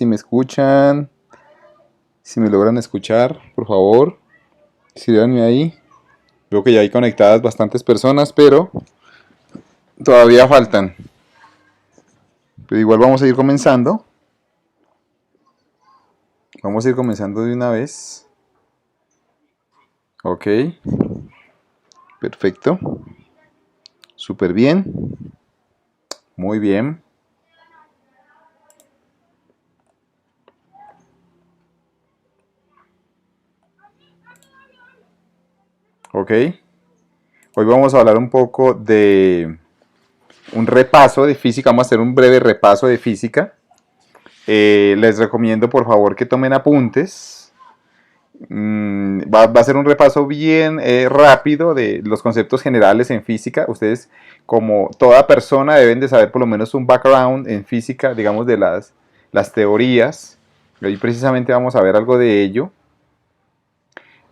Si me escuchan, si me logran escuchar, por favor, escríbanme ahí. Veo que ya hay conectadas bastantes personas, pero todavía faltan. Pero igual vamos a ir comenzando. Vamos a ir comenzando de una vez. Ok. Perfecto. Súper bien. Muy bien. Ok. Hoy vamos a hablar un poco de un repaso de física. Vamos a hacer un breve repaso de física. Les recomiendo por favor que tomen apuntes. Va a ser un repaso bien rápido de los conceptos generales en física. Ustedes, como toda persona, deben de saber por lo menos un background en física, digamos, de las teorías. Hoy precisamente vamos a ver algo de ello.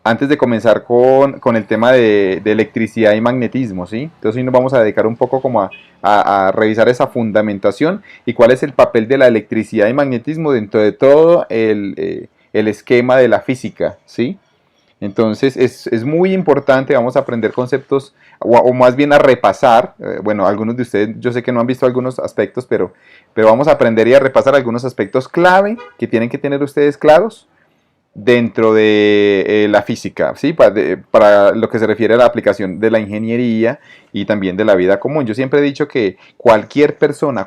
Antes de comenzar con el tema de electricidad y magnetismo, ¿sí? Entonces hoy nos vamos a dedicar un poco como a revisar esa fundamentación y cuál es el papel de la electricidad y magnetismo dentro de todo el esquema de la física, ¿sí? Entonces es muy importante, vamos a aprender conceptos o más bien a repasar, bueno, algunos de ustedes yo sé que no han visto algunos aspectos, pero vamos a aprender y a repasar algunos aspectos clave que tienen que tener ustedes claros dentro de la física, ¿sí? Para lo que se refiere a la aplicación de la ingeniería y también de la vida común. Yo siempre he dicho que cualquier persona,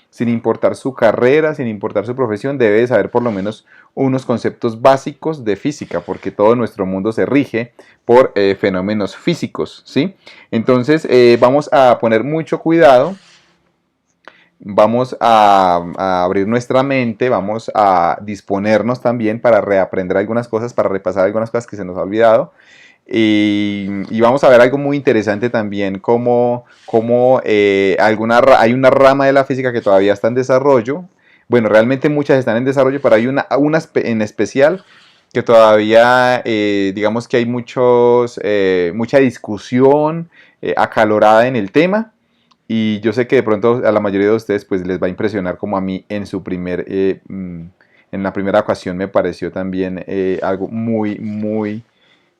sin importar su carrera, sin importar su profesión, debe saber por lo menos unos conceptos básicos de física, porque todo nuestro mundo se rige por fenómenos físicos, ¿sí? Entonces vamos a poner mucho cuidado. Vamos a abrir nuestra mente, vamos a disponernos también para reaprender algunas cosas, para repasar algunas cosas que se nos ha olvidado. Y vamos a ver algo muy interesante también, como hay una rama de la física que todavía está en desarrollo. Bueno, realmente muchas están en desarrollo, pero hay una en especial que todavía, digamos que hay mucha discusión acalorada en el tema. Y yo sé que de pronto a la mayoría de ustedes pues les va a impresionar como a mí en la primera ocasión me pareció también algo muy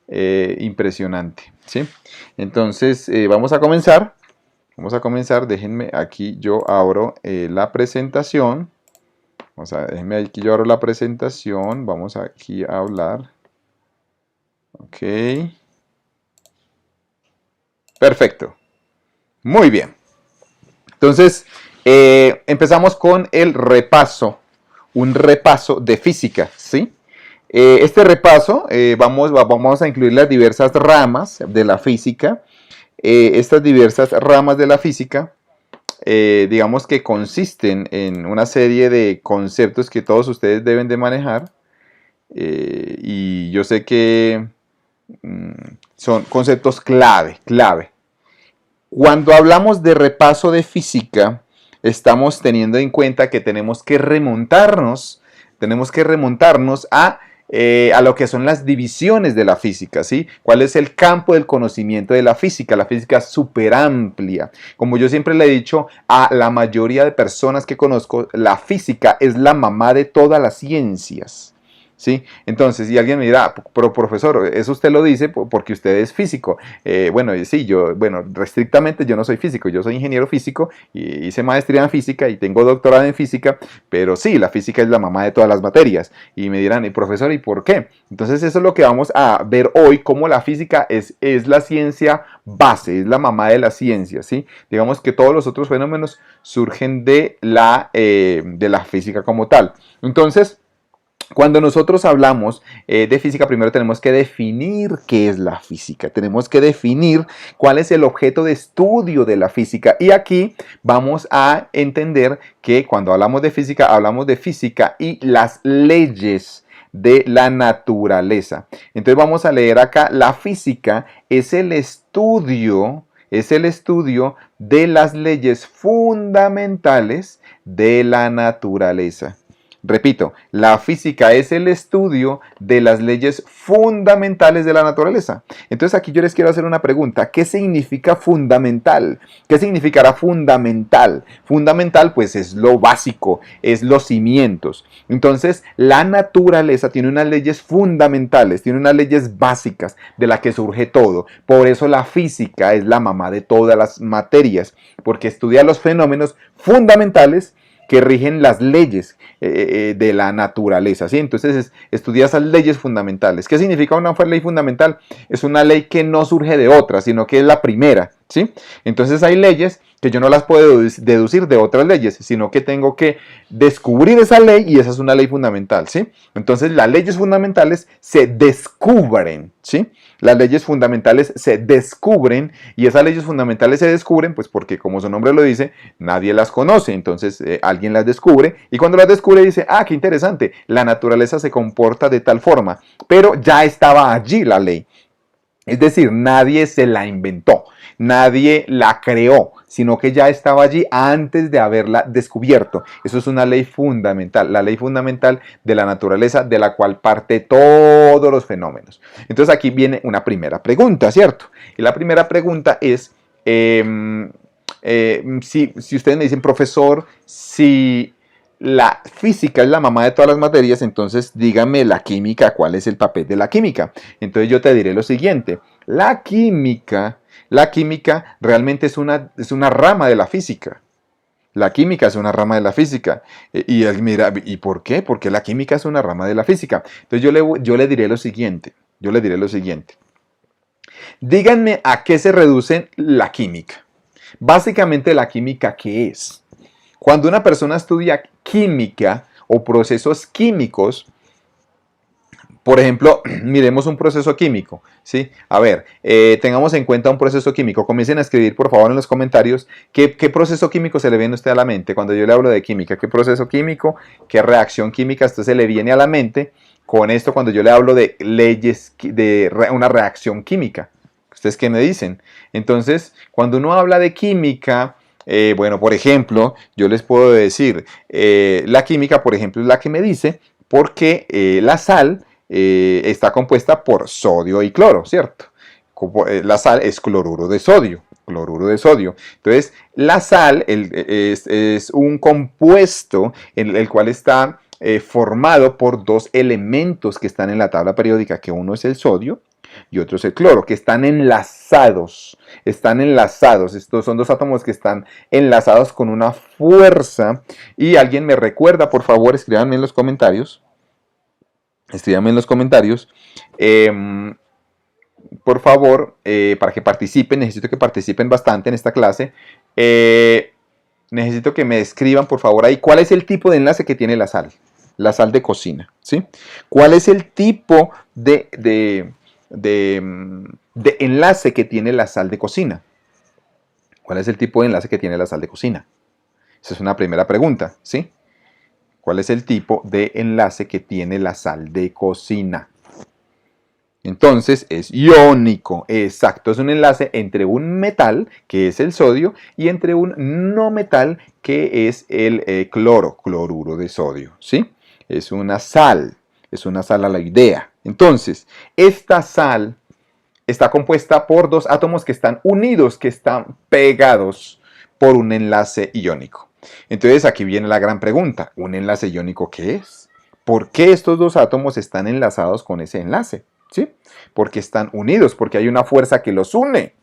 impresionante, ¿sí? Entonces vamos a comenzar. Déjenme aquí yo abro la presentación. Déjenme aquí yo abro la presentación. Vamos aquí a hablar. Ok. Perfecto. Muy bien. Entonces, empezamos con el repaso, un repaso de física, ¿sí? Este repaso vamos a incluir las diversas ramas de la física. Estas diversas ramas de la física, digamos que consisten en una serie de conceptos que todos ustedes deben de manejar. Y yo sé que mm, son conceptos clave. Cuando hablamos de repaso de física, estamos teniendo en cuenta que tenemos que remontarnos a lo que son las divisiones de la física, ¿sí? ¿Cuál es el campo del conocimiento de la física? La física es súper amplia. Como yo siempre le he dicho a la mayoría de personas que conozco, la física es la mamá de todas las ciencias. ¿Sí? Entonces, y alguien me dirá, pero profesor, eso usted lo dice porque usted es físico. Bueno, sí, restrictamente yo no soy físico, yo soy ingeniero físico y hice maestría en física y tengo doctorado en física, pero sí, la física es la mamá de todas las materias. Y me dirán, profesor, ¿y por qué? Entonces, eso es lo que vamos a ver hoy, cómo la física es la ciencia base, es la mamá de la ciencia, ¿sí? Digamos que todos los otros fenómenos surgen de la física como tal. Entonces, cuando nosotros hablamos de física, primero tenemos que definir qué es la física, tenemos que definir cuál es el objeto de estudio de la física. Y aquí vamos a entender que cuando hablamos de física y las leyes de la naturaleza. Entonces vamos a leer acá, la física es el estudio de las leyes fundamentales de la naturaleza. Repito, la física es el estudio de las leyes fundamentales de la naturaleza. Entonces aquí yo les quiero hacer una pregunta. ¿Qué significa fundamental? ¿Qué significará fundamental? Fundamental pues es lo básico, es los cimientos. Entonces la naturaleza tiene unas leyes fundamentales, tiene unas leyes básicas de las que surge todo. Por eso la física es la mamá de todas las materias, porque estudia los fenómenos fundamentales que rigen las leyes de la naturaleza, ¿sí? Entonces estudia esas leyes fundamentales. ¿Qué significa una ley fundamental? Es una ley que no surge de otra, sino que es la primera, ¿sí? Entonces hay leyes que yo no las puedo deducir de otras leyes, sino que tengo que descubrir esa ley y esa es una ley fundamental, ¿sí? Entonces las leyes fundamentales se descubren, ¿sí? Las leyes fundamentales se descubren y esas leyes fundamentales se descubren pues porque como su nombre lo dice, nadie las conoce, entonces alguien las descubre y cuando las descubre dice, ah, qué interesante, la naturaleza se comporta de tal forma, pero ya estaba allí la ley. Es decir, nadie se la inventó, nadie la creó, sino que ya estaba allí antes de haberla descubierto. Eso es una ley fundamental, la ley fundamental de la naturaleza de la cual parte todos los fenómenos. Entonces aquí viene una primera pregunta, ¿cierto? Y la primera pregunta es, si ustedes me dicen, profesor, si la física es la mamá de todas las materias, entonces dígame la química, ¿cuál es el papel de la química? Entonces yo te diré lo siguiente, la química realmente es una rama de la física. La química es una rama de la física. Y él mira, ¿y por qué? Porque la química es una rama de la física. Entonces yo le diré lo siguiente, díganme a qué se reduce la química. Básicamente la química, ¿qué es? Cuando una persona estudia química o procesos químicos, por ejemplo, miremos un proceso químico, ¿sí? A ver, tengamos en cuenta un proceso químico. Comiencen a escribir, por favor, en los comentarios qué proceso químico se le viene a usted a la mente cuando yo le hablo de química. ¿Qué proceso químico? ¿Qué reacción química esto se le viene a la mente con esto cuando yo le hablo de leyes, de una reacción química? ¿Ustedes qué me dicen? Entonces, cuando uno habla de química... bueno, por ejemplo, yo les puedo decir, la química, por ejemplo, es la que me dice por qué la sal está compuesta por sodio y cloro, ¿cierto? La sal es cloruro de sodio. Entonces, la sal es un compuesto en el cual está formado por dos elementos que están en la tabla periódica, que uno es el sodio y otro es el cloro, que están enlazados. Estos son dos átomos que están enlazados con una fuerza. Y alguien me recuerda, por favor, escríbanme en los comentarios. Por favor, para que participen, necesito que participen bastante en esta clase. Necesito que me escriban, por favor, ahí cuál es el tipo de enlace que tiene la sal de cocina, ¿sí? ¿Cuál es el tipo de enlace que tiene la sal de cocina? ¿Cuál es el tipo de enlace que tiene la sal de cocina? Esa es una primera pregunta, ¿sí? ¿Cuál es el tipo de enlace que tiene la sal de cocina? Entonces es iónico, exacto, es un enlace entre un metal, que es el sodio, y entre un no metal, que es el cloruro de sodio, ¿sí? Es una sal aloidea. Entonces, esta sal está compuesta por dos átomos que están unidos, que están pegados por un enlace iónico. Entonces aquí viene la gran pregunta, ¿un enlace iónico qué es? ¿Por qué estos dos átomos están enlazados con ese enlace? ¿Sí? Porque están unidos, porque hay una fuerza que los une.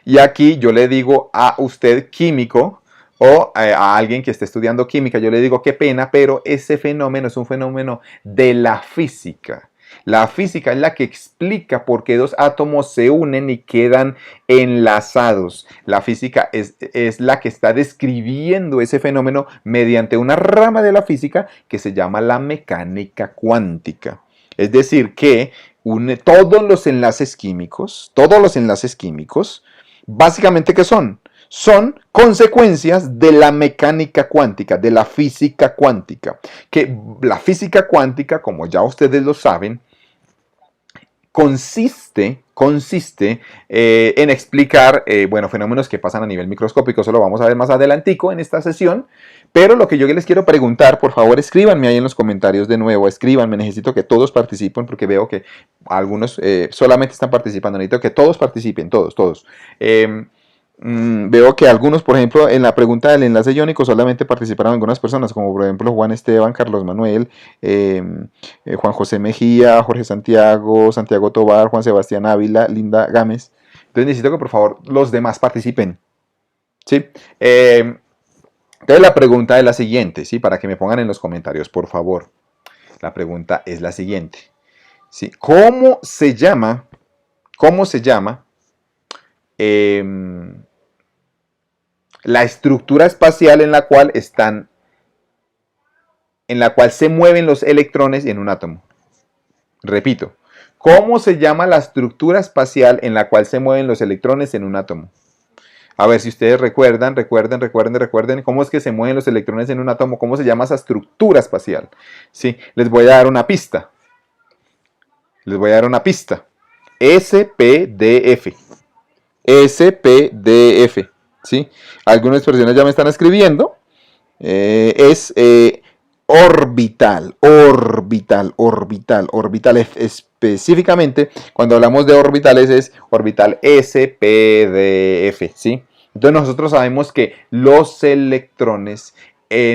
Y aquí yo le digo a usted químico o a alguien que esté estudiando química, yo le digo qué pena, pero ese fenómeno es un fenómeno de la física. La física es la que explica por qué dos átomos se unen y quedan enlazados. La física es la que está describiendo ese fenómeno mediante una rama de la física que se llama la mecánica cuántica. Es decir, que todos los enlaces químicos, básicamente, ¿qué son? Son consecuencias de la mecánica cuántica, de la física cuántica. Que la física cuántica, como ya ustedes lo saben, consiste en explicar, bueno, fenómenos que pasan a nivel microscópico. Eso lo vamos a ver más adelantico en esta sesión. Pero lo que yo les quiero preguntar, por favor, escríbanme ahí en los comentarios de nuevo, escríbanme, necesito que todos participen porque veo que algunos solamente están participando, necesito que todos participen, todos. Veo que algunos, por ejemplo, en la pregunta del enlace iónico solamente participaron algunas personas, como por ejemplo Juan Esteban, Carlos Manuel, Juan José Mejía, Jorge Santiago, Santiago Tobar, Juan Sebastián Ávila, Linda Gámez. Entonces necesito que por favor los demás participen. ¿Sí? Entonces la pregunta es la siguiente, ¿sí? Para que me pongan en los comentarios, por favor. La pregunta es la siguiente, ¿sí? ¿Cómo se llama la estructura espacial en la cual se mueven los electrones en un átomo? Repito, ¿cómo se llama la estructura espacial en la cual se mueven los electrones en un átomo? A ver si ustedes recuerden cómo es que se mueven los electrones en un átomo, cómo se llama esa estructura espacial. ¿Sí? Les voy a dar una pista. SPDF. SPDF. ¿Sí? Algunas personas ya me están escribiendo. Es orbital. Específicamente, cuando hablamos de orbitales es orbital SPDF. ¿Sí? Entonces nosotros sabemos que los electrones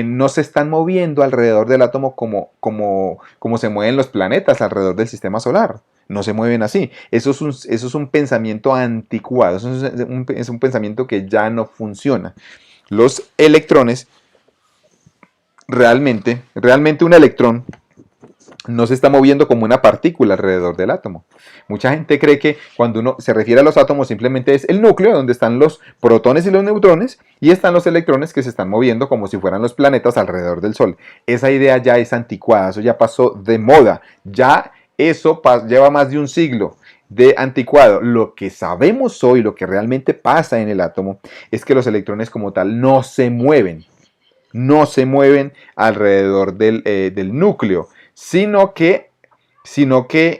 no se están moviendo alrededor del átomo como se mueven los planetas alrededor del sistema solar. No se mueven así. Eso es un pensamiento anticuado. Eso es un pensamiento que ya no funciona. Los electrones, realmente un electrón no se está moviendo como una partícula alrededor del átomo. Mucha gente cree que cuando uno se refiere a los átomos simplemente es el núcleo donde están los protones y los neutrones y están los electrones que se están moviendo como si fueran los planetas alrededor del Sol. Esa idea ya es anticuada, eso ya pasó de moda, ya eso lleva más de un siglo de anticuado. Lo que sabemos hoy, lo que realmente pasa en el átomo es que los electrones como tal no se mueven alrededor del núcleo, sino que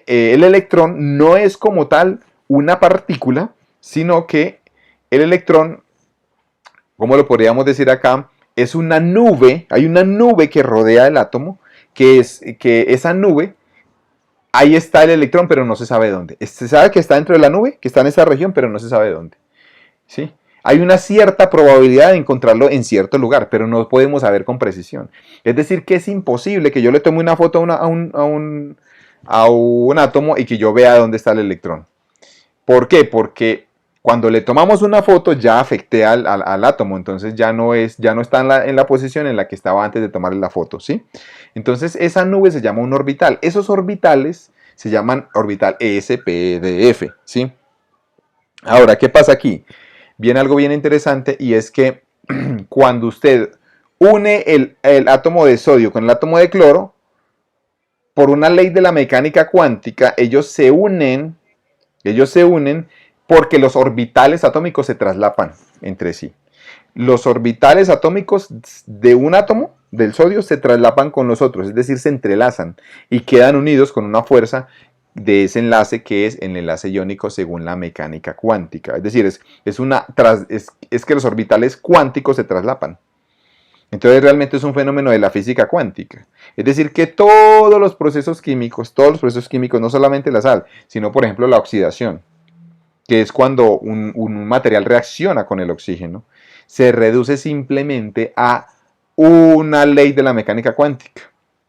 el electrón no es como tal una partícula, sino que el electrón, ¿cómo lo podríamos decir acá? Es una nube, hay una nube que rodea el átomo, que esa nube, ahí está el electrón, pero no se sabe dónde. Se sabe que está dentro de la nube, que está en esa región, pero no se sabe dónde. ¿Sí? Hay una cierta probabilidad de encontrarlo en cierto lugar, pero no podemos saber con precisión. Es decir, que es imposible que yo le tome una foto a un átomo y que yo vea dónde está el electrón. ¿Por qué? Porque cuando le tomamos una foto ya afecté al átomo, entonces ya no está en la posición en la que estaba antes de tomarle la foto, ¿sí? Entonces esa nube se llama un orbital. Esos orbitales se llaman orbital SPDF, ¿sí? Ahora, ¿qué pasa aquí? Viene algo bien interesante y es que cuando usted une el átomo de sodio con el átomo de cloro, por una ley de la mecánica cuántica, ellos se unen porque los orbitales atómicos se traslapan entre sí. Los orbitales atómicos de un átomo del sodio se traslapan con los otros, es decir, se entrelazan y quedan unidos con una fuerza de ese enlace que es el enlace iónico según la mecánica cuántica. Es decir, es que los orbitales cuánticos se traslapan. Entonces realmente es un fenómeno de la física cuántica. Es decir, que todos los procesos químicos, no solamente la sal, sino por ejemplo la oxidación, que es cuando un material reacciona con el oxígeno, se reduce simplemente a una ley de la mecánica cuántica,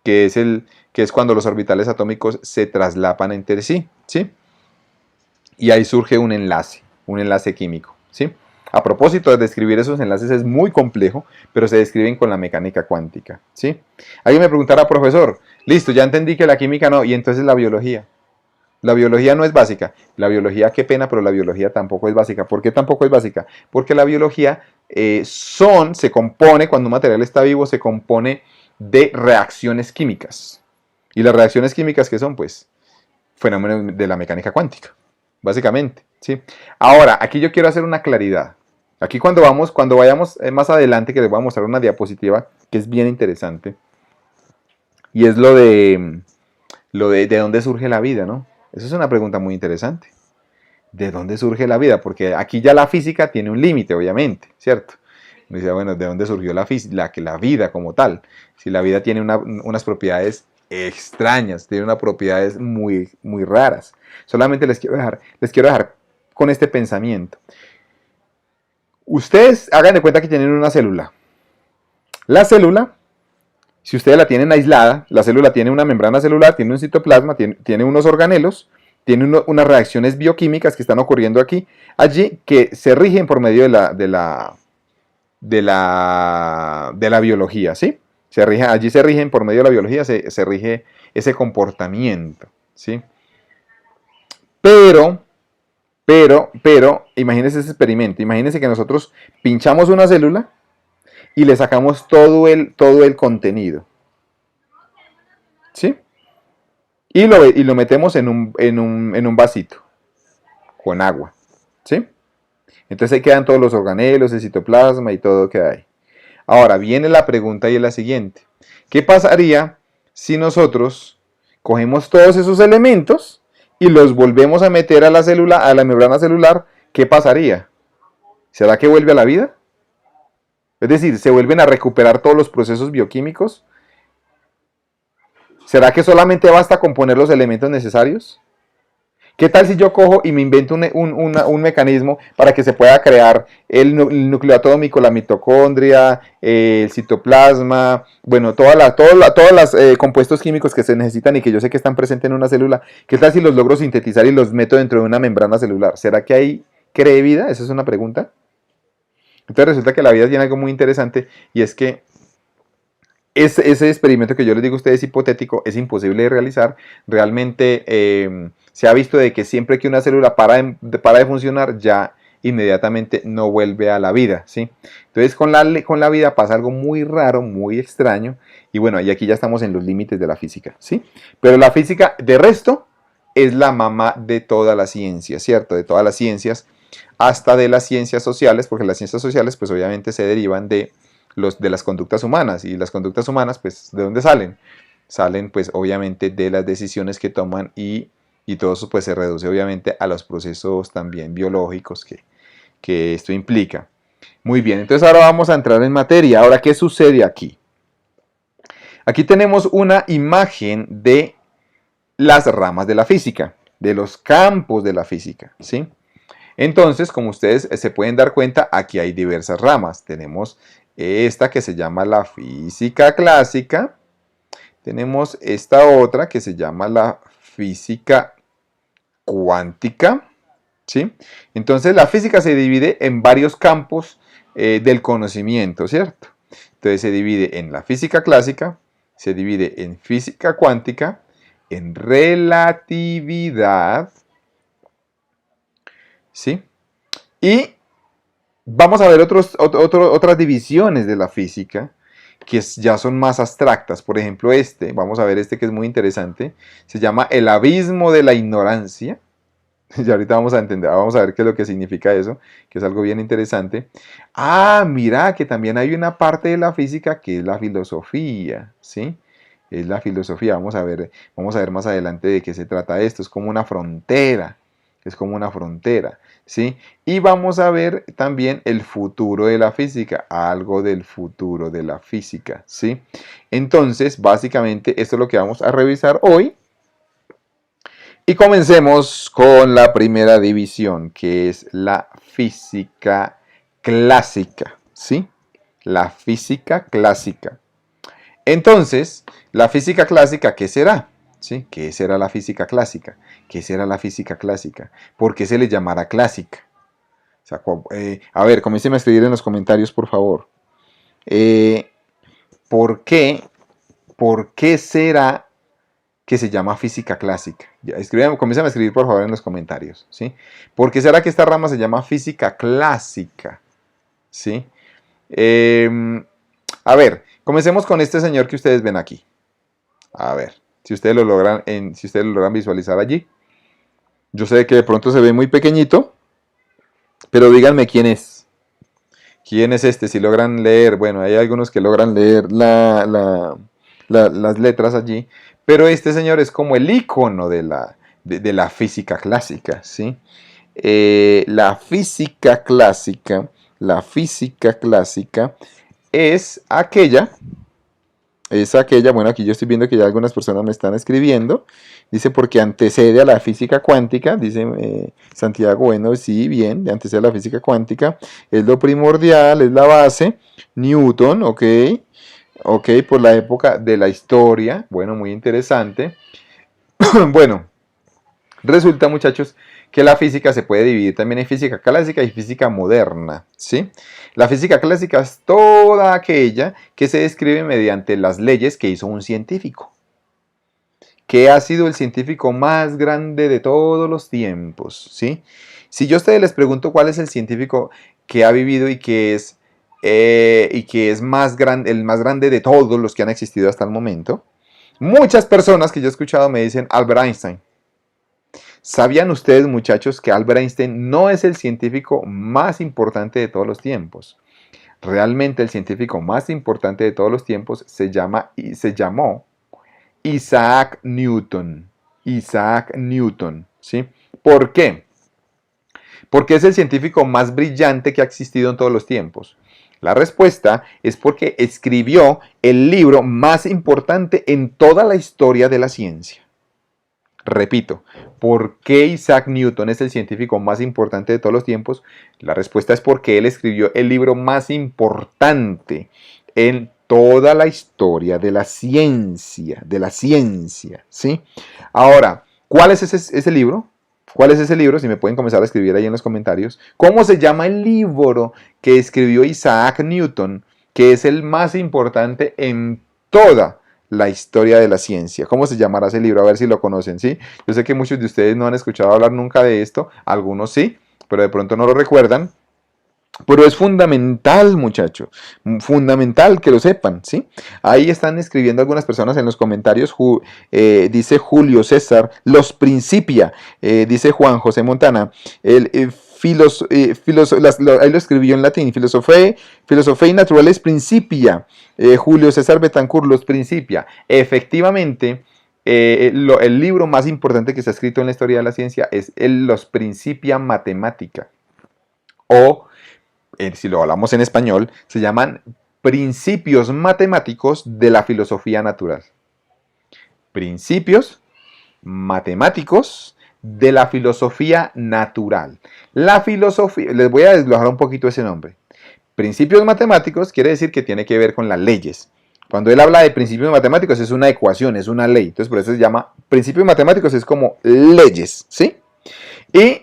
que es cuando los orbitales atómicos se traslapan entre sí, ¿sí? Y ahí surge un enlace químico, ¿sí? A propósito de describir esos enlaces es muy complejo, pero se describen con la mecánica cuántica, ¿sí? Alguien me preguntará, profesor, listo, ya entendí que la química no, y entonces la biología. La biología no es básica. La biología, qué pena, pero la biología tampoco es básica. ¿Por qué tampoco es básica? Porque la biología se compone, cuando un material está vivo, se compone de reacciones químicas. ¿Y las reacciones químicas qué son? Pues fenómenos de la mecánica cuántica, básicamente, ¿sí? Ahora, aquí yo quiero hacer una claridad. Aquí cuando vayamos más adelante, que les voy a mostrar una diapositiva que es bien interesante, y es lo de dónde surge la vida, ¿no? Esa es una pregunta muy interesante. ¿De dónde surge la vida? Porque aquí ya la física tiene un límite, obviamente, ¿cierto? Uno dice, bueno, ¿de dónde surgió la vida como tal? Si la vida tiene unas propiedades extrañas, tiene unas propiedades muy, muy raras. Solamente les quiero dejar con este pensamiento. Ustedes hagan de cuenta que tienen una célula. La célula, si ustedes la tienen aislada, la célula tiene una membrana celular, tiene un citoplasma, tiene unos organelos, tiene unas reacciones bioquímicas que están ocurriendo allí, que se rigen por medio de la biología, ¿sí? Allí se rigen por medio de la biología, se rige ese comportamiento, ¿sí? Pero, imagínense ese experimento, imagínense que nosotros pinchamos una célula y le sacamos todo el contenido, ¿sí? Y lo metemos en un vasito con agua, ¿sí? Entonces ahí quedan todos los organelos, el citoplasma y todo queda ahí. Ahora viene la pregunta y es la siguiente. ¿Qué pasaría si nosotros cogemos todos esos elementos y los volvemos a meter a la célula, a la membrana celular? ¿Qué pasaría? ¿Será que vuelve a la vida? Es decir, ¿se vuelven a recuperar todos los procesos bioquímicos? ¿Será que solamente basta con poner los elementos necesarios? ¿Qué tal si yo cojo y me invento un mecanismo para que se pueda crear el núcleo atómico, la mitocondria, el citoplasma, bueno, todos los compuestos químicos que se necesitan y que yo sé que están presentes en una célula? ¿Qué tal si los logro sintetizar y los meto dentro de una membrana celular? ¿Será que ahí cree vida? Esa es una pregunta. Entonces resulta que la vida tiene algo muy interesante y es que ese experimento que yo les digo a ustedes hipotético, es imposible de realizar. Realmente se ha visto de que siempre que una célula para de funcionar, ya inmediatamente no vuelve a la vida, ¿sí? Entonces con la vida pasa algo muy raro, muy extraño, y bueno, y aquí ya estamos en los límites de la física, ¿sí? Pero la física, de resto, es la mamá de toda la ciencia, ¿cierto? De todas las ciencias, hasta de las ciencias sociales, porque las ciencias sociales pues obviamente se derivan de las conductas humanas, y las conductas humanas pues ¿de dónde salen? Salen pues obviamente de las decisiones que toman y todo eso pues se reduce obviamente a los procesos también biológicos que esto implica. Muy bien, entonces ahora vamos a entrar en materia. Ahora, ¿qué sucede aquí? Aquí tenemos una imagen de las ramas de la física, de los campos de la física, ¿sí? Entonces, como ustedes se pueden dar cuenta, aquí hay diversas ramas. Tenemos esta que se llama la física clásica. Tenemos esta otra que se llama la física cuántica, ¿sí? Entonces, la física se divide en varios campos del conocimiento, ¿cierto? Entonces, se divide en la física clásica, se divide en física cuántica, en relatividad, ¿sí? Y vamos a ver otras divisiones de la física que ya son más abstractas. Por ejemplo, vamos a ver este que es muy interesante. Se llama el abismo de la ignorancia. Y ahorita vamos a ver qué es lo que significa eso, que es algo bien interesante. Ah, mira, que también hay una parte de la física que es la filosofía, ¿sí? Es la filosofía. Vamos a ver más adelante de qué se trata esto. Es como una frontera. Es como una frontera, ¿sí? Y vamos a ver también el futuro de la física, algo del futuro de la física, ¿sí? Entonces, básicamente, esto es lo que vamos a revisar hoy. Y comencemos con la primera división, que es la física clásica, ¿sí? La física clásica. Entonces, la física clásica, ¿qué será? ¿Sí? ¿Qué será la física clásica? ¿Qué será la física clásica? ¿Por qué se le llamará clásica? O sea, a ver, comiencen a escribir en los comentarios, por favor. ¿Por qué será que se llama física clásica? Comiencen a escribir, por favor, en los comentarios, ¿sí? ¿Por qué será que esta rama se llama física clásica? ¿Sí? A ver, comencemos con este señor que ustedes ven aquí. A ver, si ustedes lo logran visualizar allí. Yo sé que de pronto se ve muy pequeñito, pero díganme quién es. ¿Quién es este? Si logran leer, bueno, hay algunos que logran leer las letras allí, pero este señor es como el icono de de la física clásica, ¿sí? La física clásica es aquella, bueno, aquí yo estoy viendo que ya algunas personas me están escribiendo, dice porque antecede a la física cuántica, dice Santiago, bueno, sí, bien, antecede a la física cuántica, es lo primordial, es la base, Newton, ok, por la época de la historia, bueno, muy interesante. Bueno, resulta, muchachos, que la física se puede dividir también en física clásica y física moderna, ¿sí? La física clásica es toda aquella que se describe mediante las leyes que hizo un científico, que ha sido el científico más grande de todos los tiempos, ¿sí? Si yo a ustedes les pregunto cuál es el científico que ha vivido y que es más grande, el más grande de todos los que han existido hasta el momento, muchas personas que yo he escuchado me dicen Albert Einstein. ¿Sabían ustedes, muchachos, que Albert Einstein no es el científico más importante de todos los tiempos? Realmente el científico más importante de todos los tiempos se llamó Isaac Newton. Isaac Newton, ¿sí? ¿Por qué? Porque es el científico más brillante que ha existido en todos los tiempos. La respuesta es porque escribió el libro más importante en toda la historia de la ciencia. Repito, ¿por qué Isaac Newton es el científico más importante de todos los tiempos? La respuesta es porque él escribió el libro más importante en toda la historia de la ciencia, ¿sí? Ahora, ¿cuál es ese libro? ¿Cuál es ese libro? Si me pueden comenzar a escribir ahí en los comentarios. ¿Cómo se llama el libro que escribió Isaac Newton, que es el más importante en toda la historia de la ciencia? ¿Cómo se llamará ese libro? A ver si lo conocen, ¿sí? Yo sé que muchos de ustedes no han escuchado hablar nunca de esto, algunos sí, pero de pronto no lo recuerdan. Pero es fundamental, muchachos, fundamental que lo sepan, ¿sí? Ahí están escribiendo algunas personas en los comentarios, dice Julio César, los Principia, dice Juan José Montana, ahí lo escribió en latín, Filosofía Naturales Principia, Julio César Betancourt, los Principia. Efectivamente, el libro más importante que se ha escrito en la historia de la ciencia es Los Principia Mathematica, o si lo hablamos en español, se llaman Principios Matemáticos de la Filosofía Natural. Principios matemáticos de la filosofía natural. La filosofía, les voy a desglosar un poquito ese nombre. Principios matemáticos quiere decir que tiene que ver con las leyes. Cuando él habla de principios matemáticos es una ecuación, es una ley. Entonces por eso se llama principios matemáticos, es como leyes, ¿sí? Y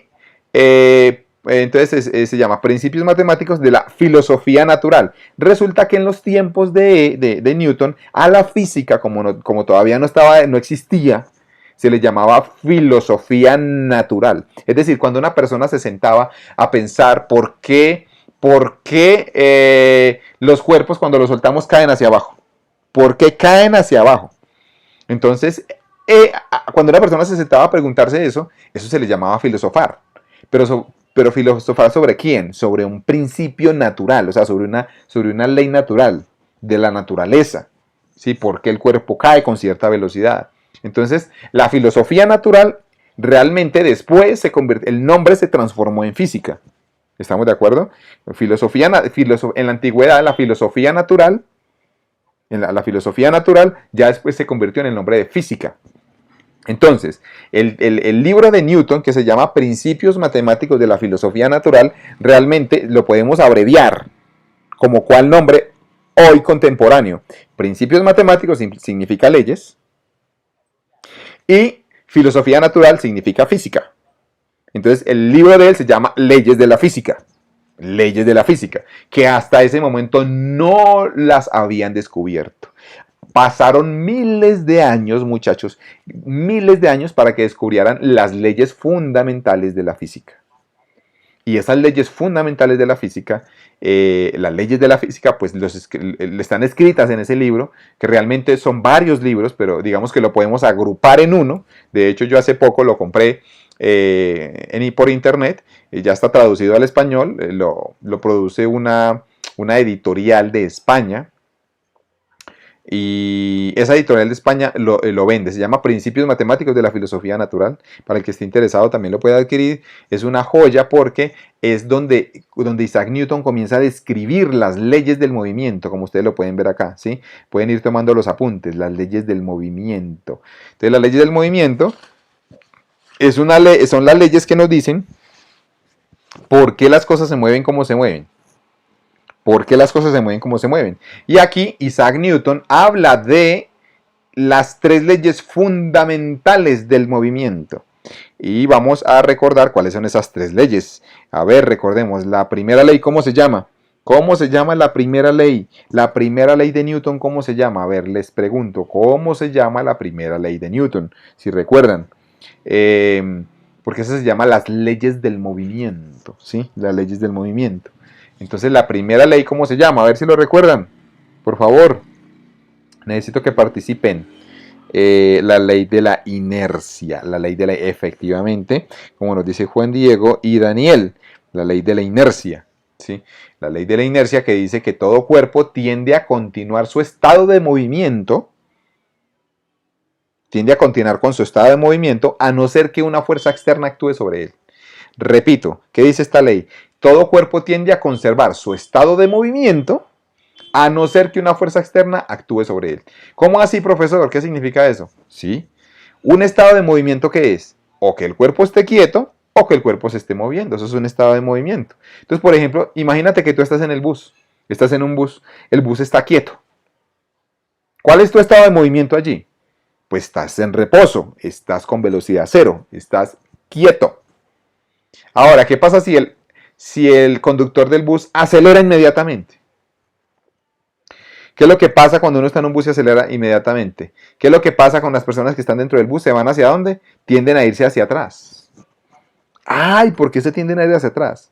entonces se llama Principios Matemáticos de la Filosofía Natural. Resulta que en los tiempos de Newton, a la física, como todavía no existía, se le llamaba filosofía natural. Es decir, cuando una persona se sentaba a pensar por qué los cuerpos cuando los soltamos caen hacia abajo. ¿Por qué caen hacia abajo? Entonces, cuando una persona se sentaba a preguntarse eso se le llamaba filosofar. Pero filosofar ¿sobre quién? Sobre un principio natural, o sea, sobre una ley natural de la naturaleza, ¿sí? Porque el cuerpo cae con cierta velocidad. Entonces, la filosofía natural realmente después el nombre se transformó en física. ¿Estamos de acuerdo? En la antigüedad, la filosofía natural, la filosofía natural ya después se convirtió en el nombre de física. Entonces, el libro de Newton, que se llama Principios Matemáticos de la Filosofía Natural, realmente lo podemos abreviar como cuál nombre hoy contemporáneo. Principios Matemáticos significa leyes y Filosofía Natural significa física. Entonces, el libro de él se llama Leyes de la Física. Leyes de la física, que hasta ese momento no las habían descubierto. Pasaron miles de años, muchachos, miles de años para que descubrieran las leyes fundamentales de la física. Y esas leyes fundamentales de la física, las leyes de la física, pues están escritas en ese libro, que realmente son varios libros, pero digamos que lo podemos agrupar en uno. De hecho, yo hace poco lo compré por internet, ya está traducido al español, lo produce una editorial de España. Y esa editorial de España lo vende, se llama Principios Matemáticos de la Filosofía Natural. Para el que esté interesado también lo puede adquirir. Es una joya porque es donde Isaac Newton comienza a describir las leyes del movimiento, como ustedes lo pueden ver acá, ¿sí? Pueden ir tomando los apuntes, las leyes del movimiento. Entonces las leyes del movimiento son las leyes que nos dicen por qué las cosas se mueven como se mueven. ¿Por qué las cosas se mueven como se mueven? Y aquí Isaac Newton habla de las tres leyes fundamentales del movimiento. Y vamos a recordar cuáles son esas tres leyes. A ver, recordemos, la primera ley, ¿cómo se llama? ¿Cómo se llama la primera ley? La primera ley de Newton, ¿cómo se llama? A ver, les pregunto, ¿cómo se llama la primera ley de Newton? Si recuerdan. Porque eso se llama las leyes del movimiento, ¿sí? Las leyes del movimiento. Entonces, la primera ley, ¿cómo se llama? A ver si lo recuerdan. Por favor, necesito que participen. La ley de la inercia. La ley de la, efectivamente, como nos dice Juan Diego y Daniel, la ley de la inercia. ¿Sí? La ley de la inercia que dice que todo cuerpo tiende a continuar su estado de movimiento. Tiende a continuar con su estado de movimiento a no ser que una fuerza externa actúe sobre él. Repito, ¿qué dice esta ley? Todo cuerpo tiende a conservar su estado de movimiento a no ser que una fuerza externa actúe sobre él. ¿Cómo así, profesor? ¿Qué significa eso? ¿Sí? Un estado de movimiento, ¿qué es? O que el cuerpo esté quieto o que el cuerpo se esté moviendo. Eso es un estado de movimiento. Entonces, por ejemplo, imagínate que tú estás en el bus. Estás en un bus. El bus está quieto. ¿Cuál es tu estado de movimiento allí? Pues estás en reposo. Estás con velocidad cero. Estás quieto. Ahora, ¿qué pasa si el conductor del bus acelera inmediatamente? ¿Qué es lo que pasa cuando uno está en un bus y acelera inmediatamente? ¿Qué es lo que pasa con las personas que están dentro del bus? ¿Se van hacia dónde? Tienden a irse hacia atrás. ¡Ay! ¿Por qué se tienden a ir hacia atrás?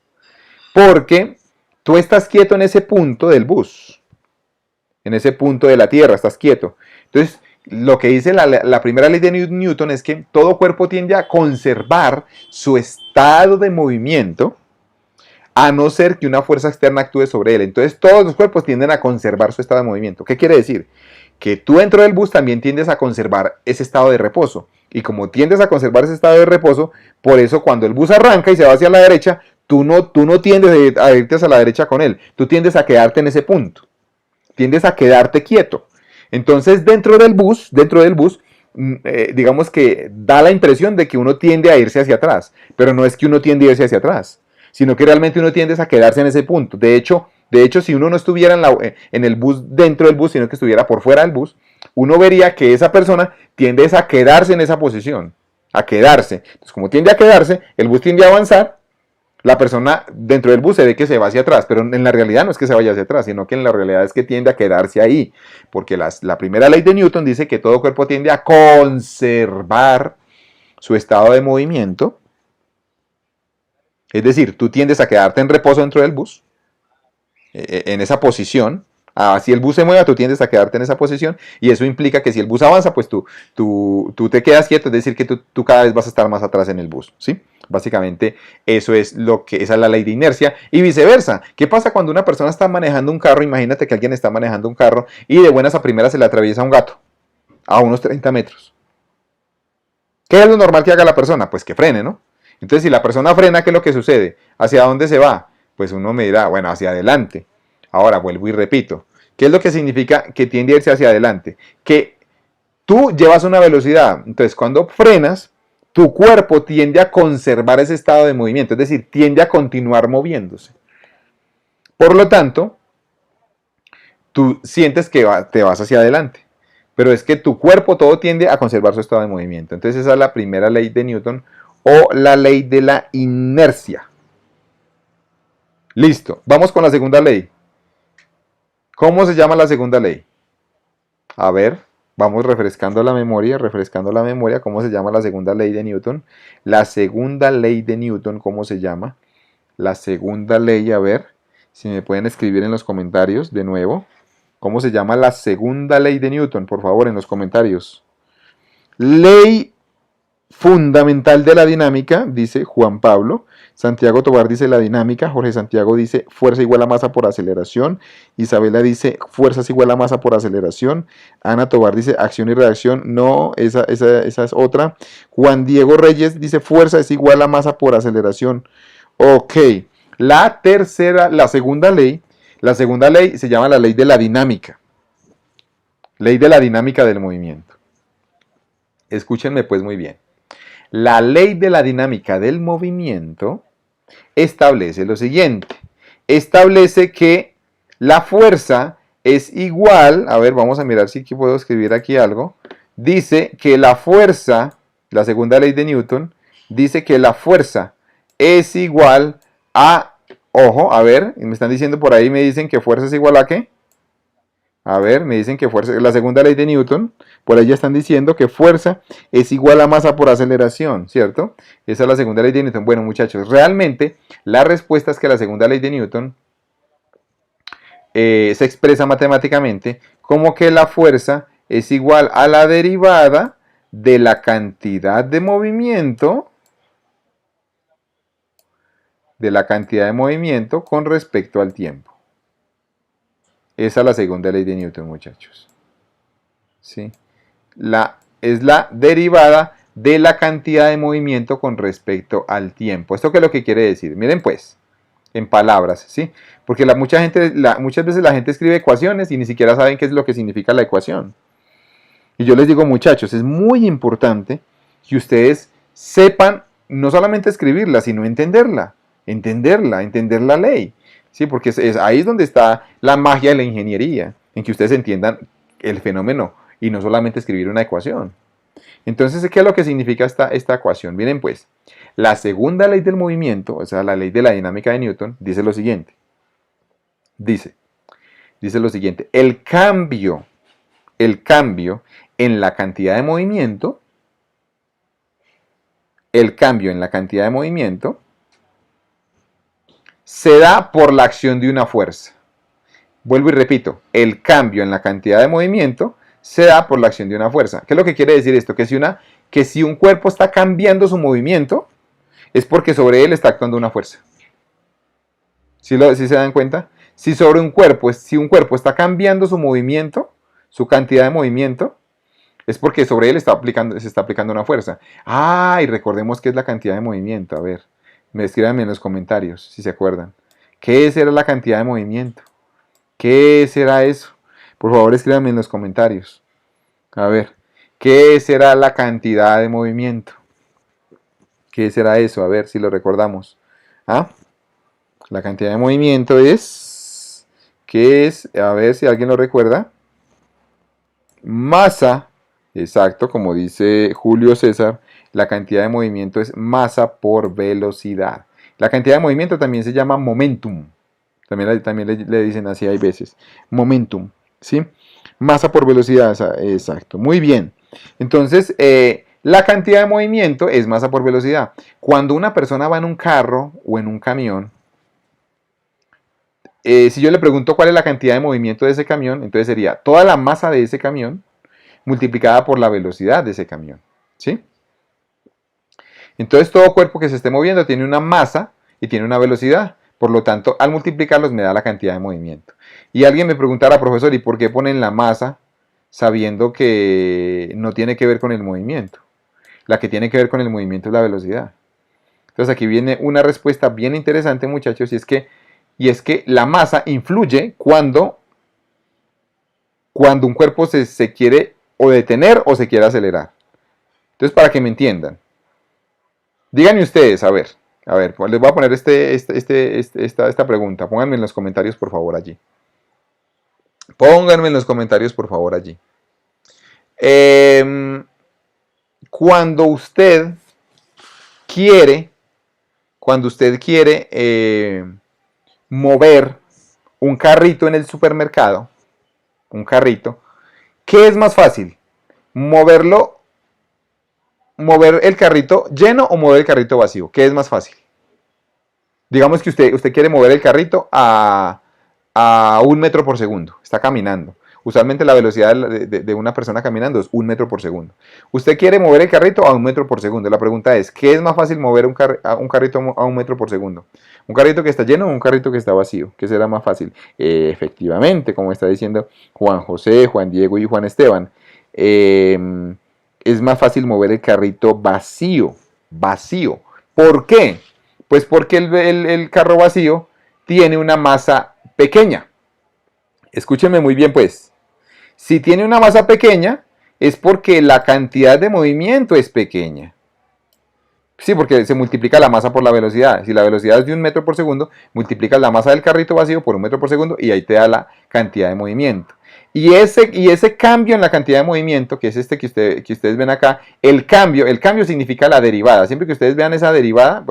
Porque tú estás quieto en ese punto del bus. En ese punto de la Tierra, estás quieto. Entonces, lo que dice la primera ley de Newton es que todo cuerpo tiende a conservar su estado de movimiento a no ser que una fuerza externa actúe sobre él. Entonces todos los cuerpos tienden a conservar su estado de movimiento. ¿Qué quiere decir? Que tú dentro del bus también tiendes a conservar ese estado de reposo. Y como tiendes a conservar ese estado de reposo, por eso cuando el bus arranca y se va hacia la derecha, tú no tiendes a irte hacia la derecha con él. Tú tiendes a quedarte en ese punto. Tiendes a quedarte quieto. Entonces dentro del bus, digamos que da la impresión de que uno tiende a irse hacia atrás. Pero no es que uno tiende a irse hacia atrás, sino que realmente uno tiende a quedarse en ese punto. De hecho, si uno no estuviera en el bus, dentro del bus, sino que estuviera por fuera del bus, uno vería que esa persona tiende a quedarse en esa posición, a quedarse. Entonces, como tiende a quedarse, el bus tiende a avanzar, la persona dentro del bus se ve que se va hacia atrás, pero en la realidad no es que se vaya hacia atrás, sino que en la realidad es que tiende a quedarse ahí, porque la primera ley de Newton dice que todo cuerpo tiende a conservar su estado de movimiento. Es decir, tú tiendes a quedarte en reposo dentro del bus, en esa posición. Si el bus se mueve, tú tiendes a quedarte en esa posición. Y eso implica que si el bus avanza, pues tú te quedas quieto. Es decir, que tú cada vez vas a estar más atrás en el bus. ¿Sí? Básicamente, esa es la ley de inercia. Y viceversa. ¿Qué pasa cuando una persona está manejando un carro? Imagínate que alguien está manejando un carro y de buenas a primeras se le atraviesa un gato a unos 30 metros. ¿Qué es lo normal que haga la persona? Pues que frene, ¿no? Entonces, si la persona frena, ¿qué es lo que sucede? ¿Hacia dónde se va? Pues uno me dirá, bueno, hacia adelante. Ahora vuelvo y repito. ¿Qué es lo que significa que tiende a irse hacia adelante? Que tú llevas una velocidad. Entonces, cuando frenas, tu cuerpo tiende a conservar ese estado de movimiento. Es decir, tiende a continuar moviéndose. Por lo tanto, tú sientes que te vas hacia adelante. Pero es que tu cuerpo todo tiende a conservar su estado de movimiento. Entonces, esa es la primera ley de Newton, o la ley de la inercia. Listo, vamos con la segunda ley. ¿Cómo se llama la segunda ley? A ver, vamos refrescando la memoria, ¿cómo se llama la segunda ley de Newton? La segunda ley de Newton, ¿cómo se llama? La segunda ley, a ver, si me pueden escribir en los comentarios de nuevo. ¿Cómo se llama la segunda ley de Newton? Por favor, en los comentarios. Ley fundamental de la dinámica, dice Juan Pablo. Santiago Tobar dice la dinámica. Jorge Santiago dice fuerza igual a masa por aceleración. Isabela dice fuerza es igual a masa por aceleración. Ana Tobar dice acción y reacción. No, esa es otra. Juan Diego Reyes dice fuerza es igual a masa por aceleración. Ok. La segunda ley se llama la ley de la dinámica. Ley de la dinámica del movimiento. Escúchenme pues muy bien. La ley de la dinámica del movimiento establece lo siguiente. Establece que la fuerza es igual, a ver, vamos a mirar si puedo escribir aquí algo. Dice que la fuerza, la segunda ley de Newton, dice que la fuerza es igual a, ojo, a ver, me están diciendo por ahí, me dicen que fuerza es igual a ¿qué? A ver, me dicen que fuerza, la segunda ley de Newton, por ahí ya están diciendo que fuerza es igual a masa por aceleración, ¿cierto? Esa es la segunda ley de Newton. Bueno, muchachos, realmente la respuesta es que la segunda ley de Newton se expresa matemáticamente como que la fuerza es igual a la derivada de la cantidad de movimiento con respecto al tiempo. Esa es la segunda ley de Newton, muchachos. ¿Sí? Es la derivada de la cantidad de movimiento con respecto al tiempo. ¿Esto qué es lo que quiere decir? Miren pues, en palabras, ¿sí? Porque muchas veces la gente escribe ecuaciones y ni siquiera saben qué es lo que significa la ecuación. Y yo les digo, muchachos, es muy importante que ustedes sepan no solamente escribirla, sino entender la ley. ¿Sí? Porque ahí es donde está la magia de la ingeniería, en que ustedes entiendan el fenómeno y no solamente escribir una ecuación. Entonces, ¿qué es lo que significa esta ecuación? Miren pues, la segunda ley del movimiento, o sea, la ley de la dinámica de Newton, dice lo siguiente. Dice lo siguiente, el cambio en la cantidad de movimiento, se da por la acción de una fuerza. Vuelvo y repito, el cambio en la cantidad de movimiento se da por la acción de una fuerza. ¿Qué es lo que quiere decir esto? Que si un cuerpo está cambiando su movimiento, es porque sobre él está actuando una fuerza. ¿Sí se dan cuenta? Si un cuerpo está cambiando su movimiento, su cantidad de movimiento, es porque sobre él se está aplicando una fuerza. Y recordemos qué es la cantidad de movimiento. A ver, escríbanme en los comentarios si se acuerdan. ¿Qué será la cantidad de movimiento? ¿Qué será eso? Por favor, escríbanme en los comentarios. A ver, ¿qué será la cantidad de movimiento? ¿Qué será eso? A ver si lo recordamos. La cantidad de movimiento es... ¿Qué es? A ver si alguien lo recuerda. Masa. Exacto, como dice Julio César, la cantidad de movimiento es masa por velocidad. La cantidad de movimiento también se llama momentum. También le dicen así, hay veces. Momentum, ¿sí? Masa por velocidad, exacto. Muy bien. Entonces, la cantidad de movimiento es masa por velocidad. Cuando una persona va en un carro o en un camión, si yo le pregunto cuál es la cantidad de movimiento de ese camión, entonces sería toda la masa de ese camión multiplicada por la velocidad de ese camión, ¿sí? Entonces todo cuerpo que se esté moviendo tiene una masa y tiene una velocidad. Por lo tanto, al multiplicarlos me da la cantidad de movimiento. Y alguien me preguntará, profesor, ¿y por qué ponen la masa sabiendo que no tiene que ver con el movimiento? La que tiene que ver con el movimiento es la velocidad. Entonces aquí viene una respuesta bien interesante, muchachos, y es que la masa influye cuando un cuerpo se quiere o detener o se quiere acelerar. Entonces, para que me entiendan, díganme ustedes, a ver, pues les voy a poner esta pregunta. Pónganme en los comentarios, por favor, allí. Pónganme en los comentarios, por favor, allí. Cuando usted quiere mover un carrito en el supermercado, ¿qué es más fácil? ¿Mover el carrito lleno o mover el carrito vacío? ¿Qué es más fácil? Digamos que usted quiere mover el carrito a 1 metro por segundo. Está caminando. Usualmente la velocidad de una persona caminando es 1 metro por segundo. Usted quiere mover el carrito a 1 metro por segundo. La pregunta es, ¿qué es más fácil mover un carrito a 1 metro por segundo? ¿Un carrito que está lleno o un carrito que está vacío? ¿Qué será más fácil? Efectivamente, como está diciendo Juan José, Juan Diego y Juan Esteban, es más fácil mover el carrito vacío. Vacío. ¿Por qué? Pues porque el carro vacío tiene una masa pequeña. Escúchenme muy bien, pues. Si tiene una masa pequeña, es porque la cantidad de movimiento es pequeña. Sí, porque se multiplica la masa por la velocidad. Si la velocidad es de 1 metro por segundo, multiplicas la masa del carrito vacío por 1 metro por segundo y ahí te da la cantidad de movimiento. Y ese cambio en la cantidad de movimiento, que es este que ustedes ven acá, el cambio significa la derivada. Siempre que ustedes vean esa derivada,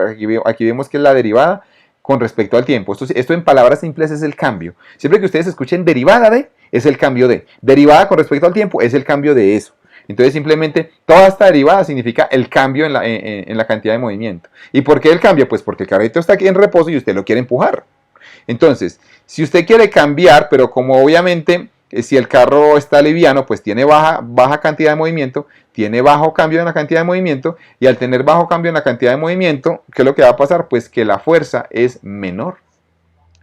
aquí vemos que es la derivada con respecto al tiempo. Esto en palabras simples es el cambio. Siempre que ustedes escuchen derivada de, es el cambio de. Derivada con respecto al tiempo es el cambio de eso. Entonces simplemente toda esta derivada significa el cambio en la cantidad de movimiento. ¿Y por qué el cambio? Pues porque el carrito está aquí en reposo y usted lo quiere empujar. Entonces, si usted quiere cambiar, pero como obviamente si el carro está liviano, pues tiene baja cantidad de movimiento, tiene bajo cambio en la cantidad de movimiento, y al tener bajo cambio en la cantidad de movimiento, ¿qué es lo que va a pasar? Pues que la fuerza es menor.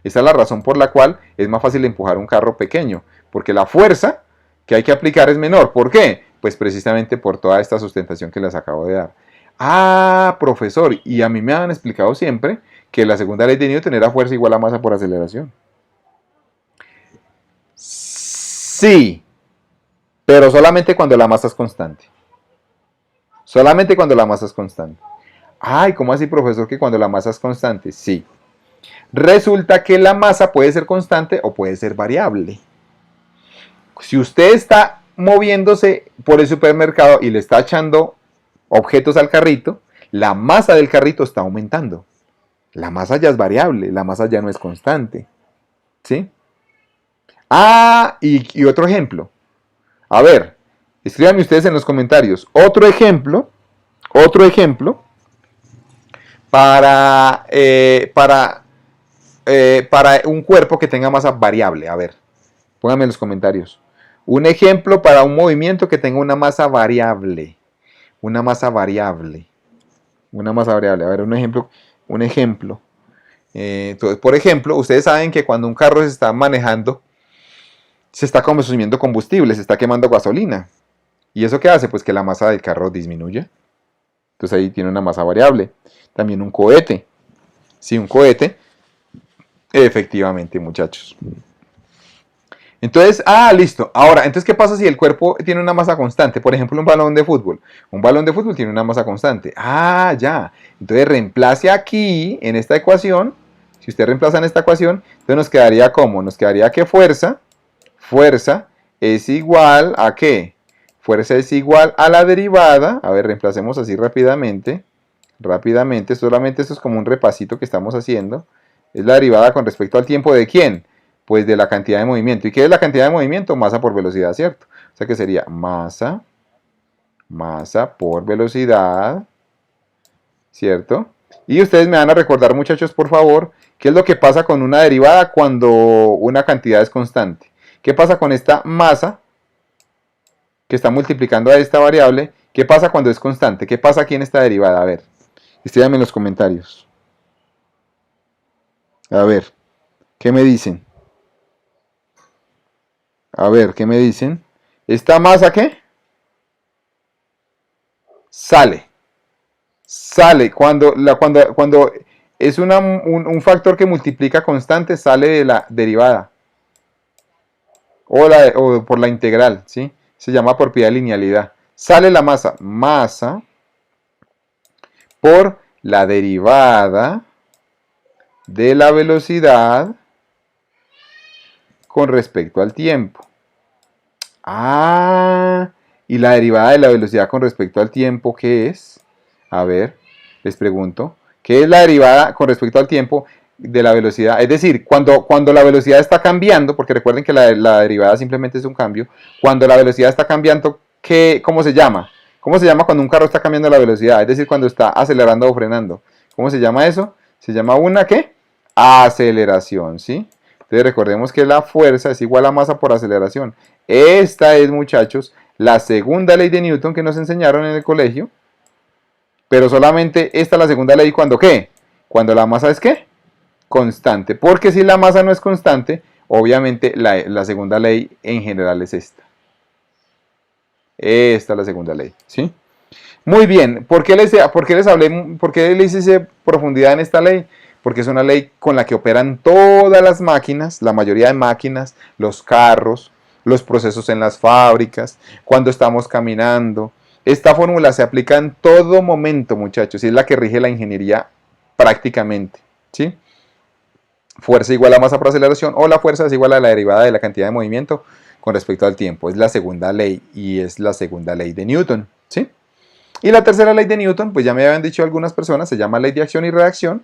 Esa es la razón por la cual es más fácil empujar un carro pequeño, porque la fuerza que hay que aplicar es menor. ¿Por qué? Pues precisamente por toda esta sustentación que les acabo de dar. Ah, profesor, y a mí me han explicado siempre que la segunda ley de Newton era fuerza igual a masa por aceleración. Sí, pero solamente cuando la masa es constante. Solamente cuando la masa es constante. Ay, ¿cómo así, profesor, que cuando la masa es constante? Sí. Resulta que la masa puede ser constante o puede ser variable. Si usted está moviéndose por el supermercado y le está echando objetos al carrito, la masa del carrito está aumentando. La masa ya es variable, la masa ya no es constante. ¿Sí? Ah, y otro ejemplo. A ver, escríbanme ustedes en los comentarios. Otro ejemplo para un cuerpo que tenga masa variable. A ver, pónganme en los comentarios. Un ejemplo para un movimiento que tenga una masa variable. Una masa variable. Una masa variable. A ver, un ejemplo. Entonces, por ejemplo, ustedes saben que cuando un carro se está manejando, se está consumiendo combustible, se está quemando gasolina. ¿Y eso qué hace? Pues que la masa del carro disminuye. Entonces ahí tiene una masa variable. También un cohete. Sí, un cohete. Efectivamente, muchachos. Entonces, listo. Ahora, entonces, ¿qué pasa si el cuerpo tiene una masa constante? Por ejemplo, un balón de fútbol. Un balón de fútbol tiene una masa constante. Ya. Entonces, reemplace aquí, en esta ecuación. Si usted reemplaza en esta ecuación, entonces nos quedaría ¿cómo? Nos quedaría que fuerza es igual a ¿qué? Fuerza es igual a la derivada. A ver, reemplacemos así rápidamente. Solamente esto es como un repasito que estamos haciendo. Es la derivada con respecto al tiempo ¿de quién? Pues de la cantidad de movimiento. ¿Y qué es la cantidad de movimiento? Masa por velocidad, ¿cierto? O sea que sería masa por velocidad, ¿cierto? Y ustedes me van a recordar, muchachos, por favor, qué es lo que pasa con una derivada cuando una cantidad es constante. ¿Qué pasa con esta masa que está multiplicando a esta variable? ¿Qué pasa cuando es constante? ¿Qué pasa aquí en esta derivada? A ver, escríbanme en los comentarios. A ver, ¿qué me dicen? A ver, ¿qué me dicen? ¿Esta masa qué? Sale. Cuando es un factor que multiplica constante, sale de la derivada. O por la integral, ¿sí? Se llama propiedad de linealidad. Sale la masa. Masa por la derivada de la velocidad con respecto al tiempo. Y la derivada de la velocidad con respecto al tiempo, ¿qué es? A ver, les pregunto. ¿Qué es la derivada con respecto al tiempo de la velocidad? Es decir, cuando la velocidad está cambiando, porque recuerden que la derivada simplemente es un cambio, cuando la velocidad está cambiando, ¿cómo se llama? ¿Cómo se llama cuando un carro está cambiando la velocidad? Es decir, cuando está acelerando o frenando. ¿Cómo se llama eso? Se llama una, ¿qué? Aceleración, ¿sí? Entonces recordemos que la fuerza es igual a masa por aceleración. Esta es, muchachos, la segunda ley de Newton que nos enseñaron en el colegio. Pero solamente esta es la segunda ley cuando ¿qué? Cuando la masa es ¿qué? Constante. Porque si la masa no es constante, obviamente la segunda ley en general es esta. Esta es la segunda ley, ¿sí? Muy bien, ¿por qué les hice profundidad en esta ley? Porque es una ley con la que operan todas las máquinas, la mayoría de máquinas, los carros, los procesos en las fábricas, cuando estamos caminando. Esta fórmula se aplica en todo momento, muchachos, y es la que rige la ingeniería prácticamente, ¿sí? Fuerza igual a masa por aceleración, o la fuerza es igual a la derivada de la cantidad de movimiento con respecto al tiempo. Es la segunda ley y es la segunda ley de Newton, ¿sí? Y la tercera ley de Newton, pues ya me habían dicho algunas personas, se llama ley de acción y reacción,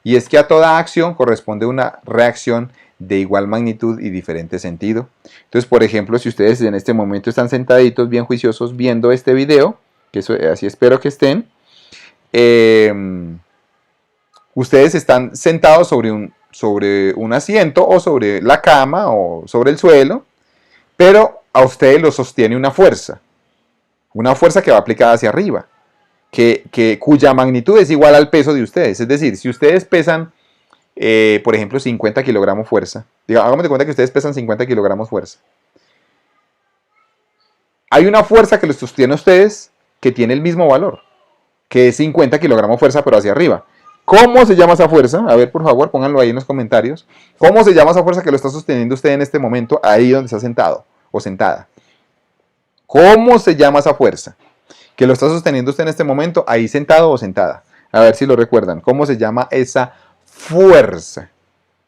y es que a toda acción corresponde una reacción de igual magnitud y diferente sentido. Entonces, por ejemplo, si ustedes en este momento están sentaditos, bien juiciosos, viendo este video, que eso, así espero que estén, ustedes están sentados sobre un asiento o sobre la cama o sobre el suelo, pero a ustedes lo sostiene una fuerza que va aplicada hacia arriba, cuya magnitud es igual al peso de ustedes. Es decir, si ustedes pesan, por ejemplo, 50 kilogramos fuerza, hagamos de cuenta que ustedes pesan 50 kilogramos fuerza. Hay una fuerza que los sostiene a ustedes que tiene el mismo valor, que es 50 kilogramos fuerza, pero hacia arriba. ¿Cómo se llama esa fuerza? A ver, por favor, pónganlo ahí en los comentarios. ¿Cómo se llama esa fuerza que lo está sosteniendo usted en este momento, ahí donde está sentado o sentada? ¿Cómo se llama esa fuerza que lo está sosteniendo usted en este momento, ahí sentado o sentada? A ver si lo recuerdan. ¿Cómo se llama esa fuerza?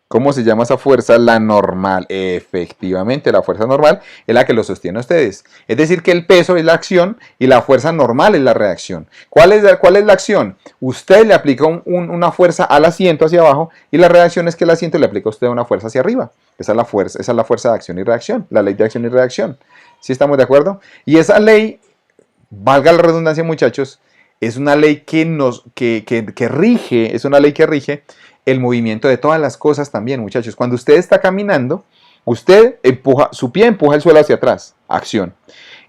¿Cómo se llama esa fuerza? La normal. Efectivamente, la fuerza normal es la que lo sostiene a ustedes. Es decir, que el peso es la acción y la fuerza normal es la reacción. ¿Cuál es la acción? Usted le aplica una fuerza al asiento hacia abajo y la reacción es que el asiento le aplica a usted una fuerza hacia arriba. Esa es la fuerza de acción y reacción, la ley de acción y reacción. ¿Sí estamos de acuerdo? Y esa ley, valga la redundancia, muchachos, es una ley que rige, es una ley que rige el movimiento de todas las cosas también, muchachos. Cuando usted está caminando, su pie empuja el suelo hacia atrás, acción.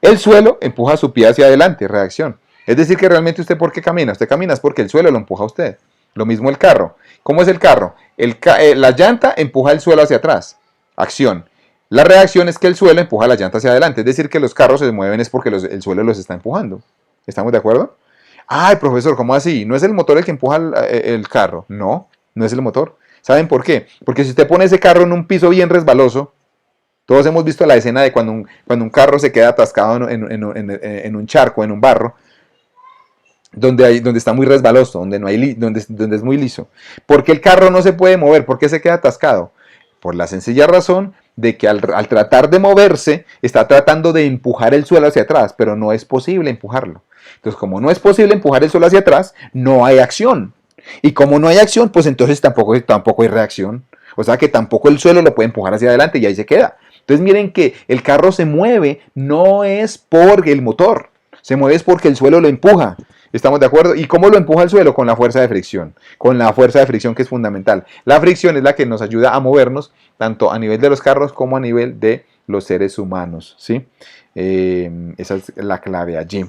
El suelo empuja su pie hacia adelante, reacción. Es decir, que realmente usted, ¿por qué camina? Usted camina es porque el suelo lo empuja a usted. Lo mismo el carro. ¿Cómo es el carro? La llanta empuja el suelo hacia atrás, acción. La reacción es que el suelo empuja la llanta hacia adelante. Es decir, que los carros se mueven es porque el suelo los está empujando. ¿Estamos de acuerdo? Ay, profesor, ¿cómo así? ¿No es el motor el que empuja el carro? No, no es el motor. ¿Saben por qué? Porque si usted pone ese carro en un piso bien resbaloso, todos hemos visto la escena de cuando un carro se queda atascado en un charco, en un barro, donde está muy resbaloso, donde es muy liso. ¿Por qué el carro no se puede mover? ¿Por qué se queda atascado? Por la sencilla razón de que al tratar de moverse, está tratando de empujar el suelo hacia atrás, pero no es posible empujarlo. Entonces, como no es posible empujar el suelo hacia atrás, no hay acción. Y como no hay acción, pues entonces tampoco hay reacción. O sea que tampoco el suelo lo puede empujar hacia adelante y ahí se queda. Entonces miren que el carro se mueve no es por el motor, se mueve es porque el suelo lo empuja. ¿Estamos de acuerdo? ¿Y cómo lo empuja el suelo? Con la fuerza de fricción. Con la fuerza de fricción, que es fundamental. La fricción es la que nos ayuda a movernos tanto a nivel de los carros como a nivel de los seres humanos, ¿sí? Esa es la clave allí.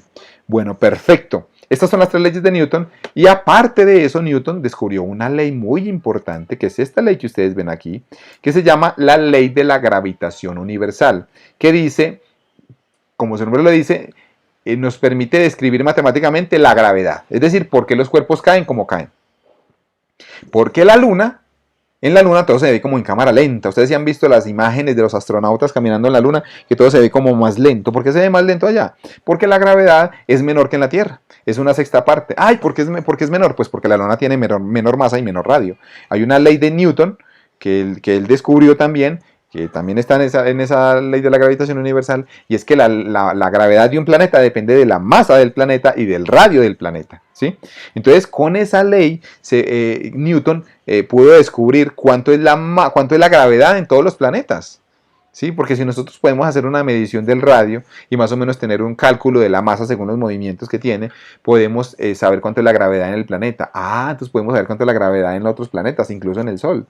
Bueno, perfecto. Estas son las 3 leyes de Newton. Y aparte de eso, Newton descubrió una ley muy importante, que es esta ley que ustedes ven aquí, que se llama la ley de la gravitación universal, que dice, como su nombre lo dice, nos permite describir matemáticamente la gravedad. Es decir, por qué los cuerpos caen como caen. Porque en la luna todo se ve como en cámara lenta. Ustedes ya han visto las imágenes de los astronautas caminando en la luna, que todo se ve como más lento. ¿Por qué se ve más lento allá? Porque la gravedad es menor que en la Tierra. Es una sexta parte. Ay, ¿por qué es menor? Pues porque la luna tiene menor masa y menor radio. Hay una ley de Newton que él descubrió también, que también está en esa ley de la gravitación universal, y es que la gravedad de un planeta depende de la masa del planeta y del radio del planeta, ¿sí? Entonces, con esa ley, Newton pudo descubrir cuánto es la gravedad en todos los planetas, ¿sí? Porque si nosotros podemos hacer una medición del radio y más o menos tener un cálculo de la masa según los movimientos que tiene, podemos saber cuánto es la gravedad en el planeta. Entonces podemos saber cuánto es la gravedad en otros planetas, incluso en el Sol.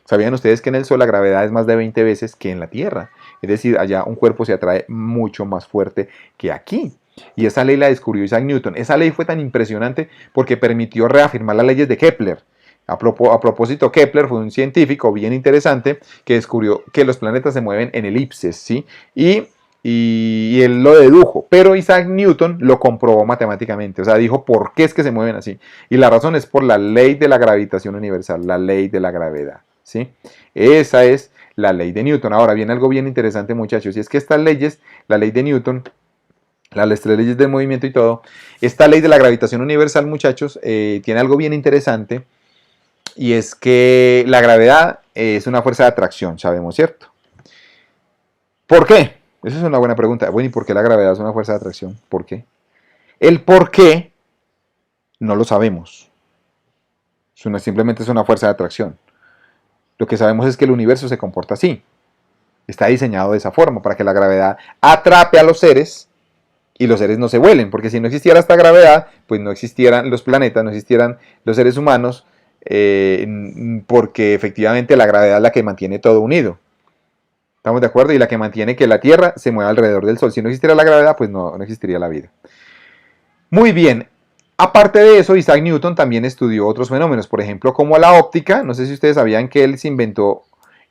¿Sabían ustedes que en el Sol la gravedad es más de 20 veces que en la Tierra? Es decir, allá un cuerpo se atrae mucho más fuerte que aquí. Y esa ley la descubrió Isaac Newton. Esa ley fue tan impresionante porque permitió reafirmar las leyes de Kepler. A propósito, Kepler fue un científico bien interesante que descubrió que los planetas se mueven en elipses, ¿sí? Y él lo dedujo, pero Isaac Newton lo comprobó matemáticamente, o sea, dijo por qué es que se mueven así. Y la razón es por la ley de la gravitación universal, la ley de la gravedad, ¿sí? Esa es la ley de Newton. Ahora viene algo bien interesante, muchachos, y es que estas leyes, la ley de Newton, las tres leyes del movimiento y todo, esta ley de la gravitación universal, muchachos, tiene algo bien interesante, y es que la gravedad es una fuerza de atracción, sabemos, ¿cierto? ¿Por qué? Esa es una buena pregunta. Bueno, ¿y por qué la gravedad es una fuerza de atracción? ¿Por qué? El por qué no lo sabemos. Simplemente es una fuerza de atracción. Lo que sabemos es que el universo se comporta así. Está diseñado de esa forma, para que la gravedad atrape a los seres y los seres no se vuelen. Porque si no existiera esta gravedad, pues no existieran los planetas, no existieran los seres humanos, porque efectivamente la gravedad es la que mantiene todo unido. ¿Estamos de acuerdo? Y la que mantiene que la Tierra se mueva alrededor del Sol. Si no existiera la gravedad, pues no existiría la vida. Muy bien. Aparte de eso, Isaac Newton también estudió otros fenómenos, por ejemplo, como la óptica. No sé si ustedes sabían que él se inventó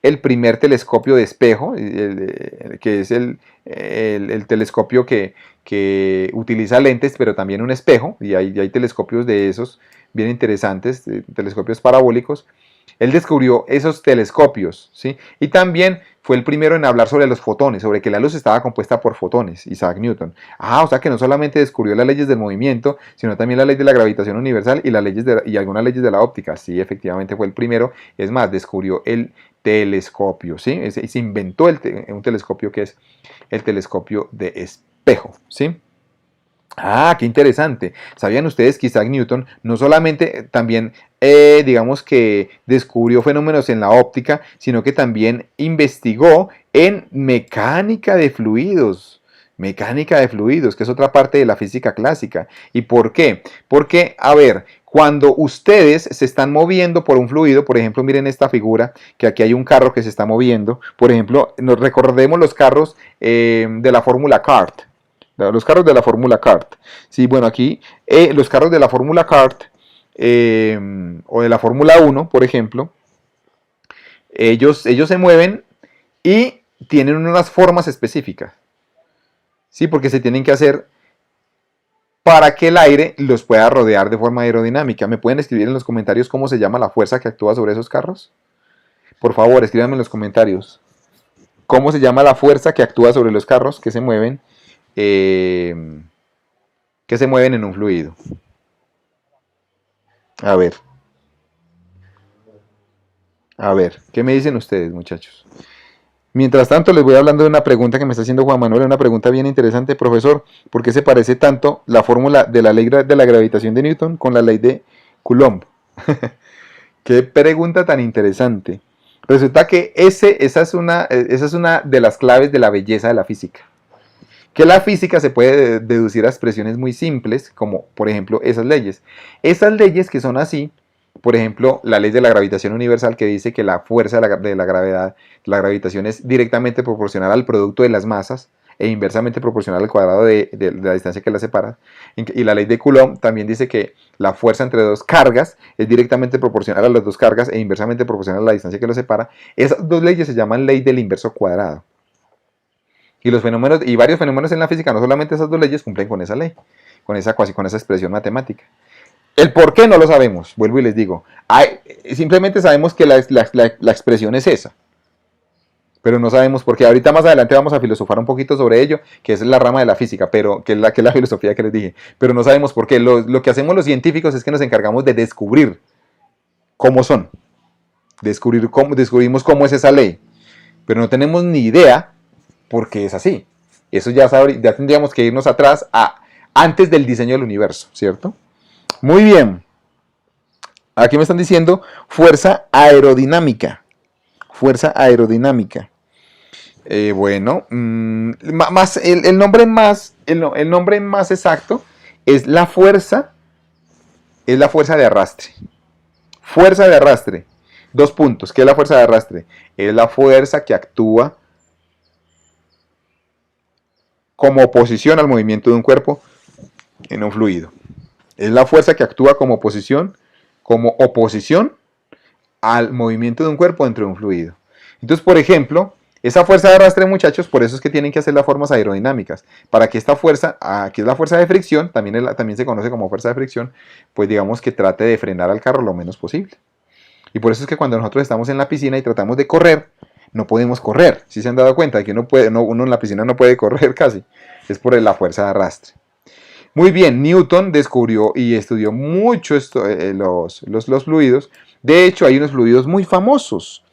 el primer telescopio de espejo, que es el telescopio que utiliza lentes, pero también un espejo, y hay telescopios de esos bien interesantes, telescopios parabólicos. Él descubrió esos telescopios, ¿sí? Y también fue el primero en hablar sobre los fotones, sobre que la luz estaba compuesta por fotones, Isaac Newton. O sea que no solamente descubrió las leyes del movimiento, sino también la ley de la gravitación universal y, y algunas leyes de la óptica. Sí, efectivamente fue el primero. Es más, descubrió el telescopio, ¿sí? Se inventó un telescopio que es el telescopio de espejo, ¿sí? Qué interesante. ¿Sabían ustedes que Isaac Newton no solamente también, digamos que descubrió fenómenos en la óptica, sino que también investigó en mecánica de fluidos? Mecánica de fluidos, que es otra parte de la física clásica. ¿Y por qué? Porque, a ver, cuando ustedes se están moviendo por un fluido, por ejemplo, miren esta figura, que aquí hay un carro que se está moviendo. Por ejemplo, nos recordemos los carros de la fórmula CART. Los carros de la Fórmula Kart. Sí, bueno, aquí los carros de la Fórmula Kart o de la Fórmula 1, por ejemplo, ellos se mueven y tienen unas formas específicas. Sí, porque se tienen que hacer para que el aire los pueda rodear de forma aerodinámica. ¿Me pueden escribir en los comentarios cómo se llama la fuerza que actúa sobre esos carros? Por favor, escríbanme en los comentarios. ¿Cómo se llama la fuerza que actúa sobre los carros que se mueven? Que se mueven en un fluido. A ver, ¿qué me dicen ustedes, muchachos? Mientras tanto, les voy hablando de una pregunta que me está haciendo Juan Manuel, una pregunta bien interesante, profesor. ¿Por qué se parece tanto la fórmula de la ley de la gravitación de Newton con la ley de Coulomb? Qué pregunta tan interesante. Resulta que esa es una de las claves de la belleza de la física. Que la física se puede deducir a expresiones muy simples, como por ejemplo esas leyes. Esas leyes que son así, por ejemplo, la ley de la gravitación universal que dice que la fuerza de la gravedad, la gravitación es directamente proporcional al producto de las masas e inversamente proporcional al cuadrado de la distancia que las separa. Y la ley de Coulomb también dice que la fuerza entre dos cargas es directamente proporcional a las dos cargas e inversamente proporcional a la distancia que las separa. Esas dos leyes se llaman ley del inverso cuadrado. Y los fenómenos, y varios fenómenos en la física, no solamente esas dos leyes cumplen con esa ley, con esa expresión matemática. El por qué no lo sabemos, vuelvo y les digo. Simplemente sabemos que la expresión es esa. Pero no sabemos por qué. Ahorita más adelante vamos a filosofar un poquito sobre ello, que es la rama de la física, pero que es la filosofía que les dije. Pero no sabemos por qué. Lo que hacemos los científicos es que nos encargamos de descubrir cómo son. Descubrimos cómo es esa ley. Pero no tenemos ni idea porque es así. Eso ya tendríamos que irnos atrás antes del diseño del universo, ¿cierto? Muy bien. Aquí me están diciendo fuerza aerodinámica. Fuerza aerodinámica. Bueno, el nombre más exacto es la fuerza de arrastre. Fuerza de arrastre. Dos puntos. ¿Qué es la fuerza de arrastre? Es la fuerza que actúa como oposición al movimiento de un cuerpo en un fluido. Es la fuerza que actúa como oposición al movimiento de un cuerpo dentro de un fluido. Entonces, por ejemplo, esa fuerza de arrastre, muchachos, por eso es que tienen que hacer las formas aerodinámicas, para que esta fuerza, que es la fuerza de fricción, también se conoce como fuerza de fricción, pues digamos que trate de frenar al carro lo menos posible. Y por eso es que cuando nosotros estamos en la piscina y tratamos de correr, no podemos correr. Si se han dado cuenta de que uno en la piscina no puede correr casi, es por la fuerza de arrastre. Muy bien, Newton descubrió y estudió mucho los fluidos. De hecho, hay unos fluidos muy famosos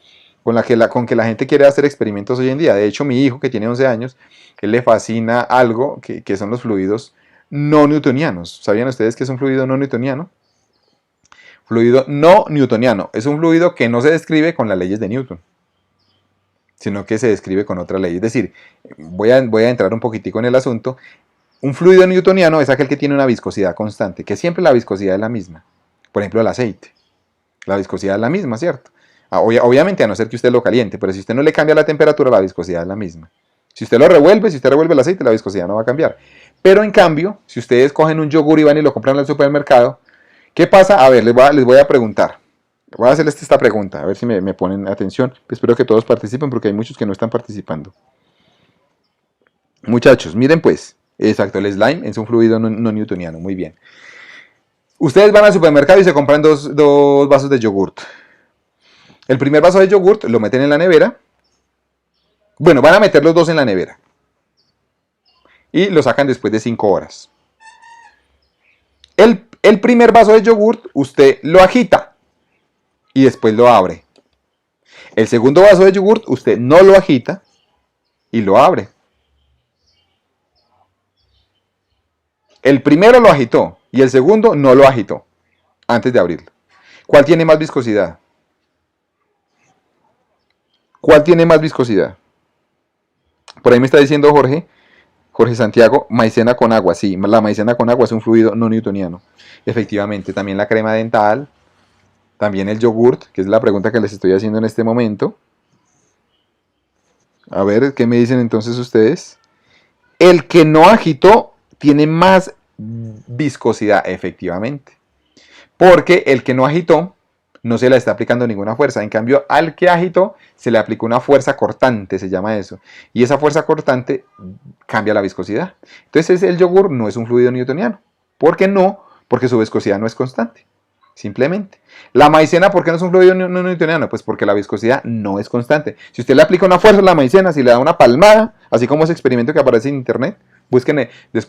con que la gente quiere hacer experimentos hoy en día. De hecho, mi hijo, que tiene 11 años, él le fascina algo que son los fluidos no newtonianos. ¿Sabían ustedes qué es un fluido no newtoniano? Fluido no newtoniano. Es un fluido que no se describe con las leyes de Newton, sino que se describe con otra ley. Es decir, voy a entrar un poquitico en el asunto. Un fluido newtoniano es aquel que tiene una viscosidad constante, que siempre la viscosidad es la misma. Por ejemplo, el aceite. La viscosidad es la misma, ¿cierto? Obviamente a no ser que usted lo caliente, pero si usted no le cambia la temperatura, la viscosidad es la misma. Si usted revuelve el aceite, la viscosidad no va a cambiar. Pero en cambio, si ustedes cogen un yogur y van y lo compran en el supermercado, ¿qué pasa? A ver, les voy a preguntar. Voy a hacerles esta pregunta, a ver si me ponen atención. Espero que todos participen porque hay muchos que no están participando. Muchachos, miren pues. Exacto, el slime es un fluido no newtoniano, muy bien. Ustedes van al supermercado y se compran dos vasos de yogurt. El primer vaso de yogurt lo meten en la nevera. Bueno, van a meter los dos en la nevera. Y lo sacan después de 5 horas. El primer vaso de yogurt usted lo agita y después lo abre. El segundo vaso de yogurt usted no lo agita y lo abre. El primero lo agitó y el segundo no lo agitó antes de abrirlo. ¿Cuál tiene más viscosidad? ¿Cuál tiene más viscosidad? Por ahí me está diciendo Jorge Santiago, maicena con agua. Sí, la maicena con agua es un fluido no newtoniano. Efectivamente, también la crema dental, también el yogurt, que es la pregunta que les estoy haciendo en este momento. A ver, ¿qué me dicen entonces ustedes? El que no agitó tiene más viscosidad, efectivamente. Porque el que no agitó no se le está aplicando ninguna fuerza. En cambio, al que agitó se le aplicó una fuerza cortante, se llama eso. Y esa fuerza cortante cambia la viscosidad. Entonces el yogur no es un fluido newtoniano. ¿Por qué no? Porque su viscosidad no es constante. Simplemente. La maicena, ¿por qué no es un fluido no newtoniano? Pues porque la viscosidad no es constante. Si usted le aplica una fuerza a la maicena, si le da una palmada, así como ese experimento que aparece en internet,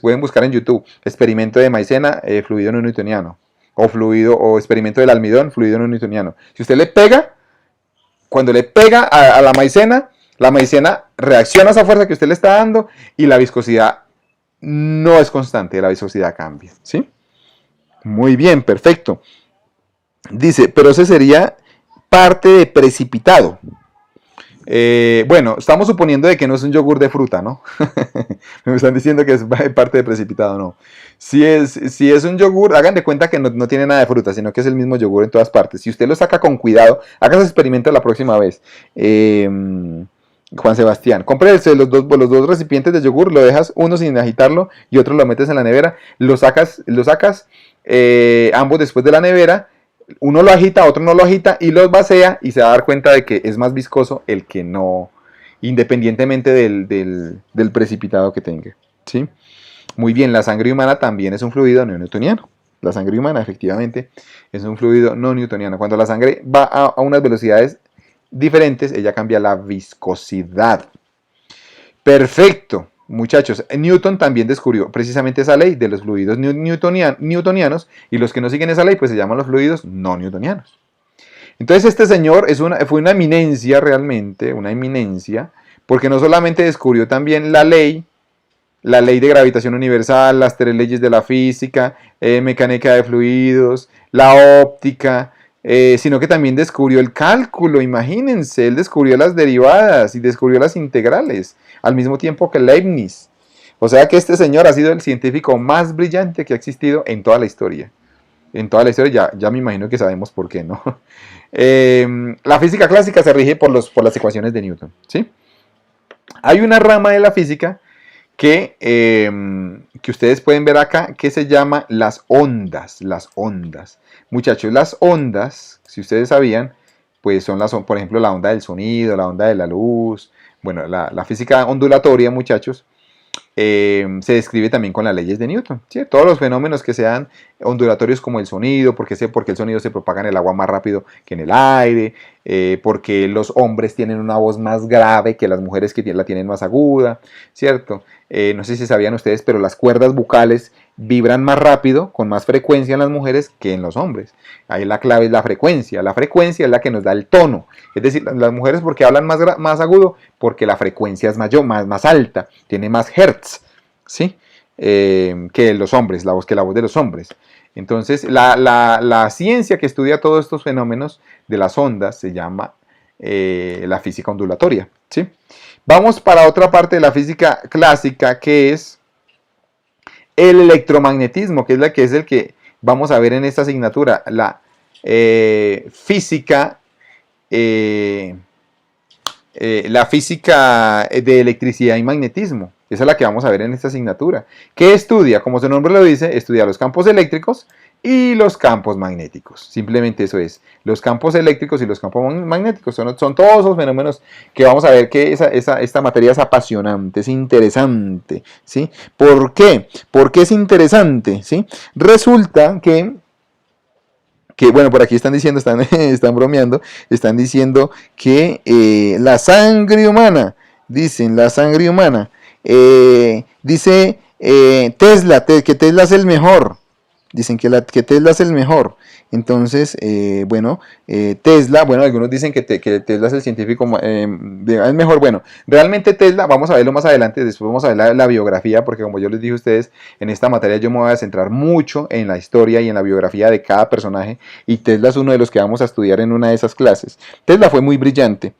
pueden buscar en YouTube, experimento de maicena, fluido no newtoniano. O experimento del almidón, fluido no newtoniano. Si usted le pega, cuando le pega a la maicena reacciona a esa fuerza que usted le está dando y la viscosidad no es constante, la viscosidad cambia. ¿Sí? Muy bien, perfecto. Dice, pero ese sería parte de precipitado. Bueno, estamos suponiendo de que no es un yogur de fruta, ¿no? Me están diciendo que es parte de precipitado, no. Si es un yogur, hagan de cuenta que no tiene nada de fruta, sino que es el mismo yogur en todas partes. Si usted lo saca con cuidado, haga ese experimento la próxima vez. Juan Sebastián, cómprese los dos recipientes de yogur, lo dejas uno sin agitarlo y otro lo metes en la nevera, lo sacas ambos después de la nevera. Uno lo agita, otro no lo agita y los vacía y se va a dar cuenta de que es más viscoso el que no, independientemente del precipitado que tenga. ¿Sí? Muy bien, la sangre humana también es un fluido no newtoniano. La sangre humana efectivamente es un fluido no newtoniano. Cuando la sangre va a unas velocidades diferentes, ella cambia la viscosidad. Perfecto. Muchachos, Newton también descubrió precisamente esa ley de los fluidos newtonianos y los que no siguen esa ley pues se llaman los fluidos no newtonianos. Entonces este señor fue una eminencia realmente, una eminencia, porque no solamente descubrió también la ley de gravitación universal, las 3 leyes de la física, mecánica de fluidos, la óptica, sino que también descubrió el cálculo. Imagínense, él descubrió las derivadas y descubrió las integrales al mismo tiempo que Leibniz. O sea que este señor ha sido el científico más brillante que ha existido en toda la historia. en toda la historia, ya me imagino que sabemos por qué, ¿no? La física clásica se rige por las ecuaciones de Newton, ¿sí? Hay una rama de la física que ustedes pueden ver acá, que se llama las ondas. Las ondas. Muchachos, las ondas, si ustedes sabían, pues son por ejemplo, la onda del sonido, la onda de la luz. Bueno, la física ondulatoria, muchachos, se describe también con las leyes de Newton, ¿sí? Todos los fenómenos que sean ondulatorios como el sonido, porque el sonido se propaga en el agua más rápido que en el aire, porque los hombres tienen una voz más grave que las mujeres que la tienen más aguda, ¿cierto? No sé si sabían ustedes, pero las cuerdas bucales vibran más rápido, con más frecuencia en las mujeres que en los hombres. Ahí la clave es la frecuencia es la que nos da el tono, es decir, las mujeres porque hablan más agudo, porque la frecuencia es mayor, más alta, tiene más hertz, ¿sí? Que los hombres, la voz de los hombres. Entonces, la ciencia que estudia todos estos fenómenos de las ondas se llama la física ondulatoria, ¿sí? Vamos para otra parte de la física clásica, que es el electromagnetismo, que es el que vamos a ver en esta asignatura, la física de electricidad y magnetismo. Esa es la que vamos a ver en esta asignatura. ¿Qué estudia? Como su nombre lo dice, estudia los campos eléctricos y los campos magnéticos. Simplemente eso es. Los campos eléctricos y los campos magnéticos son todos esos fenómenos que vamos a ver que esta materia es apasionante, es interesante, ¿sí? ¿Por qué? ¿Por qué es interesante? ¿Sí? Resulta bueno, por aquí están diciendo, están bromeando, están diciendo que la sangre humana, dicen, la sangre humana, dice Tesla, que Tesla es el mejor, dicen que Tesla es el mejor. Entonces, bueno, Tesla, bueno, algunos dicen que Tesla es el científico es mejor. Bueno, realmente Tesla, vamos a verlo más adelante, después vamos a ver la biografía, porque como yo les dije a ustedes, en esta materia yo me voy a centrar mucho en la historia y en la biografía de cada personaje, y Tesla es uno de los que vamos a estudiar en una de esas clases. Tesla fue muy brillante,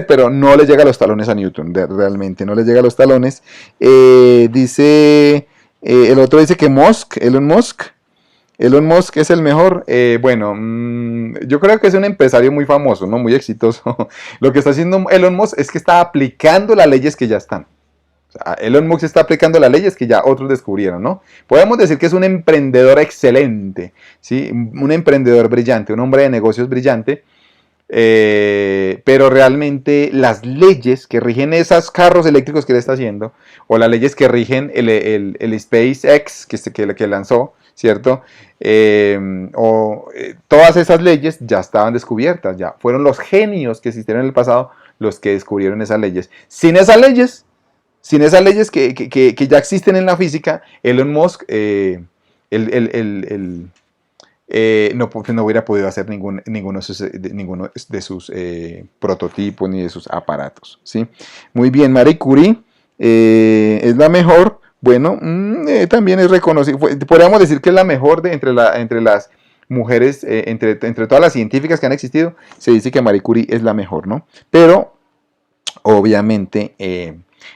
pero no le llega a los talones a Newton, realmente, no le llega a los talones. Dice, el otro dice que Elon Musk es el mejor. Bueno, yo creo que es un empresario muy famoso, ¿no? Muy exitoso. Lo que está haciendo Elon Musk es que está aplicando las leyes que ya están. O sea, Elon Musk está aplicando las leyes que ya otros descubrieron, ¿no? Podemos decir que es un emprendedor excelente, ¿sí? Un emprendedor brillante, un hombre de negocios brillante. Pero realmente las leyes que rigen esos carros eléctricos que él está haciendo, o las leyes que rigen el SpaceX que lanzó, ¿cierto? Todas esas leyes ya estaban descubiertas, ya fueron los genios que existieron en el pasado los que descubrieron esas leyes. Sin esas leyes que ya existen en la física, Elon Musk, no hubiera podido hacer ninguno de sus prototipos ni de sus aparatos, ¿sí? Muy bien, Marie Curie es la mejor. Bueno, también es reconocida, podríamos decir que es la mejor entre las mujeres, entre todas las científicas que han existido, se dice que Marie Curie es la mejor, ¿no? Pero, obviamente,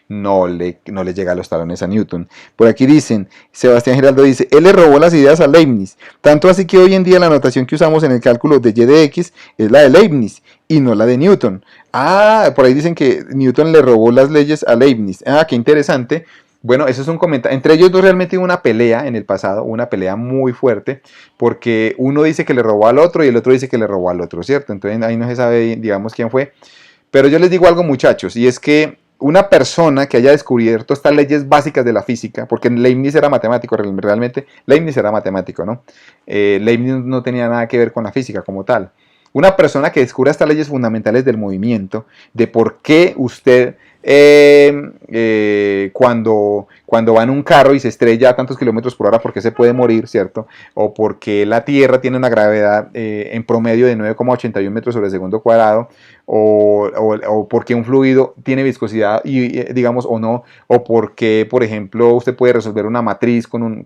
no le llega a los talones a Newton. Por aquí dicen, Sebastián Giraldo dice, él le robó las ideas a Leibniz, tanto así que hoy en día la notación que usamos en el cálculo de y de x es la de Leibniz y no la de Newton. Por ahí dicen que Newton le robó las leyes a Leibniz. Qué interesante. Bueno, eso es un comentario. Entre ellos dos realmente hubo una pelea en el pasado, una pelea muy fuerte, porque uno dice que le robó al otro y el otro dice que le robó al otro, ¿cierto? Entonces ahí no se sabe, digamos, quién fue. Pero yo les digo algo, muchachos, y es que una persona que haya descubierto estas leyes básicas de la física, porque Leibniz era matemático, realmente Leibniz era matemático, ¿no? Leibniz no tenía nada que ver con la física como tal. Una persona que descubra estas leyes fundamentales del movimiento, de por qué usted cuando va en un carro y se estrella a tantos kilómetros por hora, ¿por qué se puede morir, cierto? O porque la Tierra tiene una gravedad en promedio de 9,81 metros sobre segundo cuadrado, o porque un fluido tiene viscosidad, digamos, o no, o porque, por ejemplo, usted puede resolver una matriz con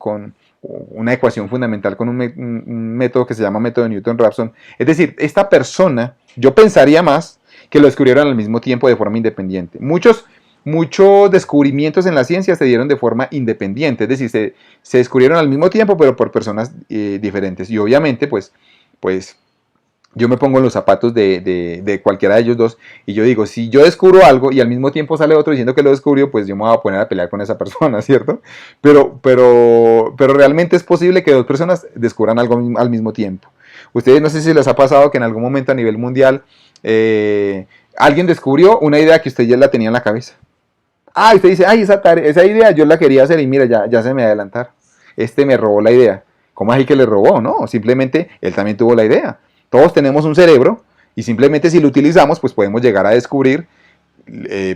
una ecuación fundamental con un método que se llama método de Newton-Raphson. Es decir, esta persona, yo pensaría más que lo descubrieron al mismo tiempo de forma independiente. Muchos muchos descubrimientos en la ciencia se dieron de forma independiente, es decir, se descubrieron al mismo tiempo, pero por personas diferentes. Y obviamente, pues yo me pongo en los zapatos de cualquiera de ellos dos y yo digo, si yo descubro algo y al mismo tiempo sale otro diciendo que lo descubrió, pues yo me voy a poner a pelear con esa persona, ¿cierto? Pero realmente es posible que dos personas descubran algo al mismo tiempo. Ustedes no sé si les ha pasado que en algún momento a nivel mundial alguien descubrió una idea que usted ya la tenía en la cabeza. Ah, usted dice, ay, esa idea yo la quería hacer y mira, ya se me adelantaron. Este me robó la idea. ¿Cómo así que le robó? No, simplemente él también tuvo la idea. Todos tenemos un cerebro y simplemente si lo utilizamos, pues podemos llegar a descubrir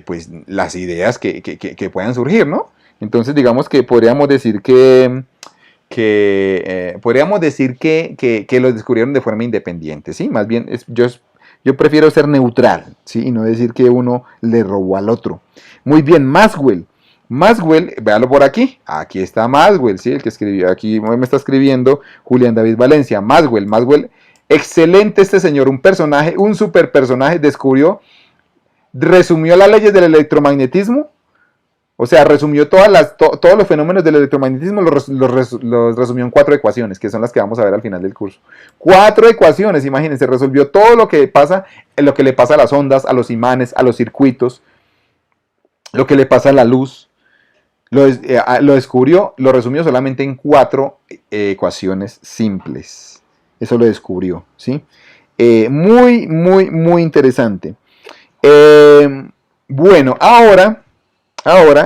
pues, las ideas que puedan surgir, ¿no? Entonces, digamos que podríamos decir que lo descubrieron de forma independiente, ¿sí? Más bien, yo prefiero ser neutral, ¿sí? Y no decir que uno le robó al otro. Muy bien, Maxwell. Maxwell, véalo por aquí. Aquí está Maxwell, ¿sí? El que escribió, aquí me está escribiendo Julián David Valencia. Maxwell, excelente este señor, un personaje, un super personaje, resumió las leyes del electromagnetismo, o sea, resumió todos los fenómenos del electromagnetismo, los resumió en 4 ecuaciones, que son las que vamos a ver al final del curso. 4 ecuaciones, imagínense, resolvió todo lo que pasa, lo que le pasa a las ondas, a los imanes, a los circuitos, lo que le pasa a la luz. Lo descubrió, lo resumió solamente en 4 ecuaciones simples. Eso lo descubrió, ¿sí? Muy interesante. Bueno, ahora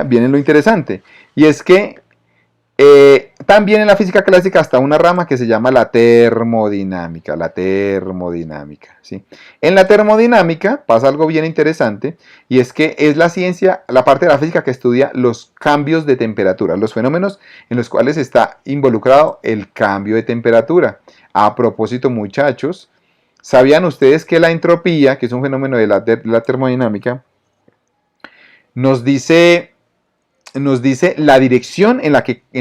viene lo interesante. Y es que también en la física clásica está una rama que se llama la termodinámica. ¿Sí? En la termodinámica pasa algo bien interesante y es que es la ciencia, la parte de la física que estudia los cambios de temperatura, los fenómenos en los cuales está involucrado el cambio de temperatura. A propósito, muchachos, ¿sabían ustedes que la entropía, que es un fenómeno de la termodinámica, nos dice la dirección en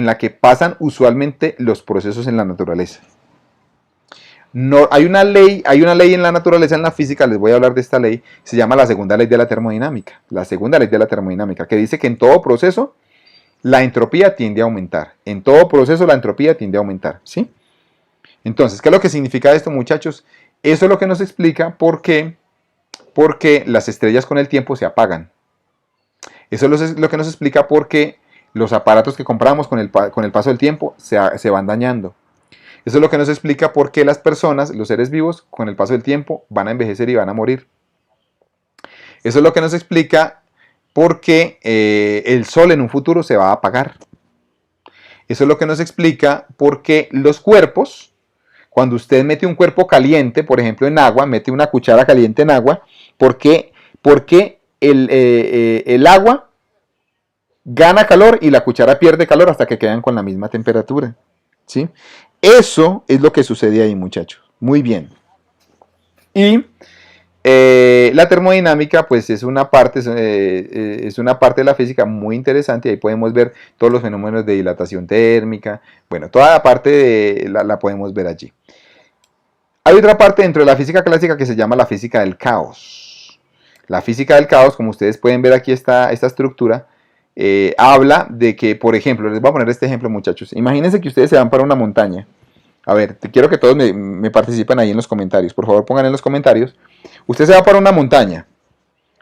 la que pasan usualmente los procesos en la naturaleza? No, hay una ley en la naturaleza, en la física, les voy a hablar de esta ley, se llama la segunda ley de la termodinámica. La segunda ley de la termodinámica, que dice que en todo proceso la entropía tiende a aumentar. En todo proceso la entropía tiende a aumentar, ¿sí? Entonces, ¿qué es lo que significa esto, muchachos? Eso es lo que nos explica por qué las estrellas con el tiempo se apagan. Eso es lo que nos explica por qué los aparatos que compramos con el paso del tiempo se van dañando. Eso es lo que nos explica por qué las personas, los seres vivos, con el paso del tiempo van a envejecer y van a morir. Eso es lo que nos explica por qué el sol en un futuro se va a apagar. Eso es lo que nos explica por qué los cuerpos, cuando usted mete un cuerpo caliente, por ejemplo en agua, mete una cuchara caliente en agua, ¿por qué el agua gana calor y la cuchara pierde calor hasta que quedan con la misma temperatura? ¿Sí? Eso es lo que sucede ahí, muchachos. Muy bien. Y la termodinámica, pues es una parte de la física muy interesante. Ahí podemos ver todos los fenómenos de dilatación térmica. Bueno, toda la parte la podemos ver allí. Hay otra parte dentro de la física clásica que se llama la física del caos. La física del caos, como ustedes pueden ver aquí esta estructura, habla de que, por ejemplo, les voy a poner este ejemplo, muchachos. Imagínense que ustedes se van para una montaña. A ver, quiero que todos me participen ahí en los comentarios. Por favor, pongan en los comentarios. Usted se va para una montaña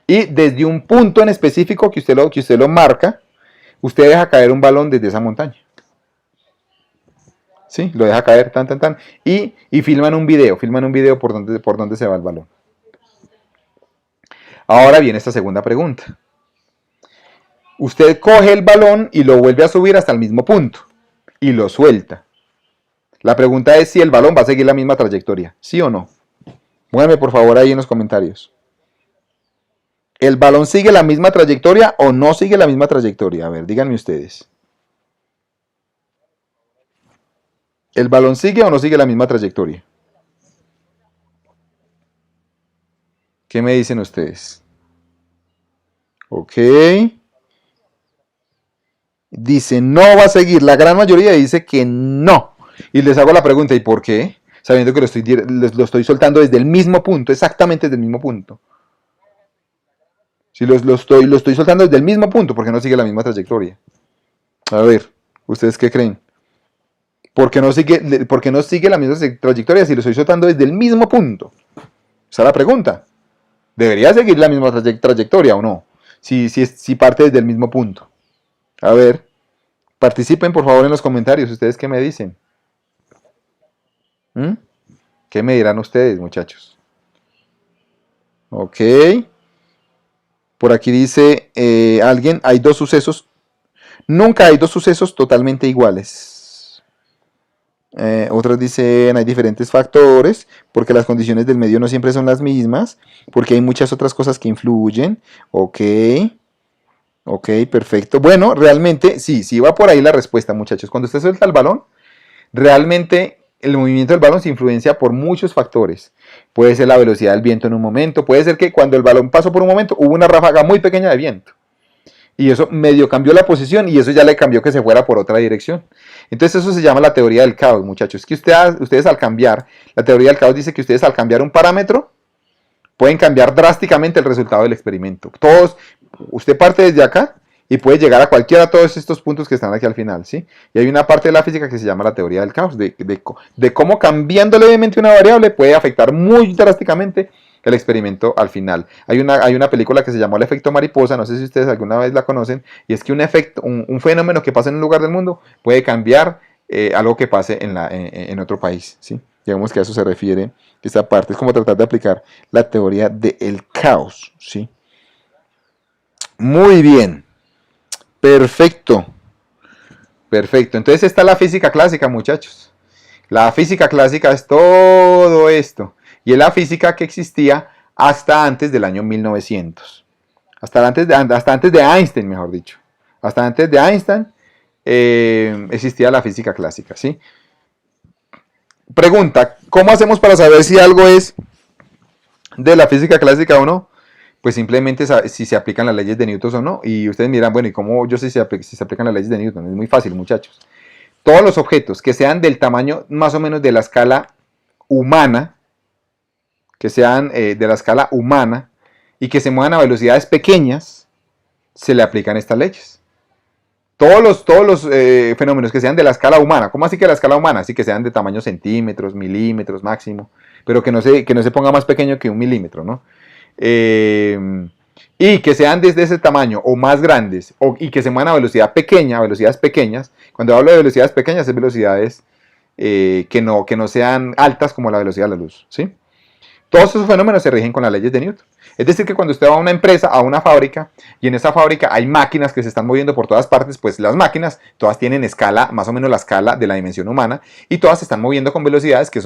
y desde un punto en específico que usted lo marca, usted deja caer un balón desde esa montaña. ¿Sí? Lo deja caer, y filman un video por donde se va el balón. Ahora viene esta segunda pregunta. Usted coge el balón y lo vuelve a subir hasta el mismo punto y lo suelta. La pregunta es si el balón va a seguir la misma trayectoria, ¿sí o no? Pónganme por favor ahí en los comentarios. ¿El balón sigue la misma trayectoria o no sigue la misma trayectoria? A ver, díganme ustedes. ¿El balón sigue o no sigue la misma trayectoria? ¿Qué me dicen ustedes? Ok. Dice, no va a seguir. La gran mayoría dice que no. Y les hago la pregunta, ¿y por qué? Sabiendo que lo estoy soltando desde el mismo punto, exactamente desde el mismo punto. Si lo estoy soltando desde el mismo punto, porque no sigue la misma trayectoria. A ver, ¿ustedes qué creen? ¿Por qué no sigue la misma trayectoria si lo estoy soltando desde el mismo punto? Esa es la pregunta. ¿Debería seguir la misma trayectoria o no? Si parte desde el mismo punto. A ver, participen por favor en los comentarios. ¿Ustedes qué me dicen? ¿Mm? ¿Qué me dirán ustedes, muchachos? Ok. Por aquí dice alguien, hay dos sucesos. Nunca hay dos sucesos totalmente iguales. Otros dicen, hay diferentes factores, porque las condiciones del medio no siempre son las mismas, porque hay muchas otras cosas que influyen. Ok. Ok, perfecto. Bueno, realmente, sí va por ahí la respuesta, muchachos. Cuando usted suelta el balón, realmente el movimiento del balón se influencia por muchos factores. Puede ser la velocidad del viento en un momento, puede ser que cuando el balón pasó por un momento hubo una ráfaga muy pequeña de viento. Y eso medio cambió la posición y eso ya le cambió que se fuera por otra dirección. Entonces eso se llama la teoría del caos, muchachos. Que ustedes al cambiar, la teoría del caos dice que ustedes al cambiar un parámetro, pueden cambiar drásticamente el resultado del experimento. Usted parte desde acá y puede llegar a cualquiera de todos estos puntos que están aquí al final, ¿sí? Y hay una parte de la física que se llama la teoría del caos, de cómo cambiando levemente una variable puede afectar muy drásticamente el experimento al final. Hay una película que se llamó El efecto mariposa, no sé si ustedes alguna vez la conocen, y es que un fenómeno que pasa en un lugar del mundo puede cambiar algo que pase en otro país, ¿sí? Digamos que a eso se refiere esta parte, es como tratar de aplicar la teoría del caos, ¿sí? Muy bien. Perfecto. Perfecto. Entonces está la física clásica, muchachos. La física clásica es todo esto. Y es la física que existía hasta antes del año 1900. Hasta antes de Einstein, mejor dicho. Hasta antes de Einstein existía la física clásica, ¿sí? Pregunta, ¿cómo hacemos para saber si algo es de la física clásica o no? Pues simplemente si se aplican las leyes de Newton o no. Y ustedes miran, bueno, ¿y cómo yo sé si se aplican las leyes de Newton? Es muy fácil, muchachos. Todos los objetos que sean del tamaño más o menos de la escala humana, y que se muevan a velocidades pequeñas, se le aplican estas leyes. Todos los fenómenos que sean de la escala humana, ¿cómo así que la escala humana? Así que sean de tamaño centímetros, milímetros máximo, pero que no se ponga más pequeño que un milímetro, ¿no? Y que sean desde ese tamaño o más grandes y que se muevan a velocidades pequeñas. Cuando hablo de velocidades pequeñas es velocidades que no sean altas como la velocidad de la luz, ¿sí? Todos esos fenómenos se rigen con las leyes de Newton. Es decir, que cuando usted va a una empresa, a una fábrica, y en esa fábrica hay máquinas que se están moviendo por todas partes, pues las máquinas todas tienen escala, más o menos la escala de la dimensión humana, y todas se están moviendo con velocidades que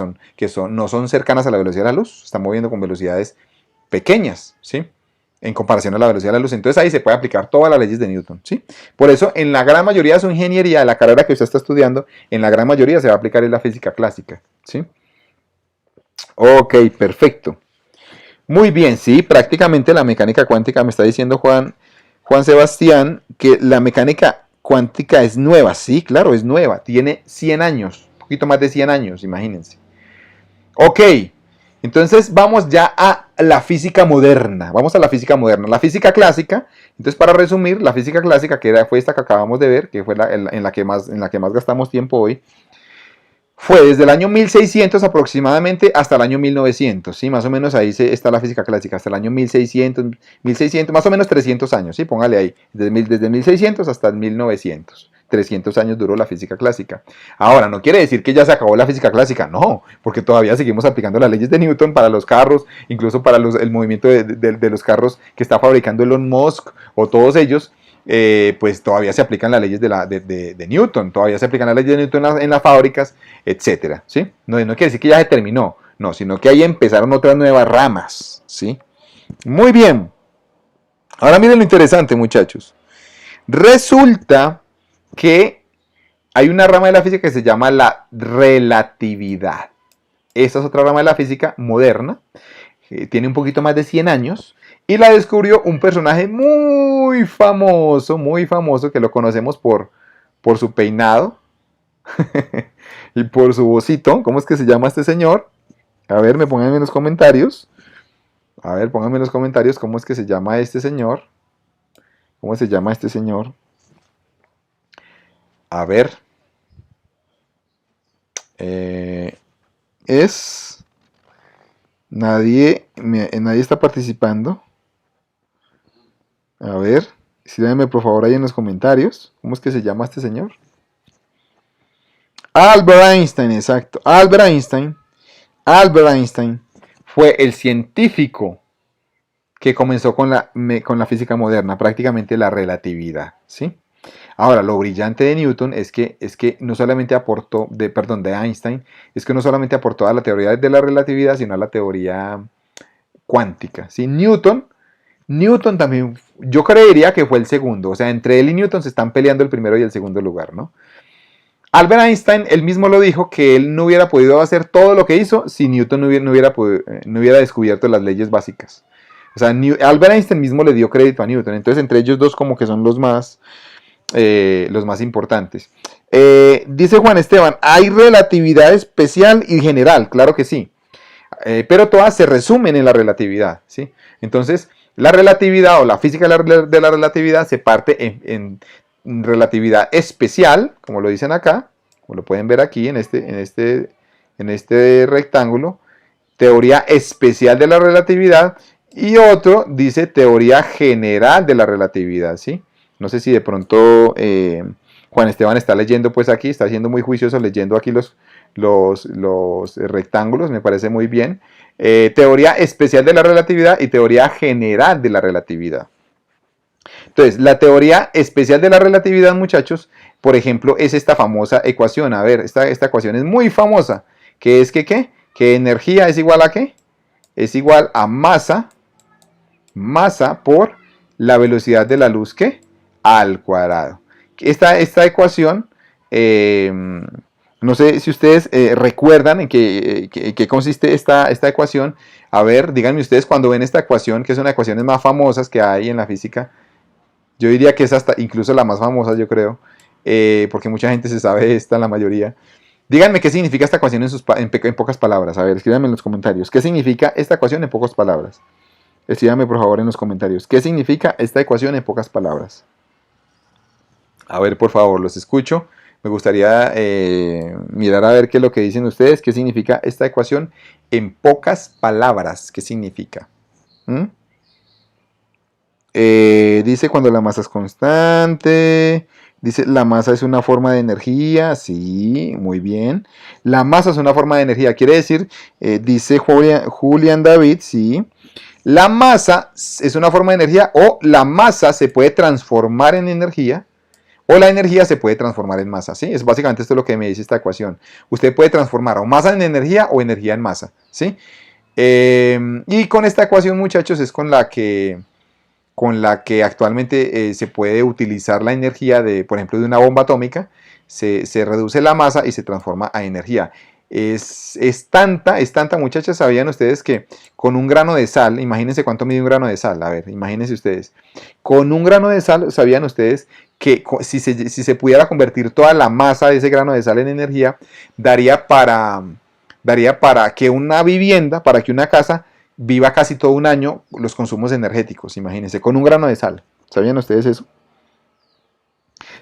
no son cercanas a la velocidad de la luz, se están moviendo con velocidades pequeñas, ¿sí? En comparación a la velocidad de la luz. Entonces ahí se puede aplicar todas las leyes de Newton, ¿sí? Por eso, en la gran mayoría de su ingeniería, de la carrera que usted está estudiando, en la gran mayoría se va a aplicar en la física clásica, ¿sí? Ok, perfecto. Muy bien, sí, prácticamente la mecánica cuántica me está diciendo Juan Sebastián que la mecánica cuántica es nueva. Sí, claro, es nueva. Tiene 100 años, un poquito más de 100 años, imagínense. Ok, entonces vamos ya a la física moderna. Vamos a la física moderna. La física clásica, entonces para resumir, la física clásica, fue esta que acabamos de ver, que fue en la que más gastamos tiempo hoy, fue desde el año 1600 aproximadamente hasta el año 1900, ¿sí? Más o menos ahí está la física clásica, hasta el año 1600, más o menos 300 años, ¿sí? Póngale ahí, desde 1600 hasta el 1900. 300 años duró la física clásica. Ahora, no quiere decir que ya se acabó la física clásica, no, porque todavía seguimos aplicando las leyes de Newton para los carros, incluso para el movimiento de los carros que está fabricando Elon Musk o todos ellos. Pues todavía se aplican las leyes de Newton, todavía se aplican las leyes de Newton en las fábricas, etcétera, ¿sí? No quiere decir que ya se terminó, no, sino que ahí empezaron otras nuevas ramas, ¿sí? Muy bien. Ahora miren lo interesante, muchachos. Resulta que hay una rama de la física que se llama la relatividad. Esta es otra rama de la física moderna, tiene un poquito más de 100 años, y la descubrió un personaje muy famoso, que lo conocemos por su peinado y por su vocito. ¿Cómo es que se llama este señor? A ver, me pongan en los comentarios. A ver, pónganme en los comentarios cómo es que se llama este señor. ¿Cómo se llama este señor? A ver. Es... Nadie está participando. A ver, escríbanme por favor ahí en los comentarios. ¿Cómo es que se llama este señor? Albert Einstein, exacto. Albert Einstein fue el científico que comenzó con la física moderna, prácticamente la relatividad, ¿sí? Ahora, lo brillante de Newton es que no solamente aportó, de Einstein, es que no solamente aportó a la teoría de la relatividad, sino a la teoría cuántica, ¿sí? Newton también, yo creería que fue el segundo, o sea, entre él y Newton se están peleando el primero y el segundo lugar, ¿no? Albert Einstein, él mismo lo dijo, que él no hubiera podido hacer todo lo que hizo si Newton no hubiera descubierto las leyes básicas. O sea, Albert Einstein mismo le dio crédito a Newton, entonces entre ellos dos como que son los más importantes. Dice Juan Esteban, ¿hay relatividad especial y general? Claro que sí, pero todas se resumen en la relatividad, ¿sí? Entonces, la relatividad o la física de la relatividad se parte en relatividad especial, como lo dicen acá, como lo pueden ver aquí en este rectángulo, teoría especial de la relatividad, y otro dice teoría general de la relatividad, ¿sí? No sé si de pronto Juan Esteban está leyendo pues aquí, está siendo muy juicioso leyendo aquí los rectángulos, me parece muy bien. Teoría especial de la relatividad y teoría general de la relatividad. Entonces, la teoría especial de la relatividad, muchachos, por ejemplo, es esta famosa ecuación. A ver, esta ecuación es muy famosa. Que es que, ¿qué? Que energía es igual a ¿qué? Es igual a masa por la velocidad de la luz, ¿qué? Al cuadrado. Esta ecuación, no sé si ustedes recuerdan en qué consiste esta ecuación. A ver, díganme ustedes cuando ven esta ecuación, que es una de las ecuaciones más famosas que hay en la física. Yo diría que es hasta incluso la más famosa, yo creo, porque mucha gente se sabe esta, la mayoría. Díganme qué significa esta ecuación en pocas palabras. A ver, escríbanme en los comentarios. ¿Qué significa esta ecuación en pocas palabras? Escríbanme por favor en los comentarios. ¿Qué significa esta ecuación en pocas palabras? A ver, por favor, los escucho. Me gustaría mirar a ver qué es lo que dicen ustedes. ¿Qué significa esta ecuación en pocas palabras? ¿Qué significa? ¿Mm? Dice cuando la masa es constante. Dice la masa es una forma de energía. Sí, muy bien. La masa es una forma de energía. Quiere decir, dice Julian David, sí. La masa es una forma de energía o la masa se puede transformar en energía o la energía se puede transformar en masa, ¿sí? Es básicamente esto lo que me dice esta ecuación. Usted puede transformar o masa en energía o energía en masa, ¿sí? Y con esta ecuación, muchachos, es con la que actualmente se puede utilizar la energía por ejemplo, de una bomba atómica. Se reduce la masa y se transforma a energía. Es tanta, muchachas, ¿sabían ustedes que con un grano de sal, imagínense cuánto mide un grano de sal? A ver, imagínense ustedes. Con un grano de sal, ¿sabían ustedes que si se pudiera convertir toda la masa de ese grano de sal en energía, daría para que una vivienda, para que una casa viva casi todo un año los consumos energéticos? Imagínense, con un grano de sal. ¿Sabían ustedes eso?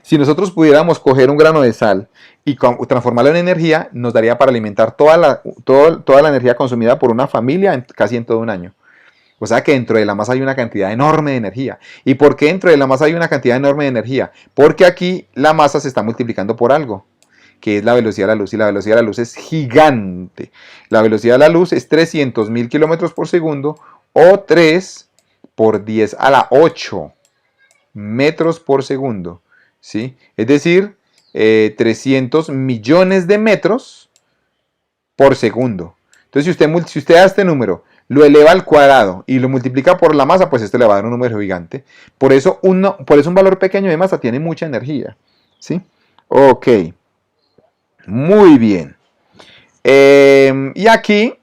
Si nosotros pudiéramos coger un grano de sal y transformarlo en energía, nos daría para alimentar toda la energía consumida por una familia casi en todo un año. O sea que dentro de la masa hay una cantidad enorme de energía. ¿Y por qué dentro de la masa hay una cantidad enorme de energía? Porque aquí la masa se está multiplicando por algo, que es la velocidad de la luz, y la velocidad de la luz es gigante. La velocidad de la luz es 300.000 kilómetros por segundo o 3 por 10 a la 8 metros por segundo, ¿sí? Es decir, 300 millones de metros por segundo. Entonces, si usted da este número, lo eleva al cuadrado y lo multiplica por la masa, pues esto le va a dar un número gigante. Por eso un valor pequeño de masa tiene mucha energía, ¿sí? Ok. Muy bien. Y aquí,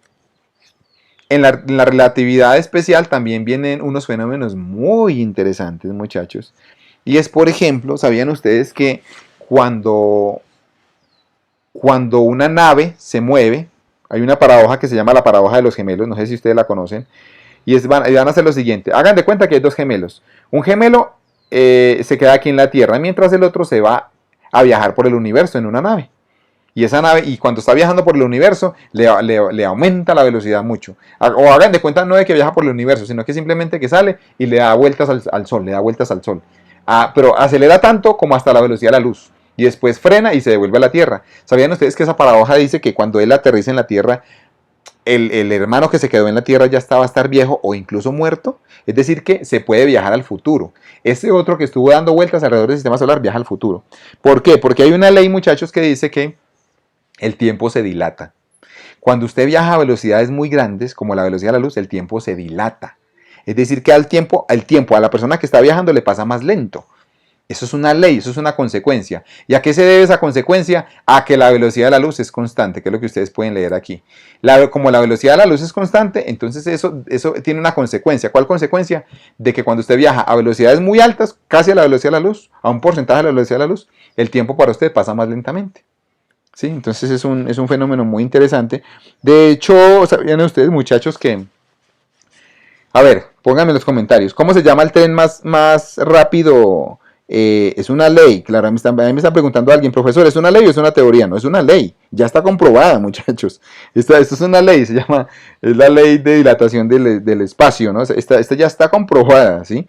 en la relatividad especial, también vienen unos fenómenos muy interesantes, muchachos. Y es, por ejemplo, ¿sabían ustedes que cuando una nave se mueve, hay una paradoja que se llama la paradoja de los gemelos, no sé si ustedes la conocen, y van a hacer lo siguiente. Hagan de cuenta que hay dos gemelos. Un gemelo se queda aquí en la Tierra, mientras el otro se va a viajar por el universo en una nave. Y esa nave, y cuando está viajando por el universo, le aumenta la velocidad mucho. O hagan de cuenta no de que viaja por el universo, sino que simplemente que sale y le da vueltas al sol, le da vueltas al sol. Pero acelera tanto como hasta la velocidad de la luz. Y después frena y se devuelve a la Tierra. ¿Sabían ustedes que esa paradoja dice que cuando él aterriza en la Tierra, el hermano que se quedó en la Tierra ya va a estar viejo o incluso muerto? Es decir, que se puede viajar al futuro. Ese otro que estuvo dando vueltas alrededor del sistema solar viaja al futuro. ¿Por qué? Porque hay una ley, muchachos, que dice que el tiempo se dilata. Cuando usted viaja a velocidades muy grandes, como la velocidad de la luz, el tiempo se dilata. Es decir, que el tiempo a la persona que está viajando le pasa más lento. Eso es una ley, eso es una consecuencia. ¿Y a qué se debe esa consecuencia? A que la velocidad de la luz es constante, que es lo que ustedes pueden leer aquí. Como la velocidad de la luz es constante, entonces eso tiene una consecuencia. ¿Cuál consecuencia? De que cuando usted viaja a velocidades muy altas, casi a la velocidad de la luz, a un porcentaje de la velocidad de la luz, el tiempo para usted pasa más lentamente. ¿Sí? Entonces es un fenómeno muy interesante. De hecho, ¿sabían ustedes, muchachos, que... A ver, pónganme en los comentarios. ¿Cómo se llama el tren más rápido? Es una ley, claro, a mí me está preguntando alguien, profesor, ¿es una ley o es una teoría? No, es una ley, ya está comprobada, muchachos. Esto es una ley, es la ley de dilatación del espacio, ¿no? Esta ya está comprobada, ¿sí?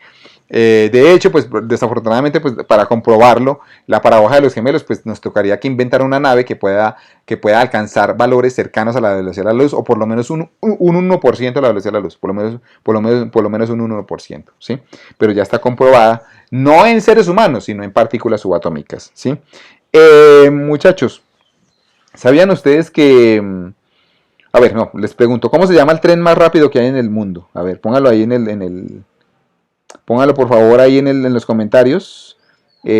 De hecho, pues desafortunadamente, pues para comprobarlo, la paradoja de los gemelos, pues nos tocaría que inventar una nave que pueda alcanzar valores cercanos a la velocidad de la luz, o por lo menos un 1% de la velocidad de la luz, por lo menos un 1%, ¿sí? Pero ya está comprobada, no en seres humanos, sino en partículas subatómicas, ¿sí? Muchachos, ¿sabían ustedes que... A ver, no, les pregunto, ¿cómo se llama el tren más rápido que hay en el mundo? A ver, póngalo ahí póngalo por favor ahí en los comentarios.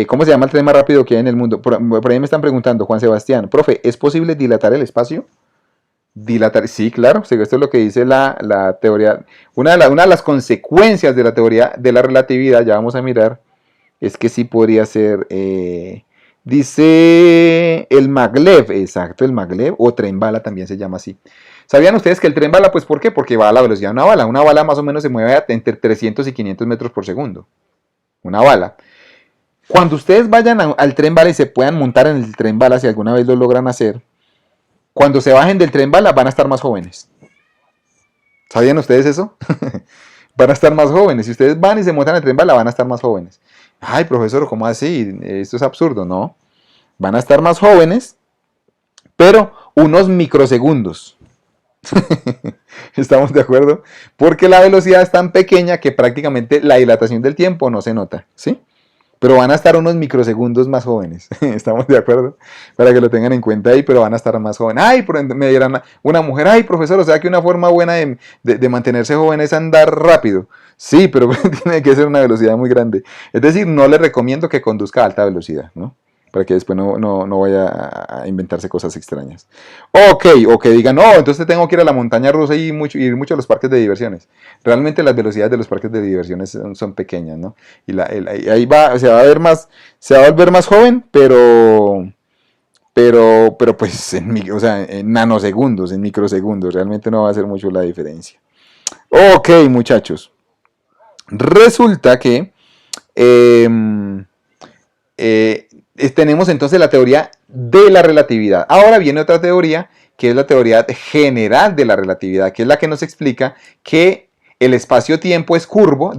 ¿Cómo se llama el tren más rápido que hay en el mundo? Por ahí me están preguntando, Juan Sebastián, profe, ¿es posible dilatar el espacio? Dilatar, sí, claro, esto es lo que dice la teoría. Una de las consecuencias de la teoría de la relatividad, ya vamos a mirar, es que sí podría ser, dice el maglev, exacto, el maglev, o tren bala también se llama así. ¿Sabían ustedes que el tren bala, pues por qué? Porque va a la velocidad de una bala. Una bala más o menos se mueve entre 300 y 500 metros por segundo. Una bala. Cuando ustedes vayan al tren bala y se puedan montar en el tren bala, si alguna vez lo logran hacer, cuando se bajen del tren bala van a estar más jóvenes. ¿Sabían ustedes eso? Van a estar más jóvenes. Si ustedes van y se montan en el tren bala, van a estar más jóvenes. Ay, profesor, ¿cómo así? Esto es absurdo, ¿no? Van a estar más jóvenes, pero unos microsegundos. ¿Estamos de acuerdo? Porque la velocidad es tan pequeña que prácticamente la dilatación del tiempo no se nota, ¿sí? Pero van a estar unos microsegundos más jóvenes. ¿Estamos de acuerdo? Para que lo tengan en cuenta ahí, pero van a estar más jóvenes. Ay, me dirán una mujer, ay, profesor, o sea que una forma buena de mantenerse joven es andar rápido. Sí, pero tiene que ser una velocidad muy grande. Es decir, no le recomiendo que conduzca a alta velocidad, ¿no? Para que después no vaya a inventarse cosas extrañas. O que digan, no, entonces tengo que ir a la montaña rusa y ir mucho a los parques de diversiones. Realmente las velocidades de los parques de diversiones son pequeñas, ¿no? Y ahí se va a volver más joven, pero pues en nanosegundos, en microsegundos, realmente no va a hacer mucho la diferencia. Ok, muchachos. Resulta que tenemos entonces la teoría de la relatividad. Ahora viene otra teoría, que es la teoría general de la relatividad, que es la que nos explica que el espacio-tiempo es curvo,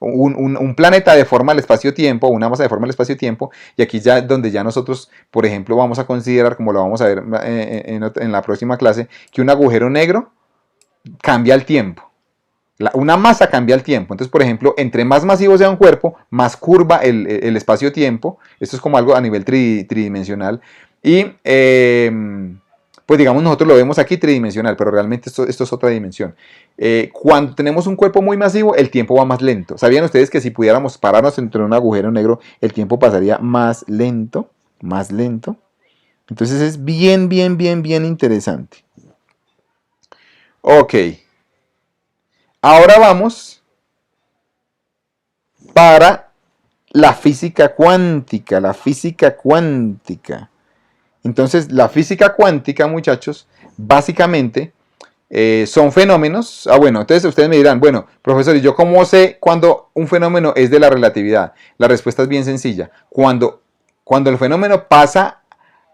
un planeta deforma el espacio-tiempo, una masa deforma el espacio-tiempo, y aquí ya donde ya nosotros, por ejemplo, vamos a considerar, como lo vamos a ver en la próxima clase, que un agujero negro cambia el tiempo. Una masa cambia el tiempo. Entonces, por ejemplo, entre más masivo sea un cuerpo, más curva el espacio-tiempo. Esto es como algo a nivel tridimensional. Y, pues digamos, nosotros lo vemos aquí tridimensional, pero realmente esto es otra dimensión. Cuando tenemos un cuerpo muy masivo, el tiempo va más lento. ¿Sabían ustedes que si pudiéramos pararnos entre un agujero negro, el tiempo pasaría más lento? Más lento. Entonces es bien interesante. Ok. Ahora vamos para la física cuántica, Entonces, la física cuántica, muchachos, básicamente son fenómenos. Bueno, entonces ustedes me dirán, bueno, profesor, ¿y yo cómo sé cuando un fenómeno es de la relatividad? La respuesta es bien sencilla. Cuando el fenómeno pasa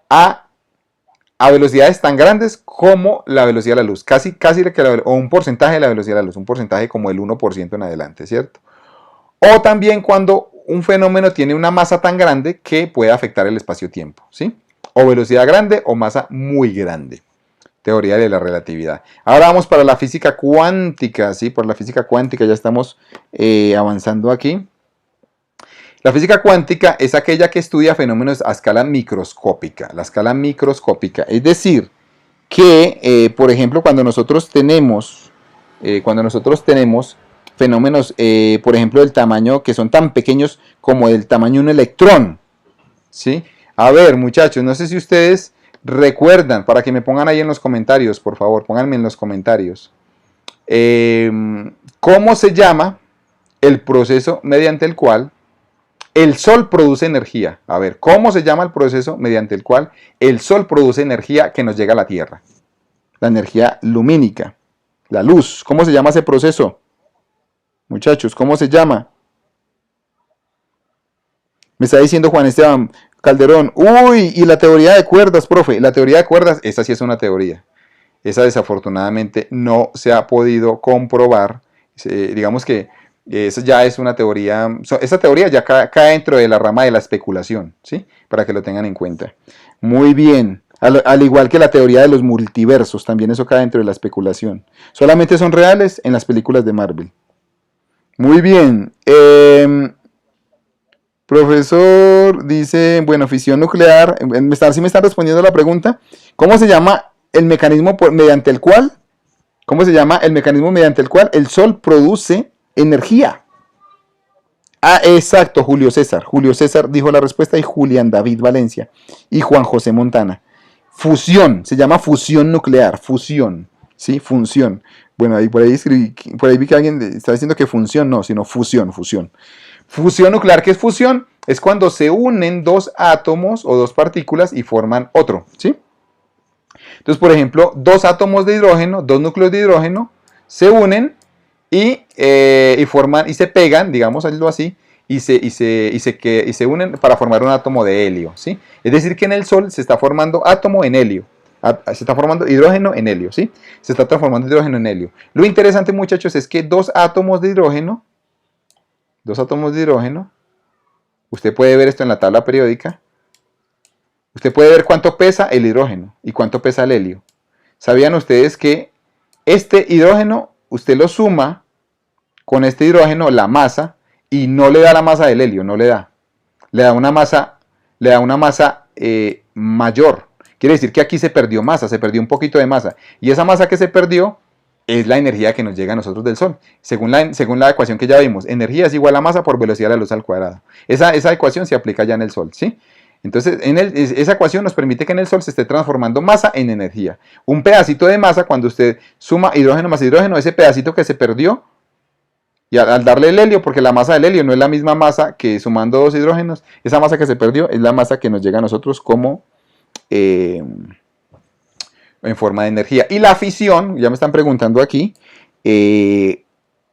a velocidades tan grandes como la velocidad de la luz, casi o un porcentaje de la velocidad de la luz, un porcentaje como el 1% en adelante, ¿cierto? O también cuando un fenómeno tiene una masa tan grande que puede afectar el espacio-tiempo, ¿sí? O velocidad grande o masa muy grande. Teoría de la relatividad. Ahora vamos para la física cuántica, ¿sí? Por la física cuántica ya estamos avanzando aquí. La física cuántica es aquella que estudia fenómenos a escala microscópica, la escala microscópica. Es decir, que, por ejemplo, cuando nosotros tenemos fenómenos, por ejemplo, del tamaño que son tan pequeños como del tamaño de un electrón, ¿sí? A ver, muchachos, no sé si ustedes recuerdan, para que me pongan ahí en los comentarios, por favor, pónganme en los comentarios, ¿cómo se llama el proceso mediante el cual el Sol produce energía? A ver, ¿cómo se llama el proceso mediante el cual el Sol produce energía que nos llega a la Tierra? La energía lumínica, la luz. ¿Cómo se llama ese proceso? Muchachos, ¿cómo se llama? Me está diciendo Juan Esteban Calderón. Uy, y la teoría de cuerdas, profe. La teoría de cuerdas, esa sí es una teoría. Esa desafortunadamente no se ha podido comprobar. Digamos que eso ya es una teoría. Esa teoría ya cae dentro de la rama de la especulación, ¿sí? Para que lo tengan en cuenta. Muy bien. Al igual que la teoría de los multiversos, también eso cae dentro de la especulación. Solamente son reales en las películas de Marvel. Muy bien. Profesor dice, bueno, fisión nuclear. ¿Sí me están respondiendo la pregunta? ¿Cómo se llama el mecanismo mediante el cual? ¿Cómo se llama el mecanismo mediante el cual el Sol produce energía? Ah, exacto, Julio César. Julio César dijo la respuesta y Julián David Valencia y Juan José Montana. Fusión, se llama fusión nuclear, fusión, ¿sí? Función. Bueno, ahí por ahí vi que alguien está diciendo que función, no, sino fusión. Fusión nuclear, ¿qué es fusión? Es cuando se unen dos átomos o dos partículas y forman otro, ¿sí? Entonces, por ejemplo, dos átomos de hidrógeno, dos núcleos de hidrógeno, se unen y forman, y se pegan, digamos así, y se unen para formar un átomo de helio, ¿sí? Es decir, que en el Sol se está formando átomo en helio. Se está formando hidrógeno en helio, ¿sí? Se está transformando hidrógeno en helio. Lo interesante, muchachos, es que dos átomos de hidrógeno, usted puede ver esto en la tabla periódica, usted puede ver cuánto pesa el hidrógeno y cuánto pesa el helio. ¿Sabían ustedes que este hidrógeno, usted lo suma con este hidrógeno, la masa, y no le da la masa del helio, no le da. Le da una masa mayor. Quiere decir que aquí se perdió masa, se perdió un poquito de masa. Y esa masa que se perdió es la energía que nos llega a nosotros del Sol. Según la ecuación que ya vimos, energía es igual a masa por velocidad de la luz al cuadrado. Esa ecuación se aplica ya en el Sol, ¿sí? Entonces, esa ecuación nos permite que en el Sol se esté transformando masa en energía. Un pedacito de masa, cuando usted suma hidrógeno más hidrógeno, ese pedacito que se perdió, y al darle el helio, porque la masa del helio no es la misma masa que sumando dos hidrógenos, esa masa que se perdió es la masa que nos llega a nosotros como en forma de energía. Y la fisión, ya me están preguntando aquí,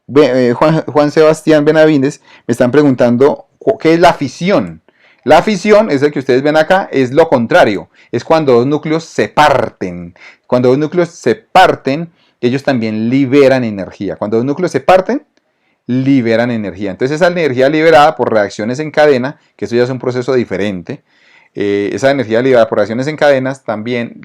Juan Sebastián Benavides, me están preguntando qué es la fisión. La fisión es el que ustedes ven acá, es lo contrario, es cuando dos núcleos se parten. Cuando dos núcleos se parten, ellos también liberan energía. Cuando dos núcleos se parten, liberan energía. Entonces esa energía liberada por reacciones en cadena, que eso ya es un proceso diferente, esa energía liberada por reacciones en cadenas también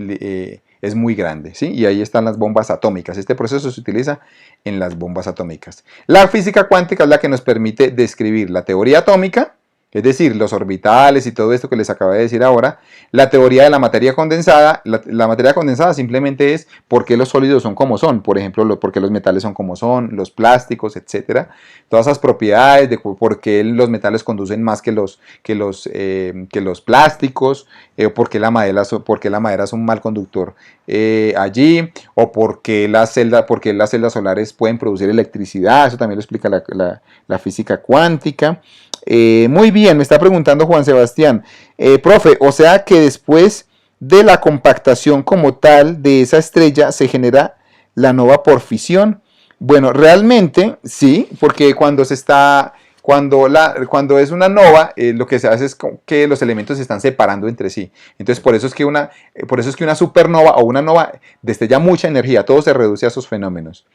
es muy grande, ¿sí? Y ahí están las bombas atómicas. Este proceso se utiliza en las bombas atómicas. La física cuántica es la que nos permite describir la teoría atómica, es decir, los orbitales y todo esto que les acabo de decir ahora, la teoría de la materia condensada. La materia condensada simplemente es por qué los sólidos son como son, por ejemplo, por qué los metales son como son, los plásticos, etcétera. Todas esas propiedades de por qué los metales conducen más que los plásticos, por qué la madera es un mal conductor allí, o por qué las celdas solares pueden producir electricidad. Eso también lo explica la física cuántica. Muy bien, me está preguntando Juan Sebastián. Profe, o sea que después de la compactación como tal de esa estrella se genera La nova por fisión. Bueno, realmente sí, porque cuando es una nova, lo que se hace es que los elementos se están separando entre sí. Entonces, por eso es que una supernova o una nova destella mucha energía, todo se reduce a esos fenómenos.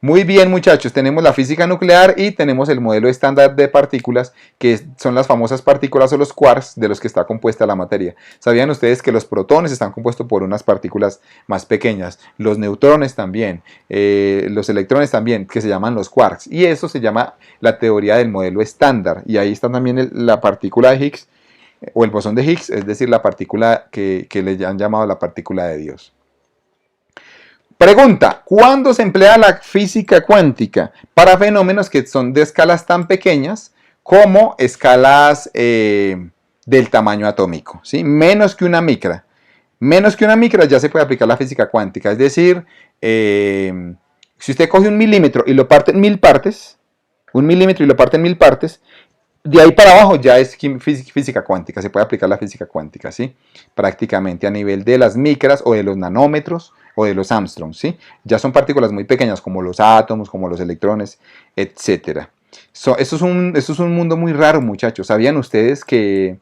Muy bien, muchachos, tenemos la física nuclear y tenemos el modelo estándar de partículas, que son las famosas partículas o los quarks de los que está compuesta la materia. ¿Sabían ustedes que los protones están compuestos por unas partículas más pequeñas? Los neutrones también, los electrones también, que se llaman los quarks. Y eso se llama la teoría del modelo estándar. Y ahí está también la partícula de Higgs, o el bosón de Higgs, es decir, la partícula que le han llamado la partícula de Dios. Pregunta, ¿cuándo se emplea la física cuántica para fenómenos que son de escalas tan pequeñas como escalas del tamaño atómico? ¿Sí? Menos que una micra. Menos que una micra ya se puede aplicar la física cuántica. Es decir, si usted coge un milímetro y lo parte en 1000 partes, un milímetro y lo parte en 1000 partes, de ahí para abajo ya es física cuántica, se puede aplicar la física cuántica, ¿sí? Prácticamente a nivel de las micras o de los nanómetros o de los Armstrong, ¿sí? Ya son partículas muy pequeñas como los átomos, como los electrones, etc. Eso es un mundo muy raro, muchachos. ¿Sabían ustedes que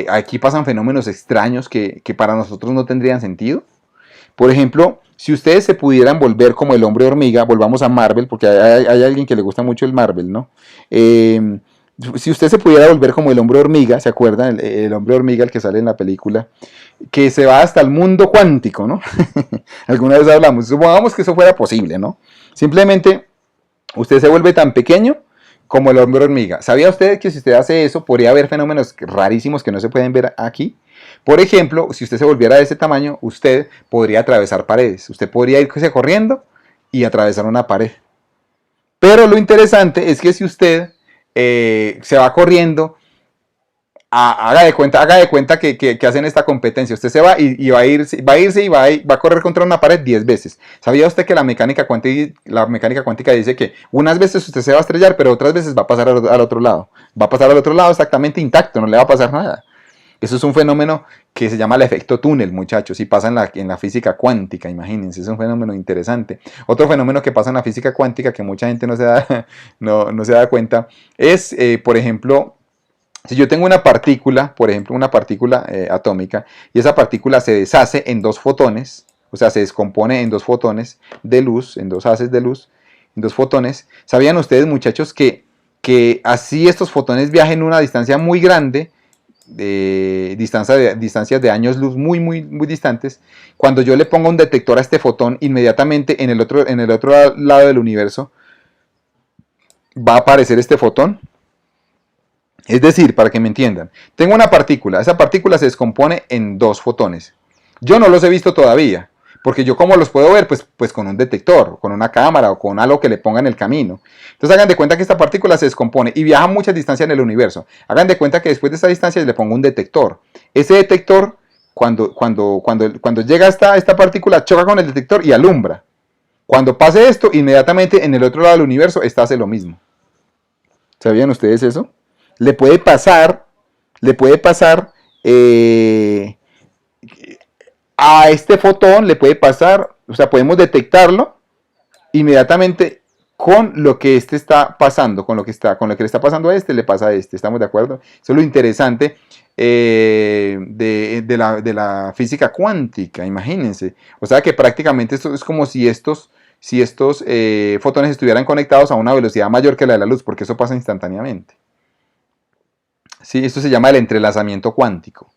aquí pasan fenómenos extraños que para nosotros no tendrían sentido? Por ejemplo, si ustedes se pudieran volver como el hombre hormiga, volvamos a Marvel, porque hay alguien que le gusta mucho el Marvel, ¿no? Si usted se pudiera volver como el hombre hormiga, ¿se acuerdan? El hombre hormiga, el que sale en la película, que se va hasta el mundo cuántico, ¿no? Alguna vez hablamos, supongamos que eso fuera posible, ¿no? Simplemente usted se vuelve tan pequeño como el hombre hormiga. ¿Sabía usted que si usted hace eso, podría haber fenómenos rarísimos que no se pueden ver aquí? Por ejemplo, si usted se volviera de ese tamaño, usted podría atravesar paredes. Usted podría irse corriendo y atravesar una pared. Pero lo interesante es que si usted se va corriendo, haga de cuenta que hacen esta competencia. Usted se va y va a correr contra una pared 10 veces. ¿Sabía usted que la mecánica cuántica dice que unas veces usted se va a estrellar, pero otras veces va a pasar al otro lado? Va a pasar al otro lado exactamente intacto, no le va a pasar nada. Eso es un fenómeno que se llama el efecto túnel, muchachos, y pasa en la física cuántica, imagínense, es un fenómeno interesante. Otro fenómeno que pasa en la física cuántica que mucha gente no se da cuenta es, por ejemplo, si yo tengo una partícula, por ejemplo, una partícula atómica, y esa partícula se deshace en dos fotones, o sea, se descompone en dos fotones de luz, en dos haces de luz, en dos fotones. ¿Sabían ustedes, muchachos, que así estos fotones viajen una distancia muy grande, distancias de años luz muy distantes? Cuando yo le ponga un detector a este fotón, inmediatamente en el otro lado del universo va a aparecer este fotón? Es decir, para que me entiendan, tengo una partícula, esa partícula se descompone en dos fotones. Yo no los he visto todavía, porque yo cómo los puedo ver, pues con un detector, con una cámara o con algo que le ponga en el camino. Entonces hagan de cuenta que esta partícula se descompone y viaja mucha distancia en el universo. Hagan de cuenta que después de esa distancia le pongo un detector. Ese detector, cuando llega esta partícula, choca con el detector y alumbra. Cuando pase esto, inmediatamente en el otro lado del universo, esta hace lo mismo. ¿Sabían ustedes eso? Le puede pasar a este fotón, le puede pasar, o sea, podemos detectarlo inmediatamente con lo que este está pasando, con lo que le está pasando a este, le pasa a este. ¿Estamos de acuerdo? Eso es lo interesante de la física cuántica, imagínense. O sea que prácticamente esto es como si estos fotones estuvieran conectados a una velocidad mayor que la de la luz, porque eso pasa instantáneamente. Sí, esto se llama el entrelazamiento cuántico.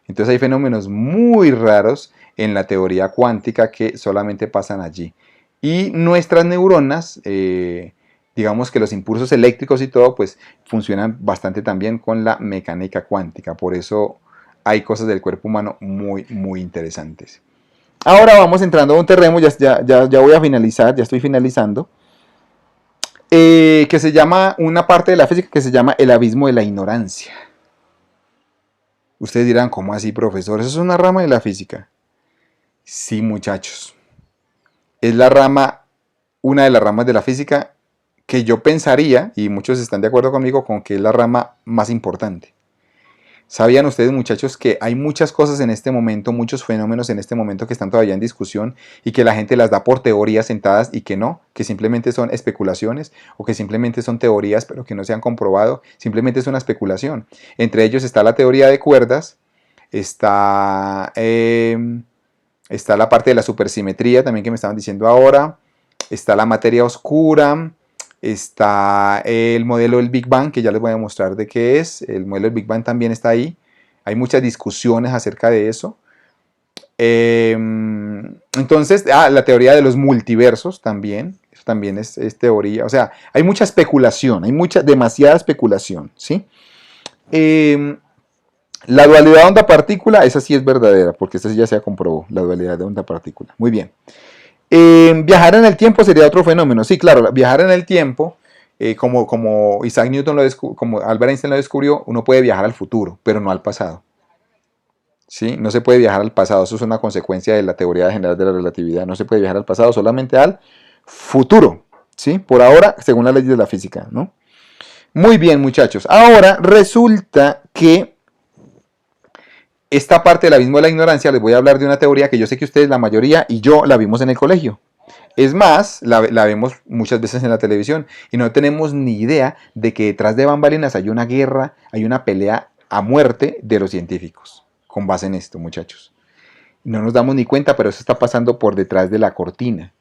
Entonces hay fenómenos muy raros en la teoría cuántica que solamente pasan allí. Y nuestras neuronas, digamos que los impulsos eléctricos y todo, pues funcionan bastante también con la mecánica cuántica. Por eso hay cosas del cuerpo humano muy interesantes. Ahora vamos entrando a un terreno, ya voy a finalizar, ya estoy finalizando. Que se llama, una parte de la física que se llama el abismo de la ignorancia. Ustedes dirán, ¿cómo así, profesor? ¿Eso es una rama de la física? Sí, muchachos. Es una de las ramas de la física que yo pensaría, y muchos están de acuerdo conmigo, con que es la rama más importante. ¿Sabían ustedes, muchachos, que hay muchas cosas en este momento, muchos fenómenos en este momento que están todavía en discusión y que la gente las da por teorías sentadas y que no, que simplemente son especulaciones o que simplemente son teorías pero que no se han comprobado, simplemente es una especulación? Entre ellos está la teoría de cuerdas, está la parte de la supersimetría también que me estaban diciendo ahora, está la materia oscura, está el modelo del Big Bang, que ya les voy a mostrar de qué es. El modelo del Big Bang también está ahí. Hay muchas discusiones acerca de eso. Entonces, la teoría de los multiversos también. Eso también es teoría. O sea, hay mucha especulación, hay demasiada especulación, ¿sí? La dualidad de onda-partícula, esa sí es verdadera, porque esta sí ya se comprobó, la dualidad de onda-partícula. Muy bien. Viajar en el tiempo sería otro fenómeno. Sí, claro, viajar en el tiempo, como Isaac Newton como Albert Einstein lo descubrió, uno puede viajar al futuro, pero no al pasado. ¿Sí? No se puede viajar al pasado, eso es una consecuencia de la teoría general de la relatividad. No se puede viajar al pasado, solamente al futuro. ¿Sí? Por ahora, según las leyes de la física, ¿no? Muy bien, muchachos. Ahora resulta que esta parte del abismo de la ignorancia, les voy a hablar de una teoría que yo sé que ustedes, la mayoría, y yo la vimos en el colegio. Es más, la vemos muchas veces en la televisión y no tenemos ni idea de que detrás de bambalinas hay una guerra, hay una pelea a muerte de los científicos, con base en esto, muchachos. No nos damos ni cuenta, pero eso está pasando por detrás de la cortina,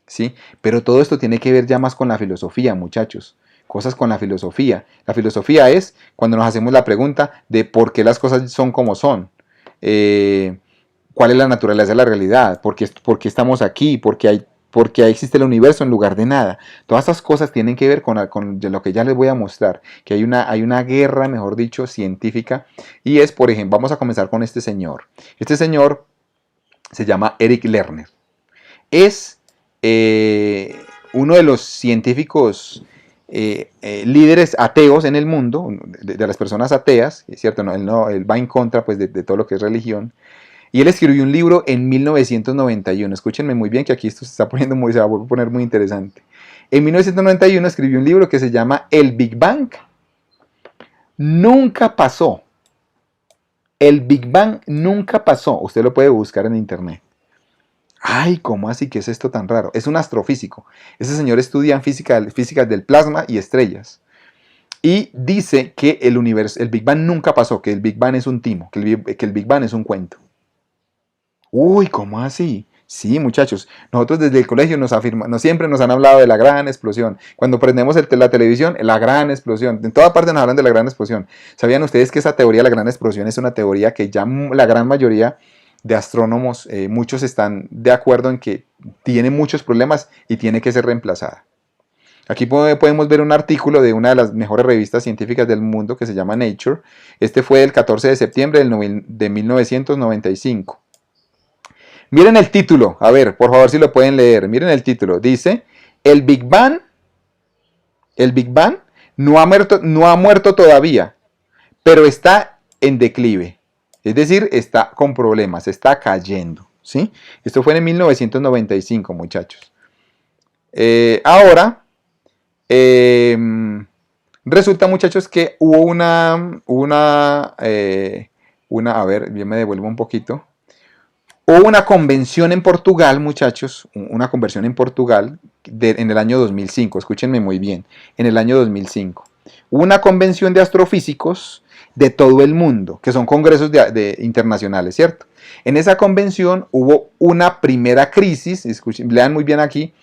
¿sí? Pero todo esto tiene que ver ya más con la filosofía, muchachos. Cosas con la filosofía. La filosofía es cuando nos hacemos la pregunta de por qué las cosas son como son. ¿Cuál es la naturaleza de la realidad? ¿Por qué estamos aquí? ¿Por qué existe el universo en lugar de nada? Todas estas cosas tienen que ver con lo que ya les voy a mostrar, que hay una guerra, mejor dicho, científica, y es, por ejemplo, vamos a comenzar con este señor. Este señor se llama Eric Lerner. Es uno de los científicos líderes ateos en el mundo, de las personas ateas, es cierto, él va en contra pues, de todo lo que es religión, y él escribió un libro en 1991, escúchenme muy bien que aquí esto se va a poner muy interesante. En 1991 escribió un libro que se llama El Big Bang nunca pasó. El Big Bang nunca pasó, usted lo puede buscar en internet. Ay, ¿cómo así? ¿Qué es esto tan raro? Es un astrofísico. Ese señor estudia física del plasma y estrellas. Y dice que el Big Bang nunca pasó, que el Big Bang es un timo, que el Big Bang es un cuento. Uy, ¿cómo así? Sí, muchachos, nosotros desde el colegio siempre nos han hablado de la gran explosión. Cuando prendemos la televisión, la gran explosión. En toda parte nos hablan de la gran explosión. ¿Sabían ustedes que esa teoría de la gran explosión es una teoría que ya la gran mayoría de astrónomos, muchos están de acuerdo en que tiene muchos problemas y tiene que ser reemplazada? Aquí podemos ver un artículo de una de las mejores revistas científicas del mundo que se llama Nature. Este fue el 14 de septiembre de 1995. Miren el título, a ver, por favor si lo pueden leer. Miren el título, dice, el Big Bang no ha muerto todavía, pero está en declive. Es decir, está con problemas, está cayendo, ¿sí? Esto fue en 1995, muchachos. Ahora, resulta, muchachos, que hubo a ver, yo me devuelvo un poquito. Hubo una convención en Portugal, muchachos, una convención en Portugal en el año 2005, escúchenme muy bien, en el año 2005. Hubo una convención de astrofísicos de todo el mundo, que son congresos internacionales, ¿cierto? En esa convención hubo una primera crisis, escuchen, lean muy bien aquí,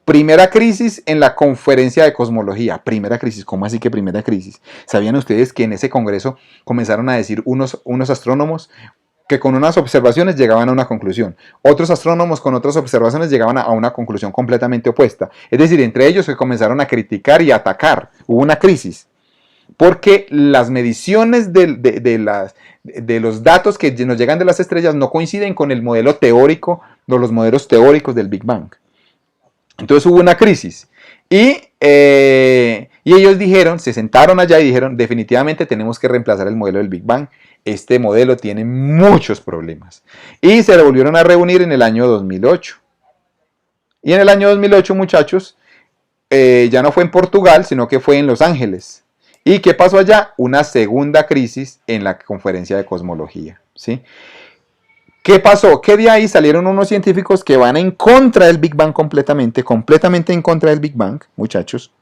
primera crisis en la conferencia de cosmología. Primera crisis, ¿cómo así que primera crisis? ¿Sabían ustedes que en ese congreso comenzaron a decir unos astrónomos que con unas observaciones llegaban a una conclusión? Otros astrónomos con otras observaciones llegaban a una conclusión completamente opuesta. Es decir, entre ellos se comenzaron a criticar y a atacar. Hubo una crisis. Porque las mediciones de los datos que nos llegan de las estrellas no coinciden con el modelo teórico, o los modelos teóricos del Big Bang. Entonces hubo una crisis. Y ellos dijeron, se sentaron allá y dijeron, definitivamente tenemos que reemplazar el modelo del Big Bang. Este modelo tiene muchos problemas. Y se volvieron a reunir en el año 2008. Y en el año 2008, muchachos, ya no fue en Portugal, sino que fue en Los Ángeles. ¿Y qué pasó allá? Una segunda crisis en la conferencia de cosmología, ¿sí? ¿Qué pasó? Que de ahí salieron unos científicos que van en contra del Big Bang completamente, completamente en contra del Big Bang, muchachos.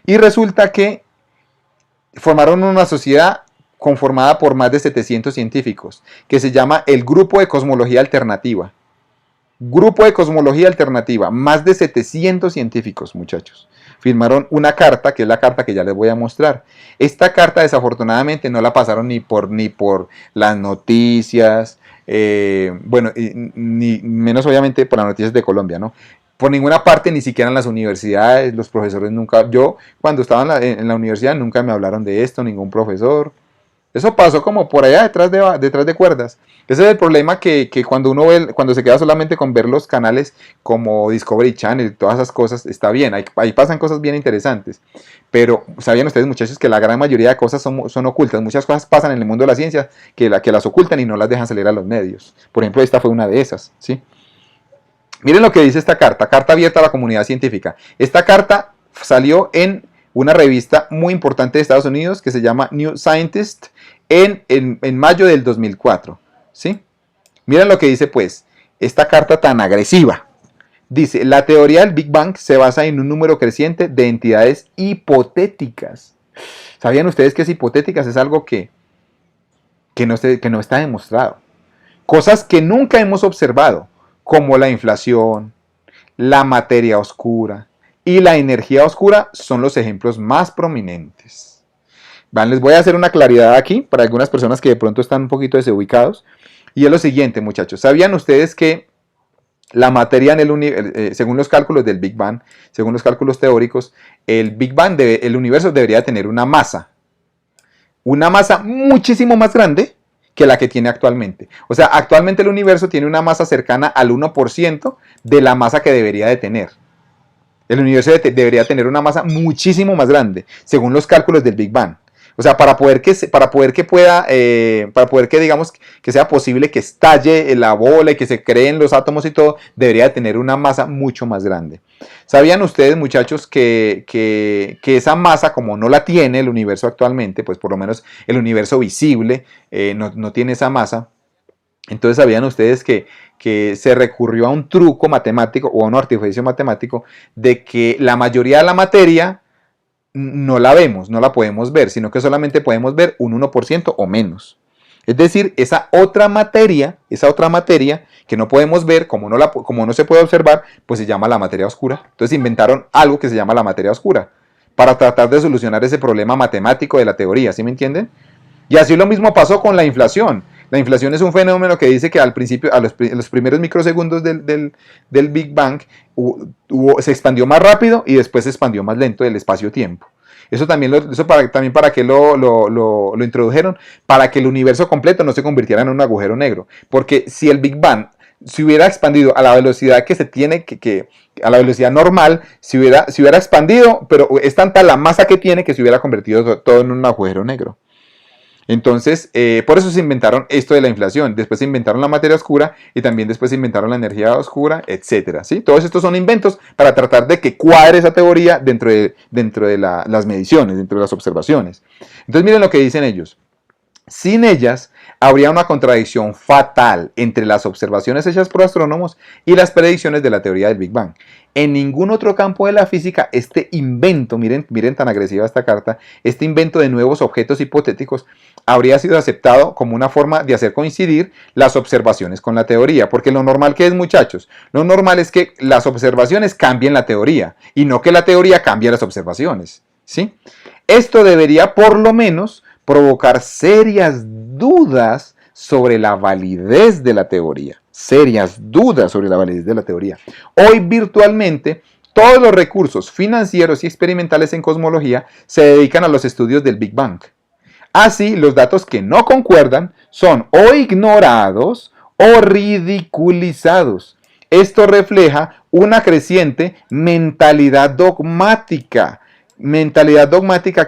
Y resulta que formaron una sociedad conformada por más de 700 científicos, que se llama el Grupo de Cosmología Alternativa. Grupo de Cosmología Alternativa, más de 700 científicos, muchachos. Firmaron una carta, que es la carta que ya les voy a mostrar. Esta carta desafortunadamente no la pasaron ni por las noticias, bueno, ni menos obviamente por las noticias de Colombia, ¿no? Por ninguna parte, ni siquiera en las universidades, los profesores nunca, yo cuando estaba en la universidad nunca me hablaron de esto, ningún profesor. Eso pasó como por allá detrás de cuerdas. Ese es el problema que cuando uno ve, cuando se queda solamente con ver los canales como Discovery Channel y todas esas cosas, está bien, ahí pasan cosas bien interesantes. Pero ¿sabían ustedes, muchachos, que la gran mayoría de cosas son ocultas? Muchas cosas pasan en el mundo de la ciencia que las ocultan y no las dejan salir a los medios. Por ejemplo, esta fue una de esas, ¿sí? Miren lo que dice esta carta, carta abierta a la comunidad científica. Esta carta salió en una revista muy importante de Estados Unidos que se llama New Scientist en mayo del 2004. ¿Sí? Miren lo que dice pues esta carta tan agresiva. Dice, la teoría del Big Bang se basa en un número creciente de entidades hipotéticas. ¿Sabían ustedes que es hipotéticas? Es algo que no está demostrado. Cosas que nunca hemos observado, como la inflación, la materia oscura y la energía oscura son los ejemplos más prominentes. Van, les voy a hacer una claridad aquí para algunas personas que de pronto están un poquito desubicados. Y es lo siguiente, muchachos. ¿Sabían ustedes que la materia en el universo, según los cálculos del Big Bang, según los cálculos teóricos, el Big Bang, el universo debería tener una masa muchísimo más grande que la que tiene actualmente? O sea, actualmente el universo tiene una masa cercana al 1% de la masa que debería de tener. El universo debería tener una masa muchísimo más grande, según los cálculos del Big Bang. O sea, para poder que digamos que sea posible que estalle la bola y que se creen los átomos y todo, debería tener una masa mucho más grande. ¿Sabían ustedes, muchachos, que esa masa, como no la tiene el universo actualmente, pues por lo menos el universo visible no tiene esa masa? Entonces, ¿sabían ustedes que se recurrió a un truco matemático o a un artificio matemático de que la mayoría de la materia no la vemos, no la podemos ver, sino que solamente podemos ver un 1% o menos? Es decir, esa otra materia que no podemos ver, como no se puede observar, pues se llama la materia oscura. Entonces inventaron algo que se llama la materia oscura para tratar de solucionar ese problema matemático de la teoría, ¿sí me entienden? Y así lo mismo pasó con la inflación. La inflación es un fenómeno que dice que al principio, los primeros microsegundos del Big Bang, se expandió más rápido y después se expandió más lento del espacio-tiempo. Eso también, para que lo introdujeron, para que el universo completo no se convirtiera en un agujero negro. Porque si el Big Bang se hubiera expandido a la velocidad que se tiene, a la velocidad normal, se hubiera expandido, pero es tanta la masa que tiene que se hubiera convertido todo en un agujero negro. Entonces, por eso se inventaron esto de la inflación. Después se inventaron la materia oscura y también después se inventaron la energía oscura, etcétera, ¿sí? Todos estos son inventos para tratar de que cuadre esa teoría dentro de las mediciones, dentro de las observaciones. Entonces, miren lo que dicen ellos. Sin ellas, habría una contradicción fatal entre las observaciones hechas por astrónomos y las predicciones de la teoría del Big Bang. En ningún otro campo de la física, este invento, miren tan agresiva esta carta, este invento de nuevos objetos hipotéticos habría sido aceptado como una forma de hacer coincidir las observaciones con la teoría. Porque lo normal que es, muchachos, lo normal es que las observaciones cambien la teoría y no que la teoría cambie las observaciones, ¿sí? Esto debería, por lo menos, provocar serias dudas sobre la validez de la teoría. Serias dudas sobre la validez de la teoría. Hoy, virtualmente, todos los recursos financieros y experimentales en cosmología se dedican a los estudios del Big Bang. Así, los datos que no concuerdan son o ignorados o ridiculizados. Esto refleja una creciente mentalidad dogmática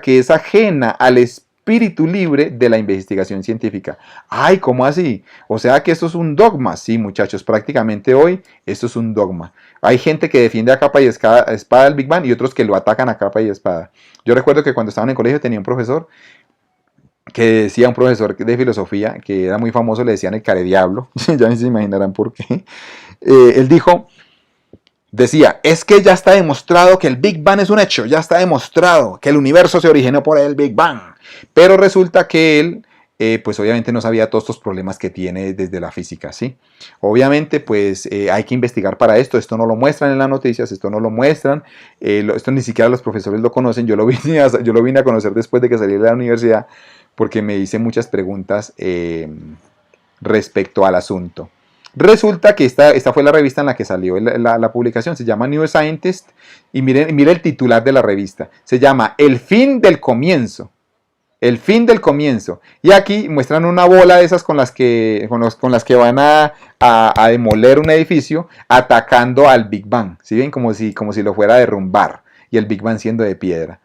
que es ajena al espíritu espíritu libre de la investigación científica. Ay, ¿cómo así? O sea que esto es un dogma. Sí, muchachos, prácticamente hoy esto es un dogma. Hay gente que defiende a capa y espada el Big Bang y otros que lo atacan a capa y espada. Yo recuerdo que cuando estaba en el colegio tenía un profesor que decía, un profesor de filosofía, que era muy famoso, le decían el carediablo, ya se imaginarán por qué. Él decía, es que ya está demostrado que el Big Bang es un hecho, ya está demostrado que el universo se originó por el Big Bang. Pero resulta que él, pues obviamente no sabía todos estos problemas que tiene desde la física, ¿sí? Obviamente, pues hay que investigar para esto no lo muestran en las noticias, esto no lo muestran, esto ni siquiera los profesores lo conocen, yo lo vine a conocer después de que salí de la universidad, porque me hice muchas preguntas respecto al asunto. Resulta que esta fue la revista en la que salió la publicación, se llama New Scientist, y miren el titular de la revista, se llama El fin del comienzo. El fin del comienzo. Y aquí muestran una bola de esas con las que van a demoler un edificio, atacando al Big Bang. ¿Sí ven? Como si lo fuera a derrumbar. Y el Big Bang siendo de piedra.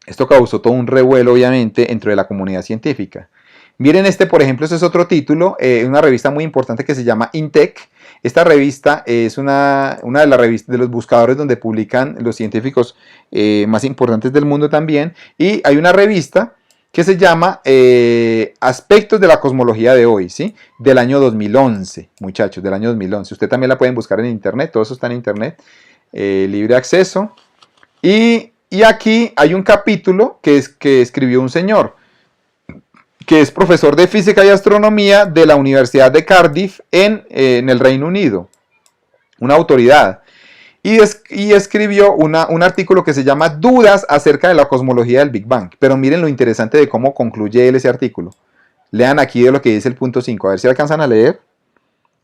Esto causó todo un revuelo, obviamente, dentro de la comunidad científica. Miren por ejemplo, este es otro título, una revista muy importante que se llama InTech. Esta revista es una de las revistas de los buscadores donde publican los científicos más importantes del mundo también. Y hay una revista que se llama Aspectos de la Cosmología de hoy, ¿sí? Del año 2011, muchachos, del año 2011. Ustedes también la pueden buscar en internet, todo eso está en internet, libre acceso. Y aquí hay un capítulo que escribió un señor, que es profesor de física y astronomía de la Universidad de Cardiff en el Reino Unido, una autoridad, y escribió un artículo que se llama Dudas acerca de la cosmología del Big Bang. Pero miren lo interesante de cómo concluye él ese artículo. Lean aquí de lo que dice el punto 5, a ver si alcanzan a leer.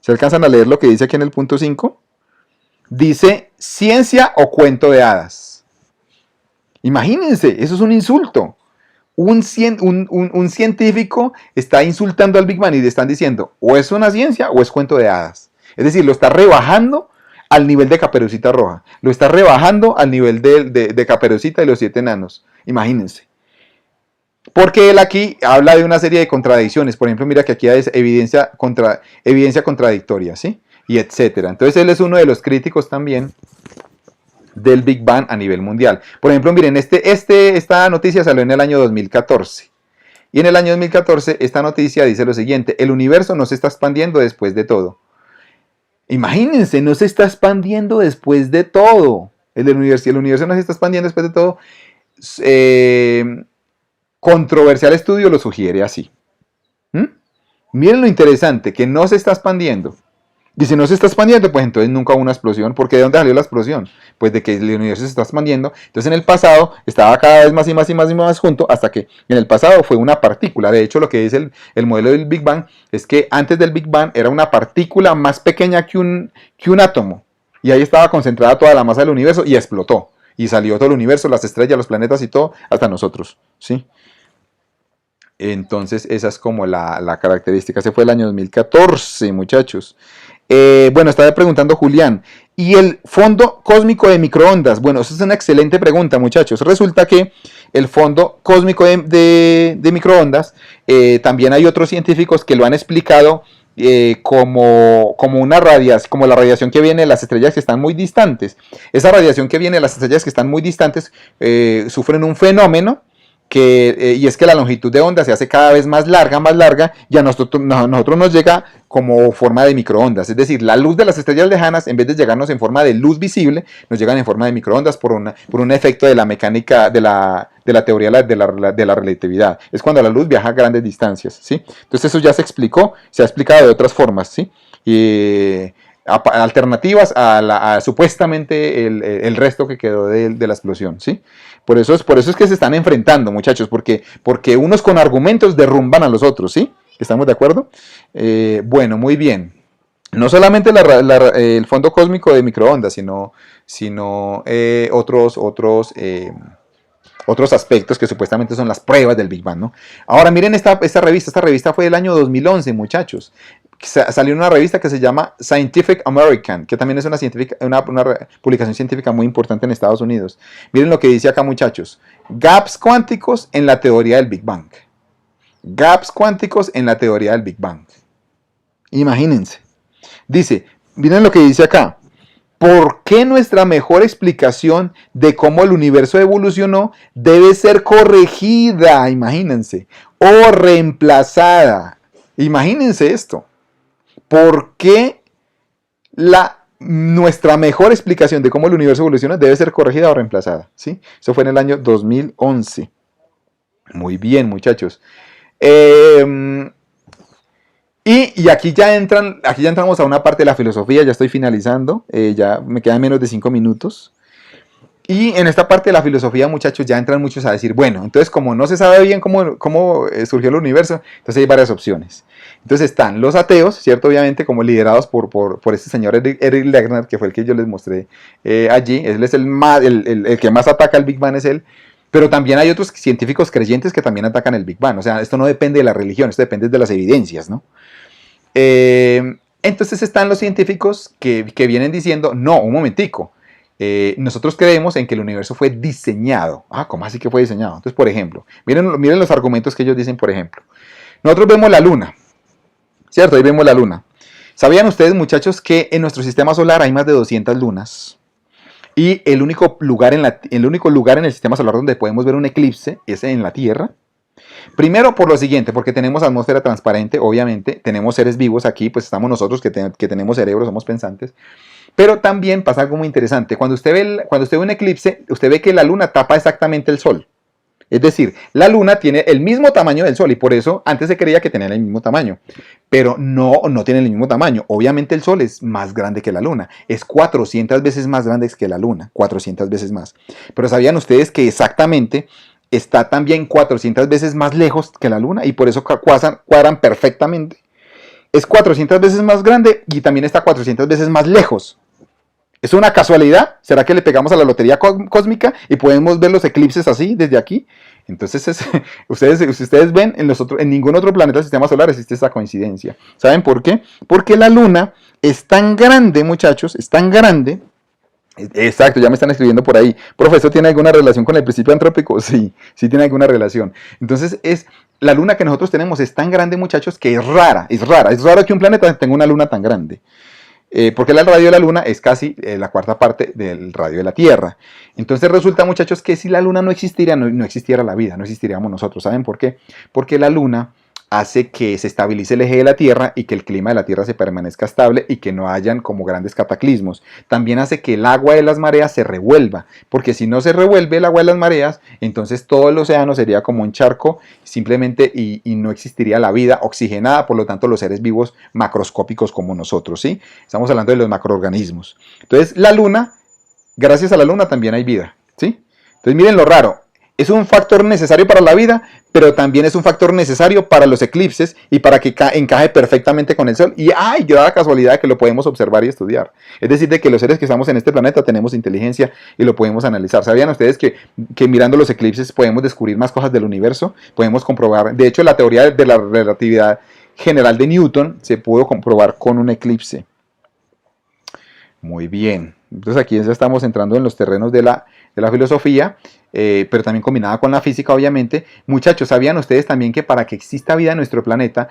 ¿Se alcanzan a leer lo que dice aquí en el punto 5? Dice, ciencia o cuento de hadas. Imagínense, eso es un insulto. Un científico está insultando al Big Bang y le están diciendo o es una ciencia o es cuento de hadas. Es decir, lo está rebajando al nivel de Caperucita Roja. Lo está rebajando al nivel de Caperucita y los 7 enanos. Imagínense. Porque él aquí habla de una serie de contradicciones. Por ejemplo, mira que aquí hay evidencia contradictoria, ¿sí? Y etcétera. Entonces él es uno de los críticos también del Big Bang a nivel mundial. Por ejemplo, miren, esta noticia salió en el año 2014. Y en el año 2014 esta noticia dice lo siguiente: el universo no se está expandiendo después de todo. Imagínense, no se está expandiendo después de todo. El universo no se está expandiendo después de todo. Controversial estudio lo sugiere así. Miren lo interesante, que no se está expandiendo. Y si no se está expandiendo, pues entonces nunca hubo una explosión. ¿Por qué? ¿De dónde salió la explosión? Pues de que el universo se está expandiendo. Entonces en el pasado estaba cada vez más y más y más y más junto, hasta que en el pasado fue una partícula. De hecho, lo que dice el modelo del Big Bang es que antes del Big Bang era una partícula más pequeña que un átomo. Y ahí estaba concentrada toda la masa del universo y explotó. Y salió todo el universo, las estrellas, los planetas y todo, hasta nosotros, ¿sí? Entonces esa es como la característica. Ese fue el año 2014, muchachos. Bueno, estaba preguntando Julián, ¿y el fondo cósmico de microondas? Bueno, esa es una excelente pregunta, muchachos. Resulta que el fondo cósmico de microondas, también hay otros científicos que lo han explicado como la radiación que viene de las estrellas que están muy distantes. Esa radiación que viene de las estrellas que están muy distantes sufren un fenómeno y es que la longitud de onda se hace cada vez más larga, y a nosotros nos llega como forma de microondas. Es decir, la luz de las estrellas lejanas, en vez de llegarnos en forma de luz visible, nos llegan en forma de microondas por un efecto de la mecánica, de la teoría de la relatividad. Es cuando la luz viaja a grandes distancias, ¿sí? Entonces eso ya se ha explicado de otras formas, ¿sí? Alternativas a supuestamente el resto que quedó de la explosión, ¿sí? Por eso es que se están enfrentando, muchachos, porque unos con argumentos derrumban a los otros, ¿sí? ¿Estamos de acuerdo? Bueno, muy bien. No solamente el fondo cósmico de microondas, sino otros aspectos que supuestamente son las pruebas del Big Bang, ¿no? Ahora miren esta revista fue del año 2011, muchachos. salió en una revista que se llama Scientific American, que también es una publicación científica muy importante en Estados Unidos. Miren lo que dice acá, muchachos. Gaps cuánticos en la teoría del Big Bang. Gaps cuánticos en la teoría del Big Bang. Imagínense. Dice, miren lo que dice acá. ¿Por qué nuestra mejor explicación de cómo el universo evolucionó debe ser corregida? Imagínense. O reemplazada. Imagínense esto. ¿Por qué nuestra mejor explicación de cómo el universo evoluciona debe ser corregida o reemplazada? ¿Sí? Eso fue en el año 2011. Muy bien, muchachos. Y aquí ya entramos a una parte de la filosofía. Ya estoy finalizando. Ya me quedan menos de 5 minutos. Y en esta parte de la filosofía, muchachos, ya entran muchos a decir, bueno, entonces como no se sabe bien cómo surgió el universo, entonces hay varias opciones. Entonces están los ateos, ¿cierto? Obviamente, como liderados por este señor Eric Lerner, que fue el que yo les mostré allí. Él es el que más ataca el Big Bang, es él. Pero también hay otros científicos creyentes que también atacan el Big Bang. O sea, esto no depende de la religión, esto depende de las evidencias, ¿no? Entonces están los científicos que vienen diciendo, no, un momentico. Nosotros creemos en que el universo fue diseñado. ¿Cómo así que fue diseñado? Entonces, por ejemplo, miren los argumentos que ellos dicen, por ejemplo. Nosotros vemos la luna, ¿cierto? Ahí vemos la luna. ¿Sabían ustedes, muchachos, que en nuestro sistema solar hay más de 200 lunas? Y el único lugar en el sistema solar donde podemos ver un eclipse es en la Tierra. Primero por lo siguiente, porque tenemos atmósfera transparente, obviamente, tenemos seres vivos aquí, pues estamos nosotros que tenemos cerebro, somos pensantes. Pero también pasa algo muy interesante. Cuando usted ve un eclipse, usted ve que la luna tapa exactamente el sol. Es decir, la luna tiene el mismo tamaño del sol y por eso antes se creía que tenían el mismo tamaño. Pero no tienen el mismo tamaño. Obviamente el sol es más grande que la luna. Es 400 veces más grande que la luna. 400 veces más. Pero ¿sabían ustedes que exactamente está también 400 veces más lejos que la luna? Y por eso cuadran perfectamente. Es 400 veces más grande y también está 400 veces más lejos. ¿Es una casualidad? ¿Será que le pegamos a la lotería cósmica y podemos ver los eclipses así desde aquí? Entonces, ustedes ven, en ningún otro planeta del sistema solar existe esta coincidencia. ¿Saben por qué? Porque la luna es tan grande, muchachos, es tan grande. Exacto, ya me están escribiendo por ahí. ¿Profesor, tiene alguna relación con el principio antrópico? Sí tiene alguna relación. Entonces, la luna que nosotros tenemos es tan grande, muchachos, que es rara. Es raro que un planeta tenga una luna tan grande. Porque el radio de la luna es casi la cuarta parte del radio de la Tierra. Entonces resulta, muchachos, que si la luna no existiera, no existiera la vida, no existiríamos nosotros. ¿Saben por qué? Porque la luna hace que se estabilice el eje de la Tierra y que el clima de la Tierra se permanezca estable y que no hayan como grandes cataclismos. También hace que el agua de las mareas se revuelva, porque si no se revuelve el agua de las mareas, entonces todo el océano sería como un charco simplemente y no existiría la vida oxigenada, por lo tanto los seres vivos macroscópicos como nosotros, ¿sí? Estamos hablando de los macroorganismos. Entonces la luna, gracias a la luna también hay vida, ¿sí? Entonces miren lo raro. Es un factor necesario para la vida, pero también es un factor necesario para los eclipses y para que encaje perfectamente con el Sol. Y da la casualidad de que lo podemos observar y estudiar. Es decir, de que los seres que estamos en este planeta tenemos inteligencia y lo podemos analizar. ¿Sabían ustedes que mirando los eclipses podemos descubrir más cosas del universo? Podemos comprobar. De hecho, la teoría de la relatividad general de Newton se pudo comprobar con un eclipse. Muy bien. Entonces aquí ya estamos entrando en los terrenos de la filosofía, pero también combinada con la física, obviamente. Muchachos, ¿sabían ustedes también que para que exista vida en nuestro planeta,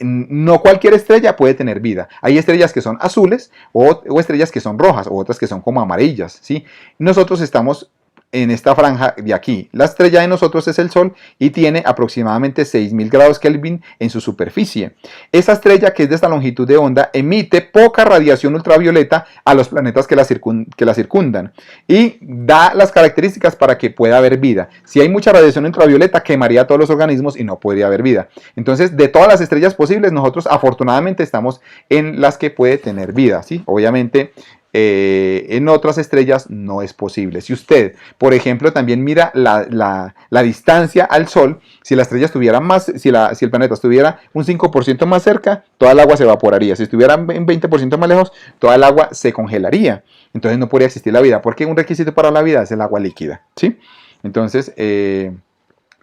no cualquier estrella puede tener vida? Hay estrellas que son azules o estrellas que son rojas o otras que son como amarillas, ¿sí? Nosotros estamos en esta franja de aquí. La estrella de nosotros es el Sol y tiene aproximadamente 6000 grados Kelvin en su superficie. Esa estrella, que es de esta longitud de onda, emite poca radiación ultravioleta a los planetas que la circundan y da las características para que pueda haber vida. Si hay mucha radiación ultravioleta, quemaría a todos los organismos y no podría haber vida. Entonces, de todas las estrellas posibles, nosotros afortunadamente estamos en las que puede tener vida, ¿sí? Obviamente, en otras estrellas no es posible. Si usted, por ejemplo, también mira la distancia al Sol, si la estrella estuviera si el planeta estuviera un 5% más cerca, toda el agua se evaporaría. Si estuviera en 20% más lejos, toda el agua se congelaría. Entonces no podría existir la vida, porque un requisito para la vida es el agua líquida, ¿sí? Entonces,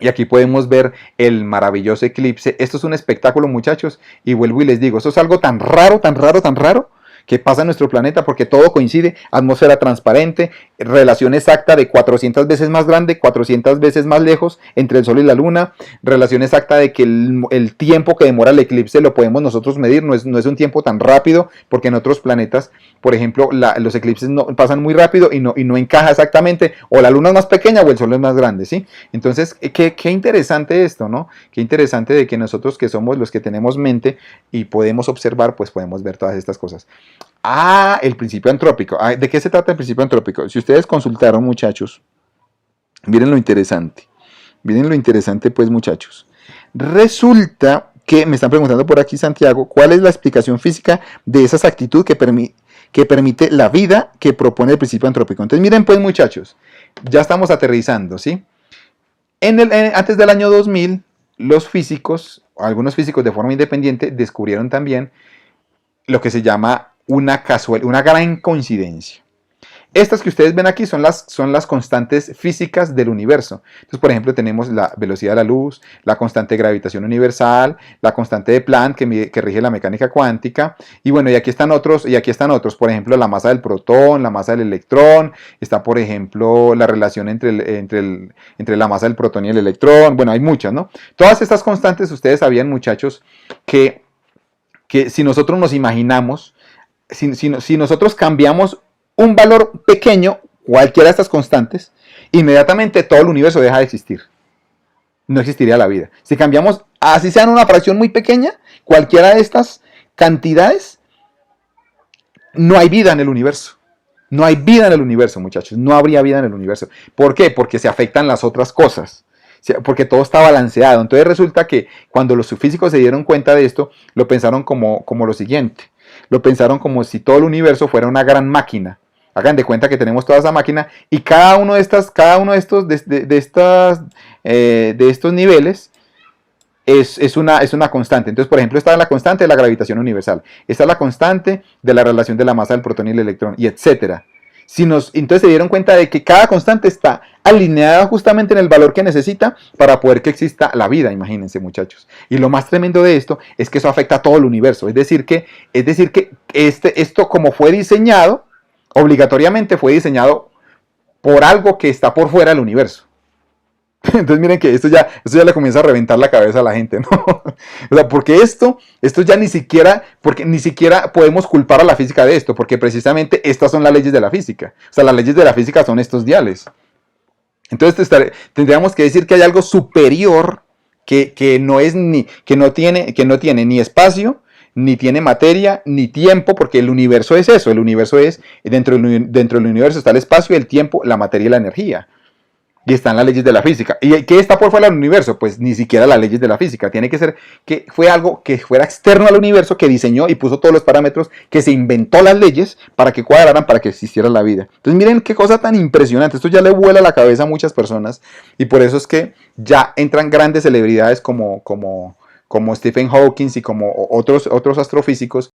Y aquí podemos ver el maravilloso eclipse. Esto es un espectáculo, muchachos. Y vuelvo y les digo, esto es algo tan raro, tan raro, tan raro que pasa en nuestro planeta porque todo coincide. Atmósfera transparente, relación exacta de 400 veces más grande, 400 veces más lejos entre el Sol y la Luna. Relación exacta de que el tiempo que demora el eclipse lo podemos nosotros medir. No es un tiempo tan rápido porque en otros planetas, por ejemplo, los eclipses pasan muy rápido y no encaja exactamente. O la Luna es más pequeña o el Sol es más grande, ¿sí? Entonces, qué interesante esto, ¿no? Qué interesante de que nosotros que somos los que tenemos mente y podemos observar, pues podemos ver todas estas cosas. Ah, el principio antrópico. Ah, ¿de qué se trata el principio antrópico? Si ustedes consultaron, muchachos, miren lo interesante. Miren lo interesante, pues, muchachos. Resulta que me están preguntando por aquí, Santiago, ¿cuál es la explicación física de esa exactitud que permite la vida que propone el principio antrópico? Entonces, miren, pues, muchachos, ya estamos aterrizando, ¿sí? Antes del año 2000, los físicos, algunos físicos de forma independiente, descubrieron también lo que se llama una gran coincidencia. Estas que ustedes ven aquí son las constantes físicas del universo. Entonces, por ejemplo, tenemos la velocidad de la luz, la constante de gravitación universal, la constante de Planck que rige la mecánica cuántica. Y bueno, y aquí están otros, por ejemplo, la masa del protón, la masa del electrón, está, por ejemplo, la relación entre la masa del protón y el electrón. Bueno, hay muchas, ¿no? Todas estas constantes, ustedes sabían, muchachos, que si nosotros nos imaginamos, si nosotros cambiamos un valor pequeño, cualquiera de estas constantes, inmediatamente todo el universo deja de existir. No existiría la vida. Si cambiamos, así sean una fracción muy pequeña, cualquiera de estas cantidades, no hay vida en el universo. No hay vida en el universo, muchachos. No habría vida en el universo. ¿Por qué? Porque se afectan las otras cosas. Porque todo está balanceado. Entonces resulta que cuando los físicos se dieron cuenta de esto, lo pensaron como lo siguiente. Lo pensaron como si todo el universo fuera una gran máquina. Hagan de cuenta que tenemos toda esa máquina y cada uno de estos niveles es una constante. Entonces, por ejemplo, esta es la constante de la gravitación universal. Esta es la constante de la relación de la masa del protón y el electrón, y etcétera. Entonces se dieron cuenta de que cada constante está alineada justamente en el valor que necesita para poder que exista la vida, imagínense, muchachos. Y lo más tremendo de esto es que eso afecta a todo el universo. Es decir que esto como fue diseñado, obligatoriamente fue diseñado por algo que está por fuera del universo. Entonces miren que esto ya le comienza a reventar la cabeza a la gente, ¿no? O sea, porque esto ya ni siquiera podemos culpar a la física de esto, porque precisamente estas son las leyes de la física. O sea, las leyes de la física son estos diales. Entonces tendríamos que decir que hay algo superior que no tiene ni espacio, ni tiene materia, ni tiempo, porque el universo es eso. El universo es, dentro del universo está el espacio, el tiempo, la materia y la energía. Y están las leyes de la física. ¿Y qué está por fuera del universo? Pues ni siquiera las leyes de la física. Tiene que ser que fue algo que fuera externo al universo, que diseñó y puso todos los parámetros, que se inventó las leyes para que cuadraran, para que existiera la vida. Entonces miren qué cosa tan impresionante. Esto ya le vuela la cabeza a muchas personas. Y por eso es que ya entran grandes celebridades como Stephen Hawking y como otros astrofísicos